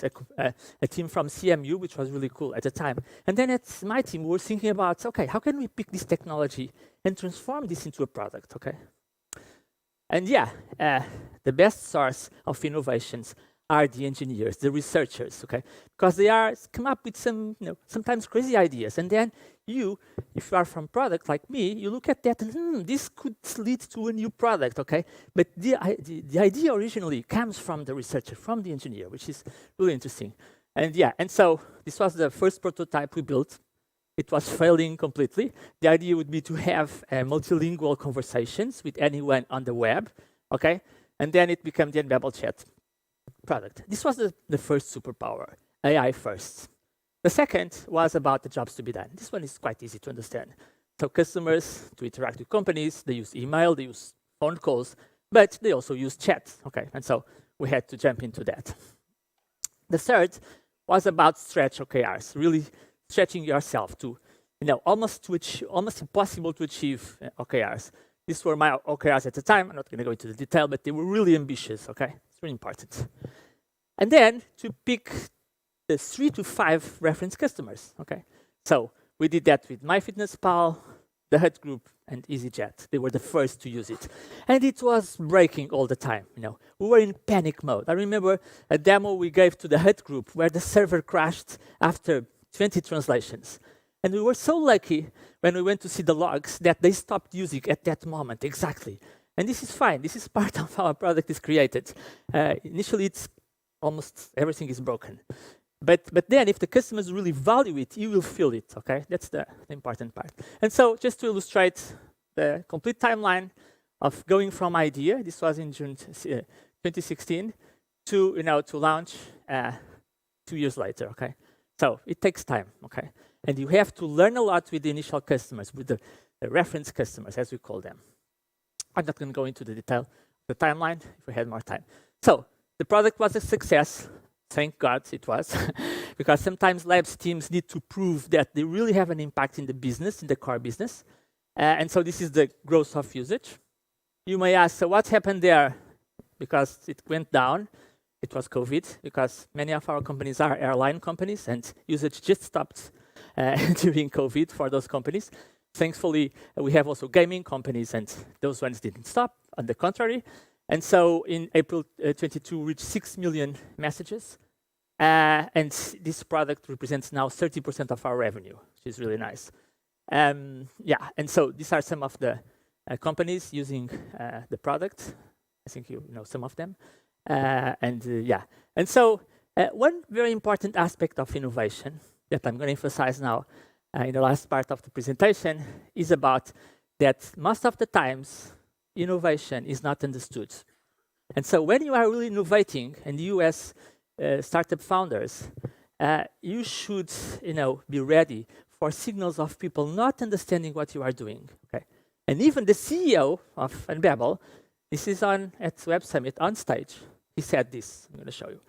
a team from CMU, which was really cool at the time. And then at my team, we were thinking about, okay, how can we pick this technology and transform this into a product, okay? And the best source of innovations are the engineers, the researchers, okay? Because they come up with some, sometimes crazy ideas. And then you, if you are from product like me, you look at that and this could lead to a new product, okay? But the idea originally comes from the researcher, from the engineer, which is really interesting. And so this was the first prototype we built. It was failing completely. The idea would be to have multilingual conversations with anyone on the web, okay? And then it became the Babel chat product. This was the first superpower, AI first. The second was about the jobs to be done. This one is quite easy to understand. So customers, to interact with companies, they use email, they use phone calls, but they also use chat, okay? And so we had to jump into that. The third was about stretch OKRs, really stretching yourself to, almost impossible to achieve OKRs. These were my OKRs at the time. I'm not going to go into the detail, but they were really ambitious, okay? It's really important. And then to pick the 3 to 5 reference customers, okay? So we did that with MyFitnessPal, the Hut Group, and EasyJet. They were the first to use it. And it was breaking all the time, We were in panic mode. I remember a demo we gave to the Hut Group where the server crashed after 20 translations. And we were so lucky when we went to see the logs that they stopped using at that moment, exactly. And this is fine. This is part of how our product is created. Initially, it's almost everything is broken. But then if the customers really value it, you will feel it, okay? That's the important part. And so just to illustrate the complete timeline of going from idea, this was in June 2016, to launch 2 years later, okay? So it takes time, okay? And you have to learn a lot with the initial customers, with the reference customers, as we call them. I'm not going to go into the detail of the timeline if we had more time. So the product was a success. Thank God it was, because sometimes labs teams need to prove that they really have an impact in the business, in the core business. And so this is the growth of usage. You may ask, so what happened there? Because it went down. It was COVID, because many of our companies are airline companies, and usage just stopped during COVID for those companies. Thankfully, we have also gaming companies, and those ones didn't stop, on the contrary. And so in April 22, we reached 6 million messages. And this product represents now 30% of our revenue, which is really nice. And so these are some of the companies using the product. I think you know some of them. And so one very important aspect of innovation that I'm going to emphasize now in the last part of the presentation is about that most of the times innovation is not understood. And so when you are really innovating, and you as startup founders, you should be ready for signals of people not understanding what you are doing. Okay? And even the CEO of Unbabel, this is at Web Summit on stage, he said this. I'm going to show you.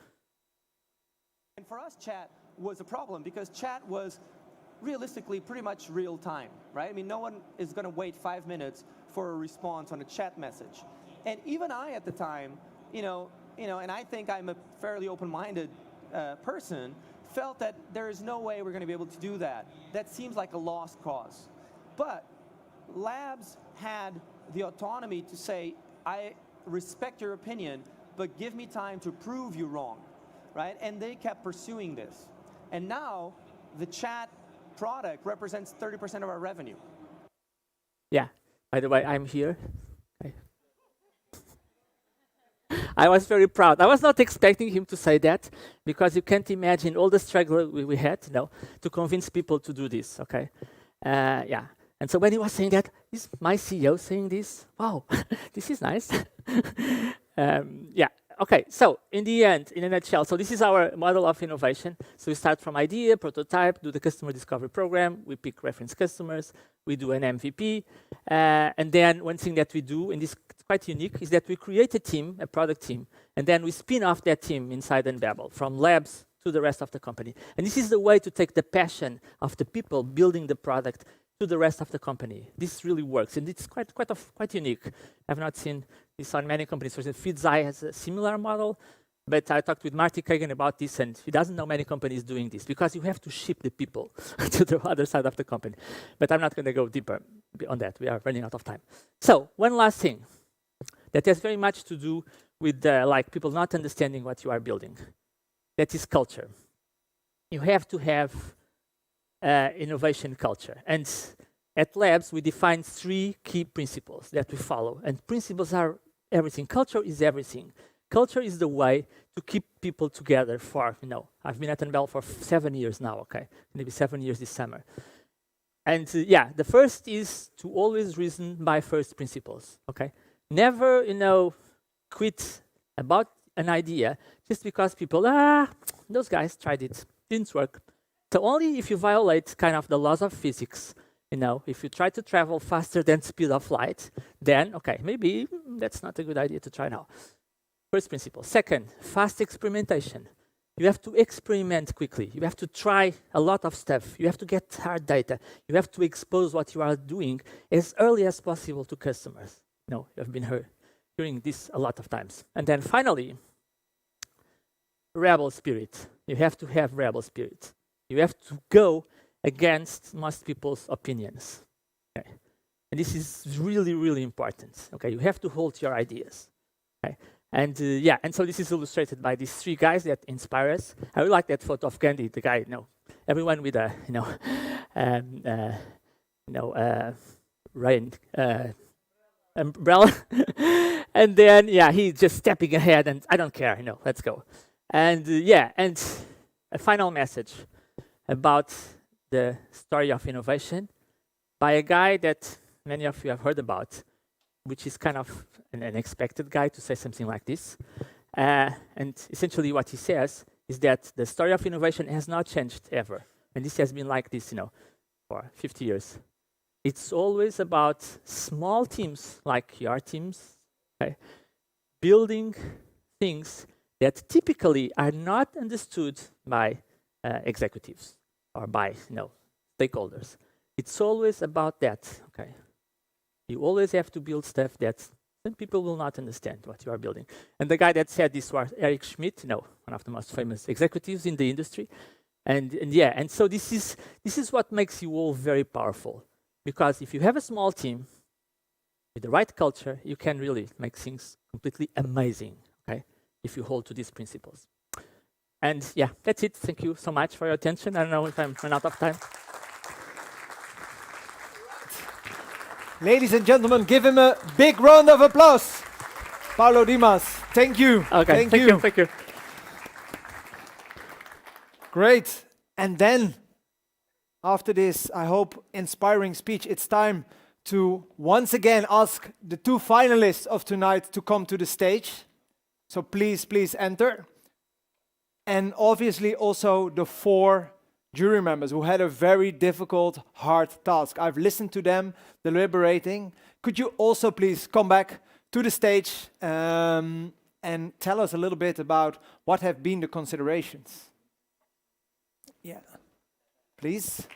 And for us, chat was a problem because chat was realistically pretty much real time, right? I mean, no one is going to wait 5 minutes for a response on a chat message. And even I, at the time, and I think I'm a fairly open-minded person, felt that there is no way we're going to be able to do that. That seems like a lost cause. But labs had the autonomy to say, I respect your opinion, but give me time to prove you wrong, right? And they kept pursuing this. And now the chat product represents 30% of our revenue. Yeah, by the way, I'm here. Okay. I was very proud. I was not expecting him to say that, because you can't imagine all the struggle we had, to convince people to do this, okay? And so when he was saying that, is my CEO saying this? Wow, this is nice. Okay, so in the end, in a nutshell, so this is our model of innovation. So we start from idea, prototype, do the customer discovery program, we pick reference customers, we do an MVP, and then one thing that we do, and this is quite unique, is that we create a team, a product team, and then we spin off that team inside Enbabel, from labs to the rest of the company. And this is the way to take the passion of the people building the product to the rest of the company. This really works, and it's quite unique. I've not seen this on many companies. For example, Feedzai has a similar model, but I talked with Marty Kagan about this, and he doesn't know many companies doing this, because you have to ship the people to the other side of the company. But I'm not going to go deeper on that. We are running out of time. So one last thing that has very much to do with like people not understanding what you are building. That is culture. You have to have innovation culture. And at Labs, we define 3 key principles that we follow. And principles are everything. Culture is everything. Culture is the way to keep people together for, I've been at Enbabel for 7 years now, okay? Maybe 7 years this summer. And yeah, the first is to always reason by first principles, okay? Never, quit about an idea just because people, those guys tried it, didn't work. So only if you violate kind of the laws of physics, if you try to travel faster than speed of light, then, okay, maybe that's not a good idea to try now. First principle. Second, fast experimentation. You have to experiment quickly. You have to try a lot of stuff. You have to get hard data. You have to expose what you are doing as early as possible to customers. You have been hearing this a lot of times. And then finally, rebel spirit. You have to have rebel spirit. You have to go against most people's opinions. Okay? And this is really, really important. Okay, you have to hold your ideas. Okay? And yeah, and so this is illustrated by these 3 guys that inspire us. I really like that photo of Gandhi, the guy, everyone with a, rain umbrella, and then yeah, he's just stepping ahead, and I don't care, let's go. And yeah, and a final message about the story of innovation by a guy that many of you have heard about, which is kind of an unexpected guy to say something like this. And essentially what he says is that the story of innovation has not changed ever. And this has been like this, for 50 years. It's always about small teams, like your teams, okay, building things that typically are not understood by executives or by stakeholders. It's always about that, okay? You always have to build stuff that some people will not understand what you are building. And the guy that said this was Eric Schmidt, one of the most famous executives in the industry. And yeah, and so this is what makes you all very powerful. Because if you have a small team with the right culture, you can really make things completely amazing, okay? If you hold to these principles. And yeah, that's it. Thank you so much for your attention. I don't know if I'm run out of time. Ladies and gentlemen, give him a big round of applause. Paulo Dimas, thank you. Okay, thank you. Great. And then, after this, I hope, inspiring speech, it's time to once again ask the 2 finalists of tonight to come to the stage. So please enter. And obviously also the 4 jury members who had a very difficult, hard task. I've listened to them deliberating. Could you also please come back to the stage and tell us a little bit about what have been the considerations? Yeah, please.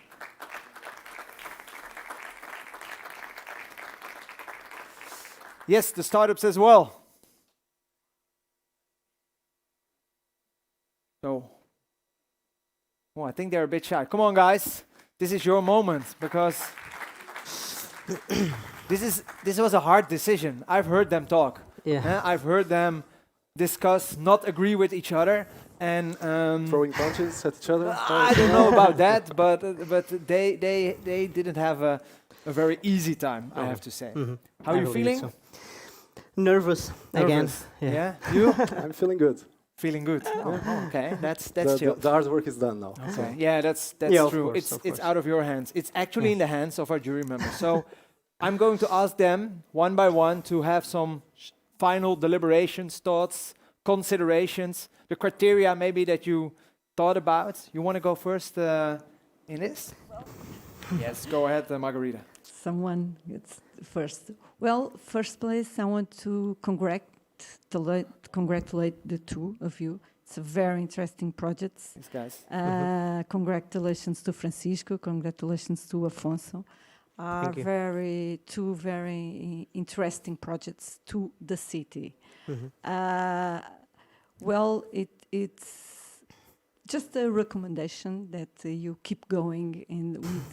Yes, the startups as well. So, oh, I think they're a bit shy. Come on, guys. This is your moment, because this was a hard decision. I've heard them talk. Yeah. I've heard them discuss, not agree with each other, and throwing punches at each other. I don't know about that, but they didn't have a very easy time, I have to say. How are you feeling? Nervous again. Yeah. You? I'm feeling good. Feeling good. Oh, okay, that's chill. The hard work is done now. Okay. So. Yeah, that's true. It's out of your hands. It's actually in the hands of our jury members. So I'm going to ask them one by one to have some final deliberations, thoughts, considerations, the criteria maybe that you thought about. You want to go first, Ines? Yes, go ahead, Margarita. Someone gets first. Well, first place, I want to congratulate the two of you. It's a very interesting project. Thanks, guys. Congratulations to Francisco. Congratulations to Afonso. Thank you. Two very interesting projects to the city. Well, it's just a recommendation that you keep going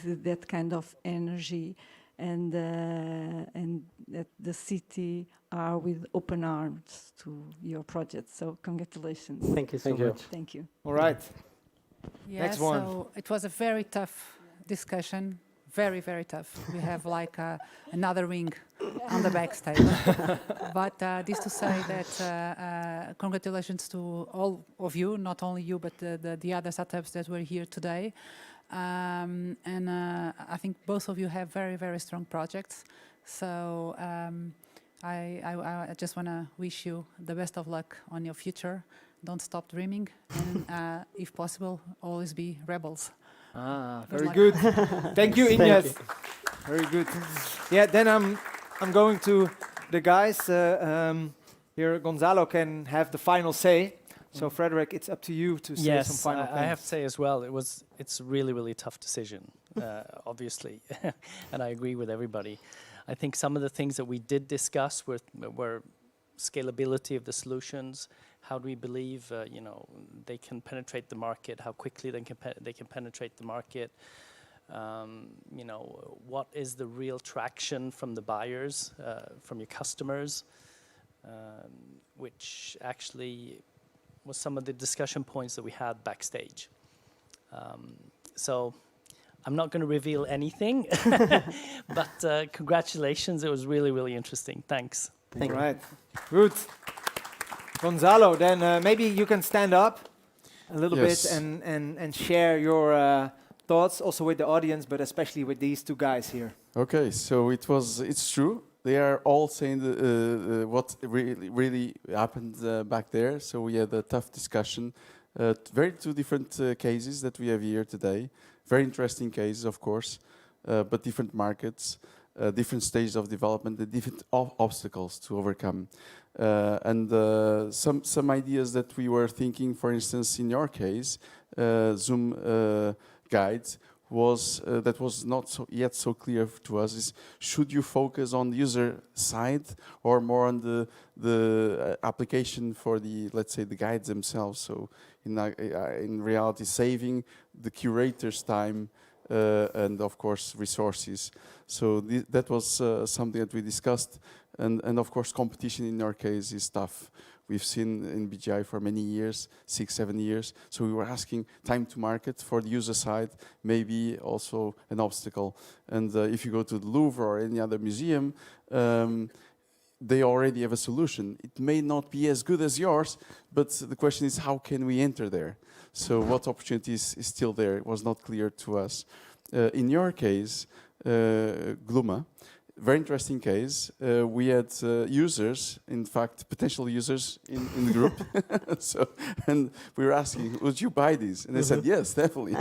with that kind of energy, and that the city are with open arms to your project. So congratulations. Thank you so much. Thank you. All right. Yeah, Next one. so it was a very tough discussion. Very, very tough. We have like another ring on the backstage. But this to say that congratulations to all of you, not only you, but the other startups that were here today. And I think both of you have very, very strong projects. So I just want to wish you the best of luck on your future. Don't stop dreaming. And if possible, always be rebels. Very good. Thank you, Ines. Very good. Yeah, then I'm going to the guys. Here, Gonzalo can have the final say. So, Frederick, it's up to you to say some final things. I have to say as well, it's a really, really tough decision, obviously, and I agree with everybody. I think some of the things that we did discuss were scalability of the solutions. How do we believe, they can penetrate the market? How quickly they can penetrate the market? What is the real traction from the buyers, from your customers? Which actually was some of the discussion points that we had backstage. So I'm not going to reveal anything, but congratulations. It was really, really interesting. Thanks. Thank you. All right. Good. Gonzalo, then maybe you can stand up a little bit and share your thoughts also with the audience, but especially with these two guys here. Okay, so it's true. They are all saying what really happened back there. So we had a tough discussion. Two different cases that we have here today. Very interesting cases, of course, but different markets, different stages of development, and different obstacles to overcome. And some ideas that we were thinking, for instance, in your case, Zoom guides, that was not yet so clear to us is, should you focus on the user side or more on the application for the, let's say, the guides themselves? So in reality, saving the curator's time and of course resources. So that was something that we discussed, and of course competition in our case is tough. We've seen in BGI for many years, 6-7 years. So we were asking time to market for the user side, maybe also an obstacle. And if you go to the Louvre or any other museum, they already have a solution. It may not be as good as yours, but the question is, how can we enter there? So what opportunities is still there? It was not clear to us. In your case, Gluma, very interesting case. We had users, in fact, potential users in the group. And we were asking, would you buy these? And they said, yes, definitely.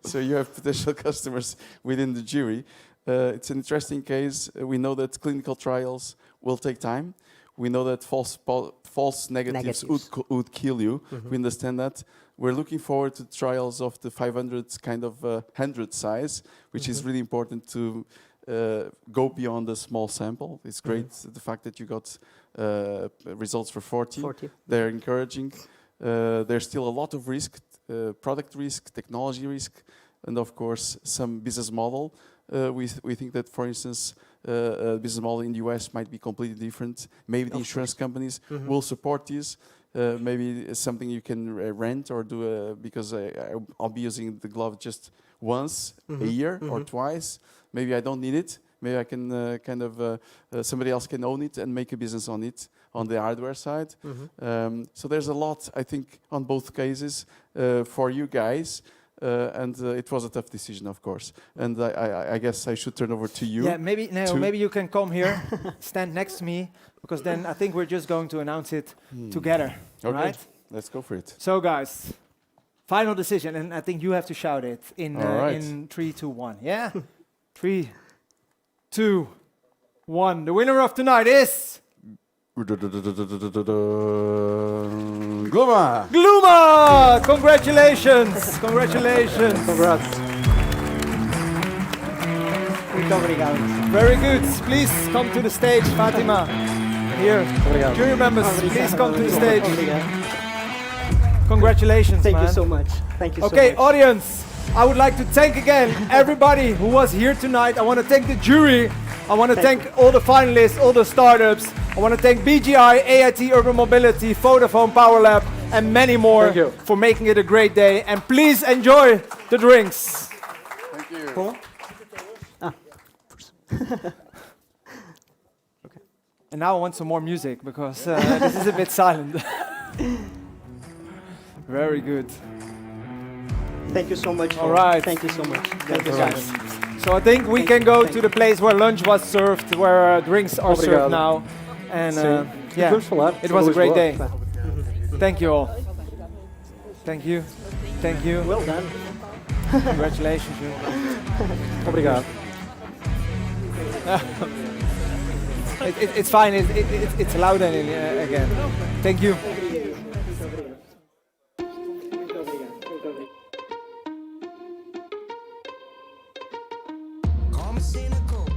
So you have potential customers within the jury. It's an interesting case. We know that clinical trials will take time. We know that false negatives. Would kill you. We understand that. We're looking forward to trials of the 500 kind of 100 size, which is really important to go beyond a small sample. It's great the fact that you got results for 40. They're encouraging. There's still a lot of risk, product risk, technology risk, and of course some business model. We think that, for instance, business model in the US might be completely different. Maybe the insurance companies will support this. Maybe it's something you can rent or do because I'll be using the glove just once a year or twice. Maybe I don't need it. Maybe I can somebody else can own it and make a business on it on the hardware side. So there's a lot, I think, on both cases for you guys. and it was a tough decision, of course. And I guess I should turn over to you. Yeah, maybe you can come here, stand next to me, because then I think we're just going to announce it together. Okay, right? Let's go for it. So, guys, final decision, and I think you have to shout it in 3, 2, 1. Yeah, 3, 2, 1. The winner of tonight is Gluma! Gluma! Congratulations! Congratulations! Congrats. Muito obrigado. Very good. Please come to the stage, Fatima. Here, jury members, please come to the stage. Congratulations, Thank man. you so much. Thank you so much. Okay, audience, I would like to thank again everybody who was here tonight. I want to thank the jury. I want to thank all the finalists, all the startups. I want to thank BGI, EIT Urban Mobility, Vodafone Power Lab, and many more for making it a great day. And please enjoy the drinks. Thank you. Cool. And now I want some more music because this is a bit silent. Very good. Thank you so much. All right. Thank you so much. Thank you, guys. So I think we can go to the place where lunch was served, where drinks are served now. And yeah, it was a great day. Thank you all. Thank you. Thank you. Well done. Congratulations. Obrigado. It's fine. It's allowed again. Thank you. Call me cynical,